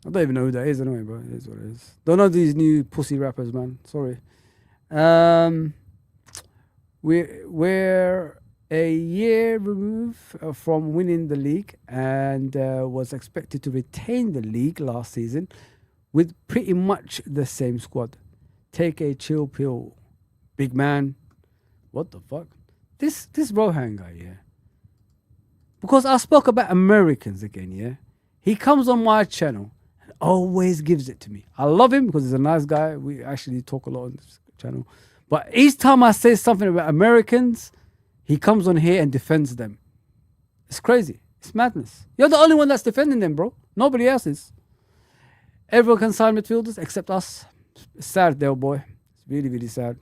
I don't even know who that is anyway, but it is what it is. Don't know these new pussy rappers, man. Sorry. We're a year removed from winning the league and was expected to retain the league last season with pretty much the same squad. Take a chill pill, big man. What the fuck? This Rohan guy, yeah. Because I spoke about Americans again, yeah. He comes on my channel and always gives it to me. I love him because he's a nice guy. We actually talk a lot on this channel. But each time I say something about Americans, he comes on here and defends them. It's crazy. It's madness. You're the only one that's defending them, bro. Nobody else is. Everyone can sign midfielders except us. It's sad, though, boy. It's really, really sad.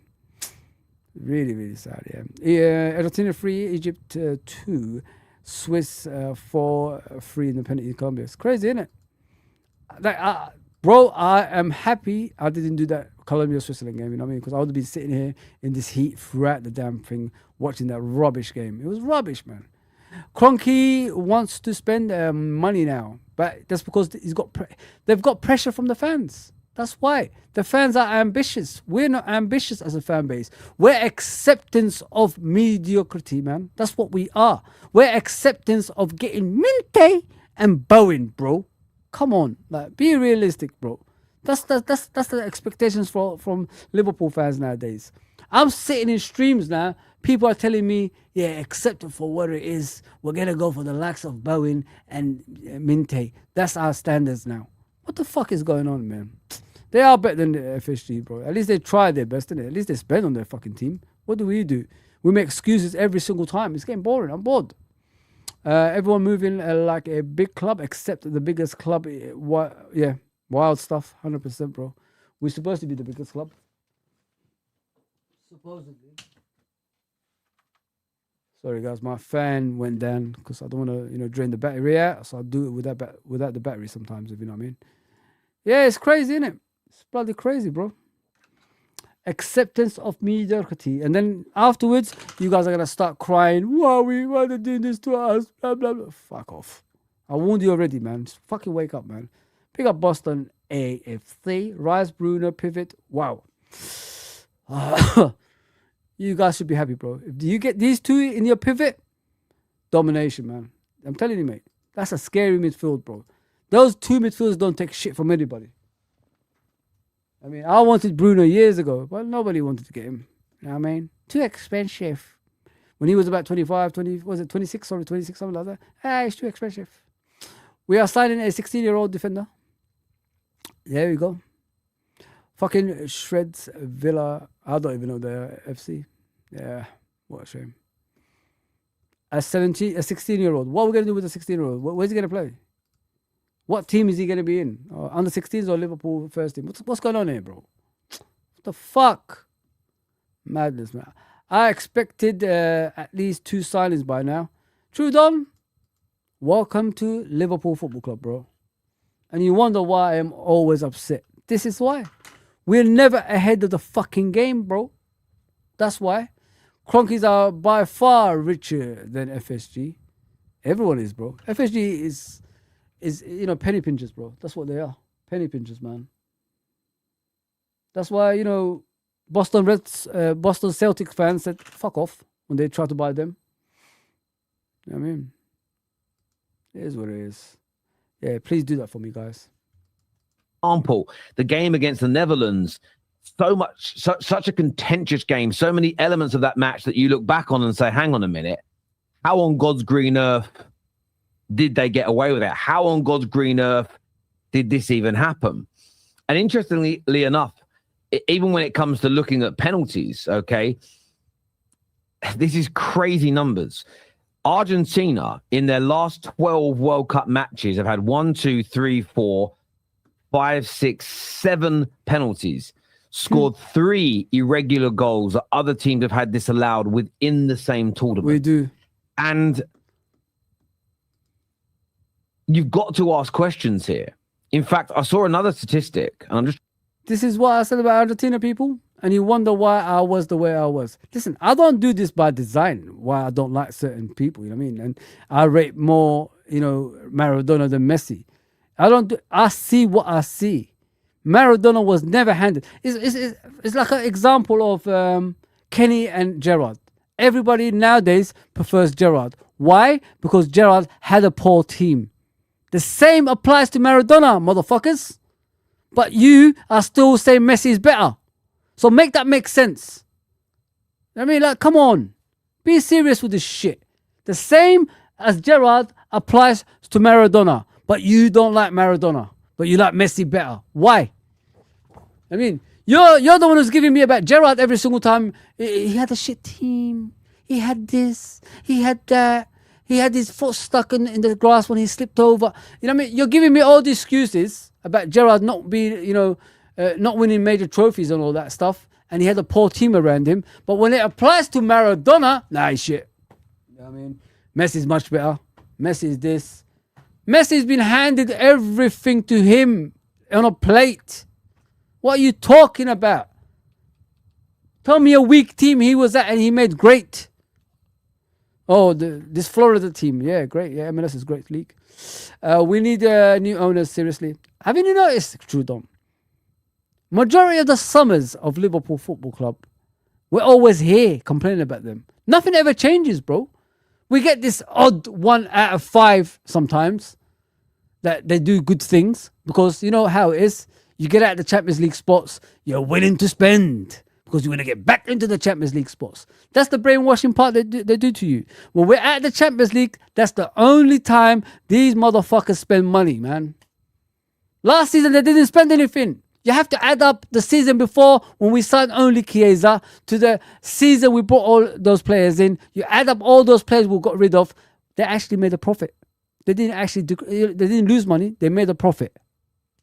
Really sad, yeah. Argentina 3, Egypt 2, Swiss 4-3 in the penalty in Colombia. It's crazy, isn't it? Bro, I am happy I didn't do that Colombia-Switzerland game, you know what I mean? Because I would have been sitting here in this heat throughout the damn thing, watching that rubbish game. It was rubbish, man. Kroenke wants to spend money now, but that's because they've got pressure from the fans. That's why. The fans are ambitious. We're not ambitious as a fan base. We're acceptance of mediocrity, man. That's what we are. We're acceptance of getting Minte and Bowen, bro. Come on, like, be realistic, bro. That's the expectations from Liverpool fans nowadays. I'm sitting in streams now. People are telling me, yeah, accept it for what it is. We're gonna go for the likes of Bowen and Minte. That's our standards now. What the fuck is going on, man? They are better than the FSG, bro. At least they try their best, innit? At least they spend on their fucking team. What do? We make excuses every single time. It's getting boring. I'm bored. Everyone moving like a big club, except the biggest club. Yeah, wild stuff. 100%, bro. We're supposed to be the biggest club. Supposedly. Sorry, guys. My fan went down because I don't want to, drain the battery out. So I'll do it without the battery sometimes, if you know what I mean. Yeah, it's crazy, isn't it? It's bloody crazy, bro. Acceptance of mediocrity. And then afterwards, you guys are going to start crying. Why are they doing this to us? Blah, blah, blah. Fuck off. I warned you already, man. Just fucking wake up, man. Pick up Boston AFC. Rice, Bruno, Pivot. Wow. You guys should be happy, bro. If you get these two in your pivot, domination, man. I'm telling you, mate. That's a scary midfield, bro. Those two midfielders don't take shit from anybody. I mean, I wanted Bruno years ago, but nobody wanted to get him. You know what I mean? Too expensive. When he was about 25, 20, was it 26? Sorry, 26, something like that. It's too expensive. We are signing a 16-year-old defender. There we go. Fucking shreds Villa. I don't even know the FC. Yeah, what a shame. A 16-year-old. What are we going to do with a 16-year-old? Where's he going to play? What team is he going to be in? Under 16s or Liverpool first team? What's going on here, bro? What the fuck? Madness, man. I expected at least 2 signings by now. Trudon, welcome to Liverpool Football Club, bro. And you wonder why I'm always upset. This is why. We're never ahead of the fucking game, bro. That's why. Cronkies are by far richer than FSG. Everyone is, bro. FSG is penny pinchers, bro. That's what they are. Penny pinchers, man. That's why, Boston Celtics fans said, fuck off when they tried to buy them. You know what I mean? It is what it is. Yeah, please do that for me, guys. Example, the game against the Netherlands, such a contentious game, so many elements of that match that you look back on and say, hang on a minute, how on God's green earth did they get away with it? How on God's green earth did this even happen? And interestingly enough, even when it comes to looking at penalties, okay, this is crazy numbers. Argentina, in their last 12 World Cup matches, have had 1, 2, 3, 4, 5, 6, 7 penalties, scored 3 irregular goals that other teams have had disallowed within the same tournament. We do. And you've got to ask questions here. In fact, I saw another statistic, and This is what I said about Argentina, people. And you wonder why I was the way I was. Listen, I don't do this by design, why I don't like certain people, you know what I mean? And I rate more, Maradona than Messi. I see what I see. Maradona was never handed. It's like an example of Kenny and Gerrard. Everybody nowadays prefers Gerrard. Why? Because Gerrard had a poor team. The same applies to Maradona, motherfuckers. But you are still saying Messi is better. So make that make sense. I mean, come on. Be serious with this shit. The same as Gerrard applies to Maradona. But you don't like Maradona. But you like Messi better. Why? I mean, you're the one who's giving me about Gerrard every single time. He had a shit team. He had this. He had that. He had his foot stuck in the grass when he slipped over. You know what I mean? You're giving me all the excuses about Gerrard not being, not winning major trophies and all that stuff. And he had a poor team around him. But when it applies to Maradona, he's shit. You know what I mean? Messi's much better. Messi is this. Messi's been handed everything to him on a plate. What are you talking about? Tell me a weak team he was at and he made great. Oh, this Florida team. Yeah, great. Yeah, MLS is a great league. We need new owners, seriously. Haven't you noticed, Trudon? Majority of the summers of Liverpool Football Club, we're always here complaining about them. Nothing ever changes, bro. We get this odd 1 out of 5 sometimes that they do good things because you know how it is. You get out of the Champions League spots, you're willing to spend because you want to get back into the Champions League spots. That's the brainwashing part they do to you. When we're at the Champions League, that's the only time these motherfuckers spend money, man. Last season, they didn't spend anything. You have to add up the season before when we signed only Chiesa to the season we brought all those players in. You add up all those players we got rid of. They actually made a profit. They didn't lose money. They made a profit.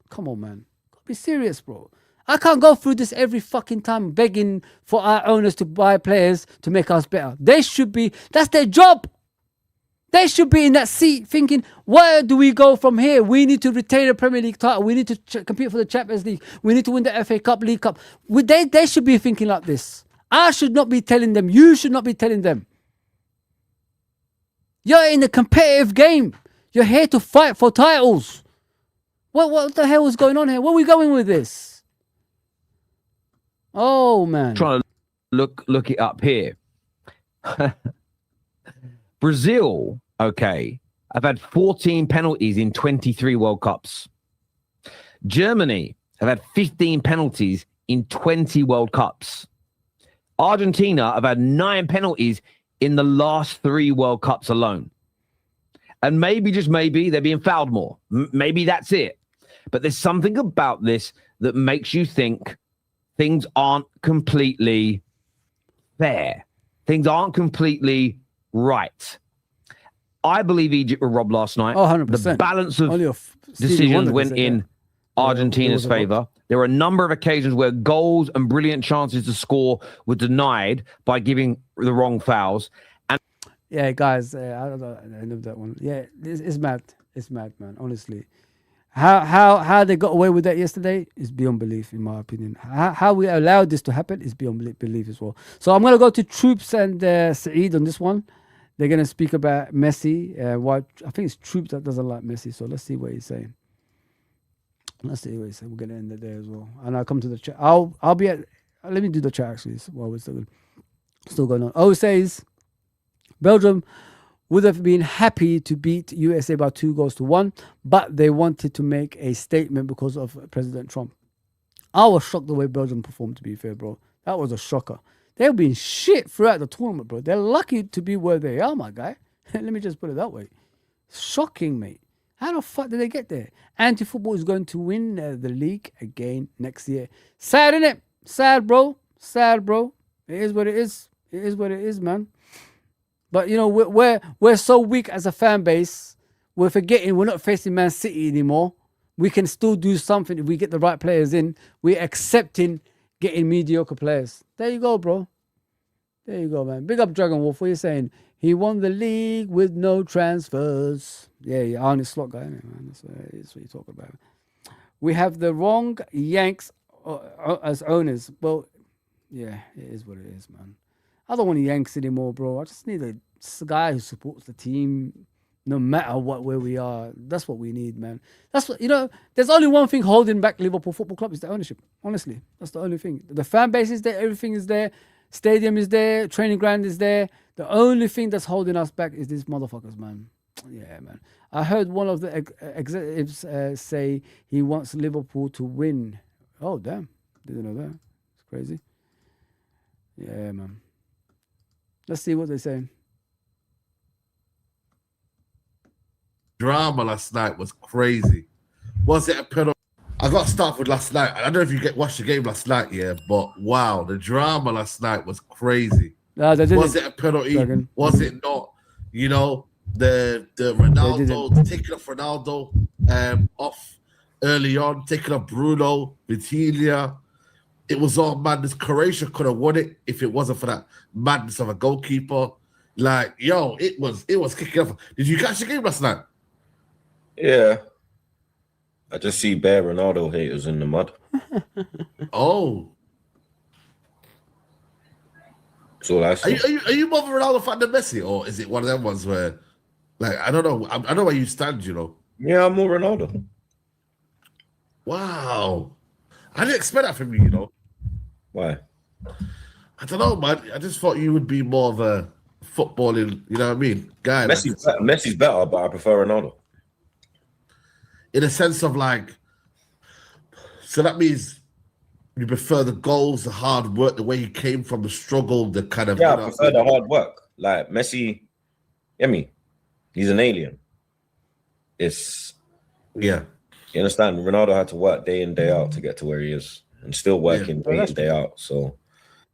Come on, man. Be serious, bro. I can't go through this every fucking time begging for our owners to buy players to make us better. They should be. That's their job. They should be in that seat thinking, where do we go from here? We need to retain a Premier League title. We need to compete for the Champions League. We need to win the FA Cup, League Cup. They should be thinking like this. I should not be telling them. You should not be telling them. You're in a competitive game. You're here to fight for titles. What the hell is going on here? Where are we going with this? Oh man. Trying to look it up here. Brazil, okay, have had 14 penalties in 23 World Cups. Germany have had 15 penalties in 20 World Cups. Argentina have had 9 penalties in the last 3 World Cups alone. And maybe, just maybe, they're being fouled more. Maybe that's it. But there's something about this that makes you think things aren't completely fair. Things aren't completely right. I believe Egypt were robbed last night. Oh, 100%. The balance of decisions went in Argentina's favor. There were a number of occasions where goals and brilliant chances to score were denied by giving the wrong fouls. And yeah, guys, I don't know. I love that one. Yeah, it's mad. It's mad, man. Honestly, how they got away with that yesterday is beyond belief, in my opinion. How we allowed this to happen is beyond belief as well. So I'm gonna go to Troops and Saeed on this one. They're gonna speak about Messi. Why I think it's Troops that doesn't like Messi. So let's see what he's saying. Let's see what he's saying. We're gonna end it there as well. And I'll come to the chat. I'll be at. Let me do the chat actually while we're still going on. Oh, it says Belgium would have been happy to beat USA by 2-1, but they wanted to make a statement because of President Trump. I was shocked the way Belgium performed, to be fair, bro. That was a shocker. They've been shit throughout the tournament, bro. They're lucky to be where they are, my guy. Let me just put it that way. Shocking, mate. How the fuck did they get there? Anti-football is going to win the league again next year. Sad, innit? Sad, bro. Sad, bro. It is what it is. It is what it is, man. But, you know, we're so weak as a fan base. We're forgetting we're not facing Man City anymore. We can still do something if we get the right players in. We're accepting getting mediocre players. There you go, bro. There you go, man. Big up Dragon Wolf. What are you saying? He won the league with no transfers. Yeah, Arne Slot guy, man. That's what you're talking about. We have the wrong Yanks as owners. Well, yeah, it is what it is, man. I don't want Yanks anymore, bro. I just need a guy who supports the team no matter where we are. That's what we need, man. That's what, you know, there's only one thing holding back Liverpool Football Club is the ownership. Honestly, that's the only thing. The fan base is there, everything is there, stadium is there, training ground is there. The only thing that's holding us back is these motherfuckers, man. Yeah, man. I heard one of the executives say he wants Liverpool to win. Oh, damn. Didn't know that. It's crazy. Yeah, man. Let's see what they're saying. Drama last night was crazy. Was it a penalty? I got to start with last night. I don't know if you watched the game last night, yeah, but wow, the drama last night was crazy. Was it a penalty? Dragon. Was it not? You know, the Ronaldo, taking off Ronaldo off early on, taking off Bruno, Vitinha. It was all madness. Croatia could have won it if it wasn't for that madness of a goalkeeper. Like, yo, it was kicking off. Did you catch the game last night? Yeah. I just see bare Ronaldo haters in the mud. Oh. That's all I see. Are you more of a Ronaldo fan than Messi? Or is it one of them ones where, like, I don't know. I know where you stand, you know. Yeah, I'm more Ronaldo. Wow. I didn't expect that from you, you know. Why? I don't know, man. I just thought you would be more of a footballing, you know what I mean, guy. Messi's better, but I prefer Ronaldo. In a sense of like, so that means you prefer the goals, the hard work, the way he came from, the struggle, the kind of... Yeah, I prefer the hard work. Like, Messi, he's an alien. It's... Yeah. You understand? Ronaldo had to work day in, day out to get to where he is, and still working day in, day out. So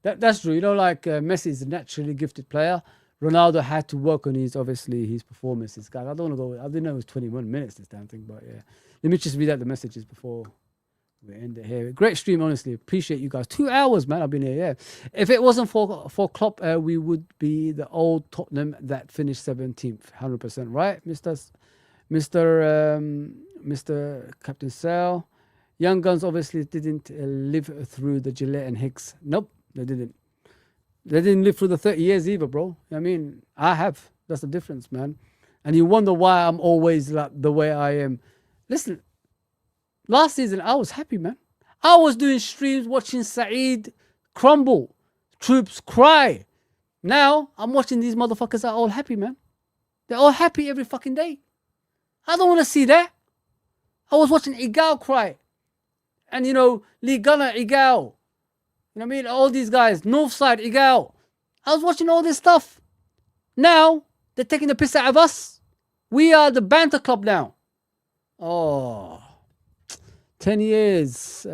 that's true. You know, like Messi is a naturally gifted player. Ronaldo had to work on his performances. Guys, I don't want to go. I didn't know it was 21 minutes this damn thing, but yeah. Let me just read out the messages before we end it here. Great stream, honestly. Appreciate you guys. 2 hours, man. I've been here. Yeah. If it wasn't for Klopp, we would be the old Tottenham that finished 17th. 100% right, Mr. Captain Sal. Young Guns obviously didn't live through the Gillette and Hicks. Nope, they didn't. They didn't live through the 30 years either, bro. I mean, I have. That's the difference, man. and you wonder why I'm always like the way I am. Listen, last season I was happy, man. I was doing streams watching Saeed crumble, troops cry. Now I'm watching these motherfuckers are all happy, man. They're all happy every fucking day. I don't want to see that. I was watching Igal cry. And Lee Gunner, Igal. You know what I mean? All these guys, Northside, Igal. I was watching all this stuff. Now, they're taking the piss out of us. We are the banter club now. Oh, 10 years.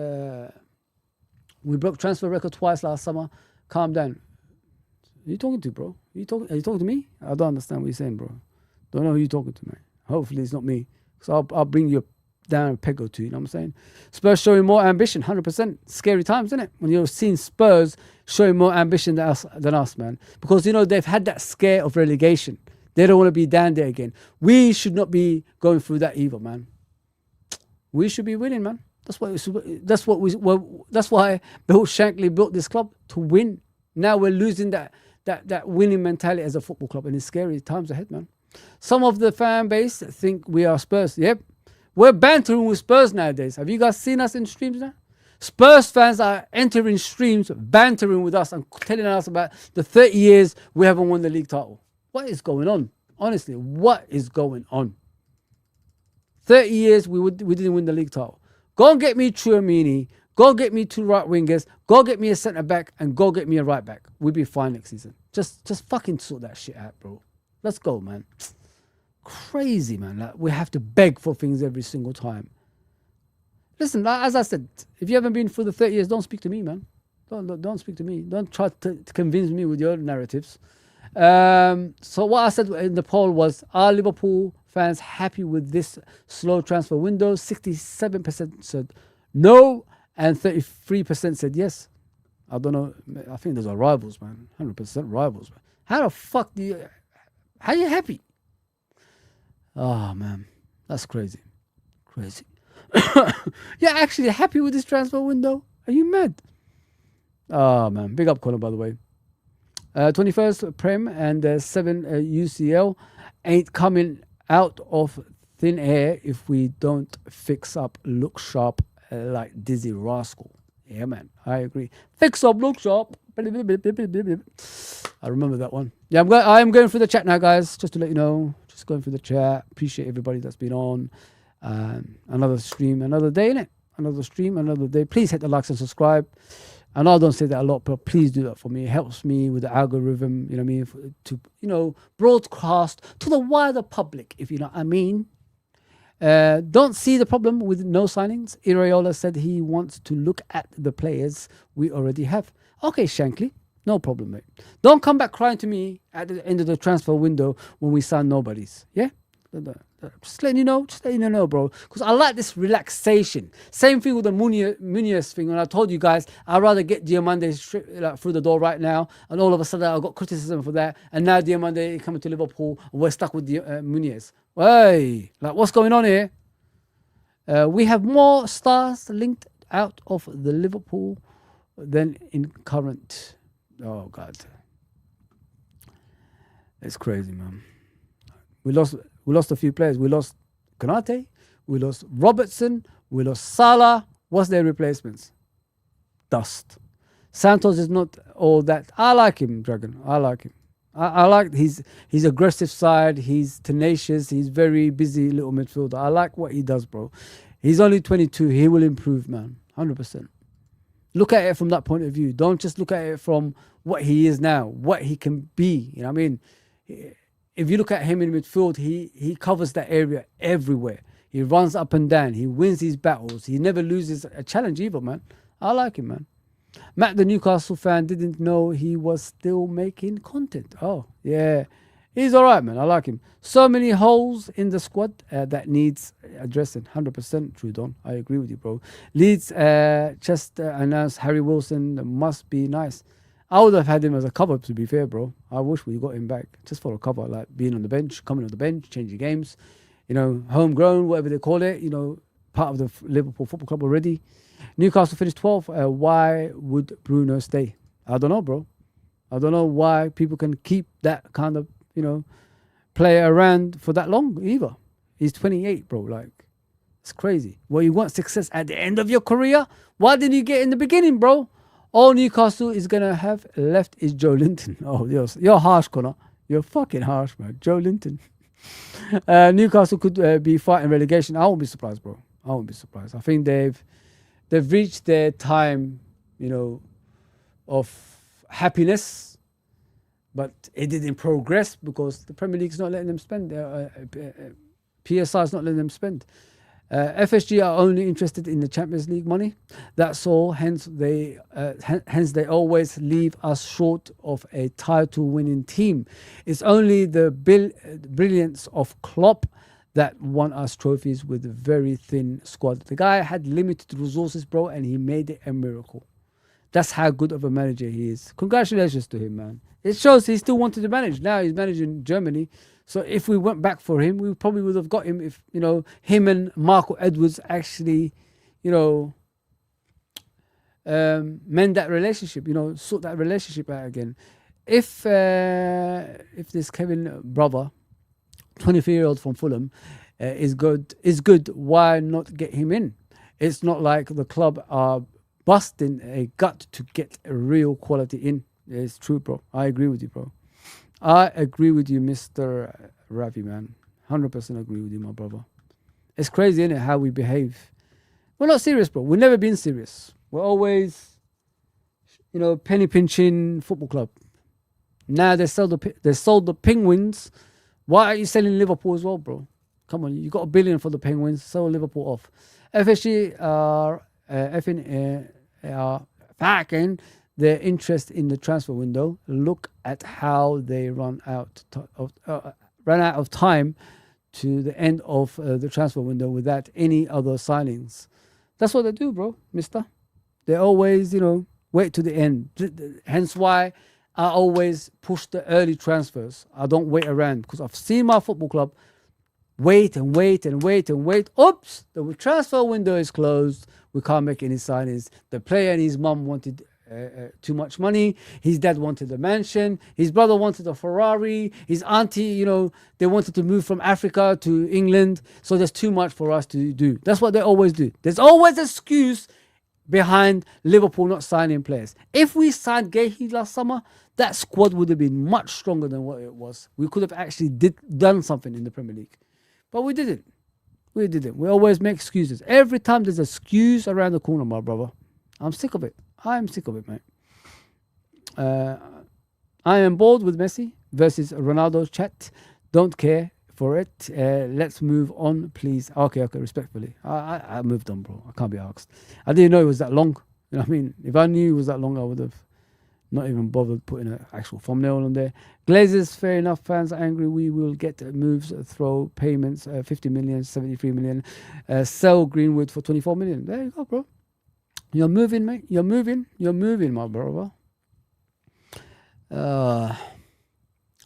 We broke transfer record twice last summer. Calm down. Who you talking to, bro? Are you talking to me? I don't understand what you're saying, bro. Don't know who you're talking to, man. Hopefully it's not me. So I'll bring you down a peg or two, you know what I'm saying? Spurs showing more ambition, 100%. Scary times, isn't it? When you're seeing Spurs showing more ambition than us, man. Because, they've had that scare of relegation. They don't want to be down there again. We should not be going through that either, man. We should be winning, man. That's why Bill Shankly built this club, to win. Now we're losing that winning mentality as a football club, and it's scary times ahead, man. Some of the fan base think we are Spurs. Yep. We're bantering with Spurs nowadays. Have you guys seen us in streams now? Spurs fans are entering streams, bantering with us and telling us about the 30 years we haven't won the league title. What is going on? Honestly, what is going on? 30 years we didn't win the league title. Go and get me Tchouameni. Go get me 2 right wingers. Go get me a centre back and go get me a right back. We'll be fine next season. Just fucking sort that shit out, bro. Let's go, man. Crazy, man. Like, we have to beg for things every single time. Listen, like, as I said, if you haven't been through the 30 years, don't speak to me, man. Don't speak to me. Don't try to convince me with your narratives. So what I said in the poll was, are Liverpool fans happy with this slow transfer window? 67% said no, and 33% said yes. I don't know. I think those are rivals, man. 100% rivals, man. How the fuck how are you happy? Oh, man. That's crazy. Crazy. You're actually happy with this transfer window? Are you mad? Oh, man. Big up, Connor, by the way. 21st Prem and 7 UCL ain't coming out of thin air if we don't fix up, look sharp like Dizzy Rascal. Yeah, man. I agree. Fix up, look sharp. I remember that one. Yeah, I'm going through the chat now, guys, just to let you know. Just going through the chat. Appreciate everybody that's been on. Another stream, another day, innit? Another stream, another day. Please hit the likes and subscribe. I know I don't say that a lot, but please do that for me. It helps me with the algorithm, you know what I mean, to, broadcast to the wider public, if you know what I mean. Don't see the problem with no signings. Iraola said he wants to look at the players we already have. Okay, Shankly, no problem, mate. Don't come back crying to me at the end of the transfer window when we sign nobodies. Yeah? Just letting you know, bro. Because I like this relaxation. Same thing with the Munoz thing. When I told you guys, I'd rather get Diamande through the door right now. And all of a sudden, I got criticism for that. And now Diamande coming to Liverpool. And we're stuck with Munoz. Hey, what's going on here? We have more stars linked out of the Liverpool than in current. Oh, God. It's crazy, man. We lost a few players. We lost Konate. We lost Robertson. We lost Salah. What's their replacements? Dust. Santos is not all that. I like him, Dragon. I like him. I like his aggressive side. He's tenacious. He's very busy little midfielder. I like what he does, bro. He's only 22. He will improve, man. 100%. Look at it from that point of view. Don't just look at it from what he is now, what he can be. You know what I mean? If you look at him in midfield, he covers that area everywhere. He runs up and down. He wins his battles. He never loses a challenge either, man. I like him, man. Matt, the Newcastle fan, didn't know he was still making content. Oh, yeah. He's all right, man. I like him. So many holes in the squad that needs addressing. 100% true, Don. I agree with you, bro. Leeds just announced Harry Wilson must be nice. I would have had him as a cover, to be fair, bro. I wish we got him back just for a cover, like being on the bench, coming on the bench, changing games, homegrown, whatever they call it, part of the Liverpool Football Club already. Newcastle finished 12th. Why would Bruno stay? I don't know, bro. I don't know why people can keep that kind of, play around for that long either. He's 28, bro. Like, it's crazy. Well, you want success at the end of your career? Why didn't you get in the beginning, bro? All Newcastle is gonna have left is Joe Linton. Oh, you're harsh, Connor. You're fucking harsh, man. Joe Linton. Newcastle could be fighting relegation. I won't be surprised, bro. I won't be surprised. I think they've reached their time, you know, of happiness, but it didn't progress because the Premier League's not letting them spend. PSR is not letting them spend. FSG are only interested in the Champions League money. That's all. Hence they always leave us short of a title-winning team. It's only the brilliance of Klopp that won us trophies with a very thin squad. The guy had limited resources, bro, and he made it a miracle. That's how good of a manager he is. Congratulations to him, man. It shows he still wanted to manage. Now he's managing Germany. So if we went back for him, we probably would have got him if, you know, him and Marco Edwards actually, you know, mend that relationship, you know, sort that relationship out again. If this Kevin brother, 23-year-old from Fulham, is good, why not get him in? It's not like the club are busting a gut to get a real quality in. It's true, bro. I agree with you, bro. I agree with you, Mr. Ravi, man. 100% agree with you, my brother. It's crazy, isn't it, how we behave? We're not serious, bro. We've never been serious. We're always, you know, penny pinching football club. Now they sold the Penguins. Why are you selling Liverpool as well, bro? Come on, you got $1 billion for the Penguins. Sell Liverpool off. FSG are backing their interest in the transfer window. Look at how they run out of time to the end of the transfer window without any other signings. That's what they do, bro, mister. They always, you know, wait to the end. Hence why I always push the early transfers. I don't wait around because I've seen my football club wait and wait and wait and wait. Oops, the transfer window is closed. We can't make any signings. The player and his mum wanted too much money. His dad wanted a mansion. His brother wanted a Ferrari. His auntie, you know, they wanted to move from Africa to England. So there's too much for us to do. That's what they always do. There's always an excuse behind Liverpool not signing players. If we signed Gahey last summer, that squad would have been much stronger than what it was. We could have actually done something in the Premier League. But we didn't. We didn't. We always make excuses. Every time there's an excuse around the corner, my brother. I'm sick of it. I'm sick of it, mate. I am bored with Messi versus Ronaldo chat. Don't care for it. Let's move on, please. Okay, respectfully. I moved on, bro. I can't be asked. I didn't know it was that long. You know what I mean? If I knew it was that long, I would have not even bothered putting an actual thumbnail on there. Glazers, fair enough. Fans are angry. We will get moves, throw payments, 50 million, 73 million. Sell Greenwood for 24 million. There you go, bro. You're moving, mate. You're moving, my brother.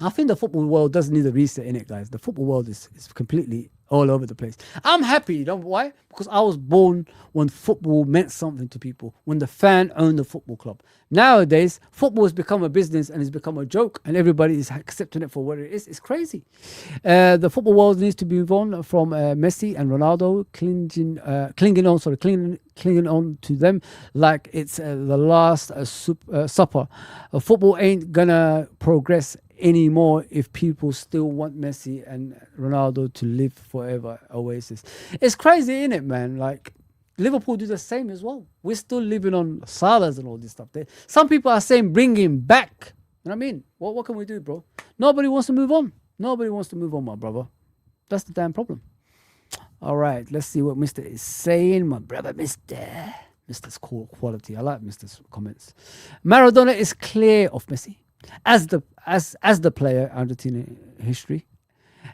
I think the football world does need a reset in it, guys. The football world is completely all over the place. I'm happy, you know why? Because I was born when football meant something to people, when the fan owned the football club. Nowadays, football has become a business and it's become a joke, and everybody is accepting it for what it is. It's crazy. The football world needs to move on from Messi and Ronaldo clinging on to them like it's the last supper. Football ain't gonna progress anymore if people still want Messi and Ronaldo to live forever. Oasis. It's crazy, isn't it, man? Like, Liverpool do the same as well. We're still living on Salahs and all this stuff. Some people are saying bring him back. You know what I mean? What can we do, bro? Nobody wants to move on. Nobody wants to move on, my brother. That's the damn problem. All right, let's see what Mr. is saying, my brother, Mr. Mr's cool quality. I like Mr's comments. Maradona is clear of Messi as the player. Argentina history.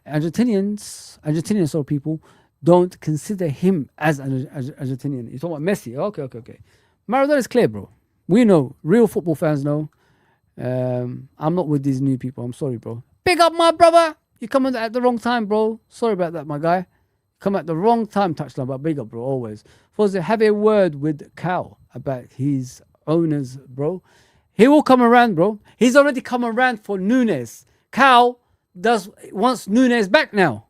Argentinians or people don't consider him as an Argentinian. You're talking about Messi. Okay. Maradona is clear, bro. We know. Real football fans know. I'm not with these new people. I'm sorry, bro. Big up, my brother. You come at the wrong time, bro. Sorry about that, my guy. Come at the wrong time, touchdown, but big up, bro, always. Fozi, have a word with Cal about his owners, bro. He will come around, bro. He's already come around for Nunes. Cal, wants Nunes back now.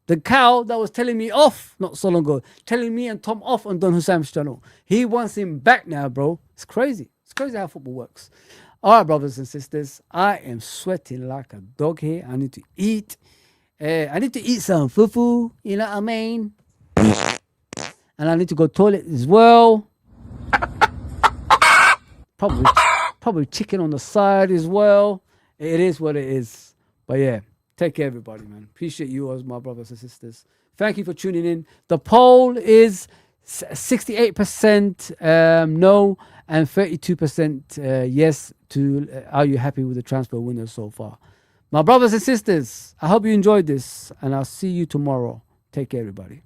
The cow that was telling me off not so long ago, telling me and Tom off on Don Hussein's channel. He wants him back now, bro. It's crazy. It's crazy how football works. All right, brothers and sisters. I am sweating like a dog here. I need to eat. I need to eat some fufu. You know what I mean? And I need to go toilet as well. Probably chicken on the side as well. It is what it is. But yeah. Take care, everybody, man. Appreciate you as my brothers and sisters. Thank you for tuning in. The poll is 68% no and 32% yes to are you happy with the transfer winners so far. My brothers and sisters, I hope you enjoyed this, and I'll see you tomorrow. Take care, everybody.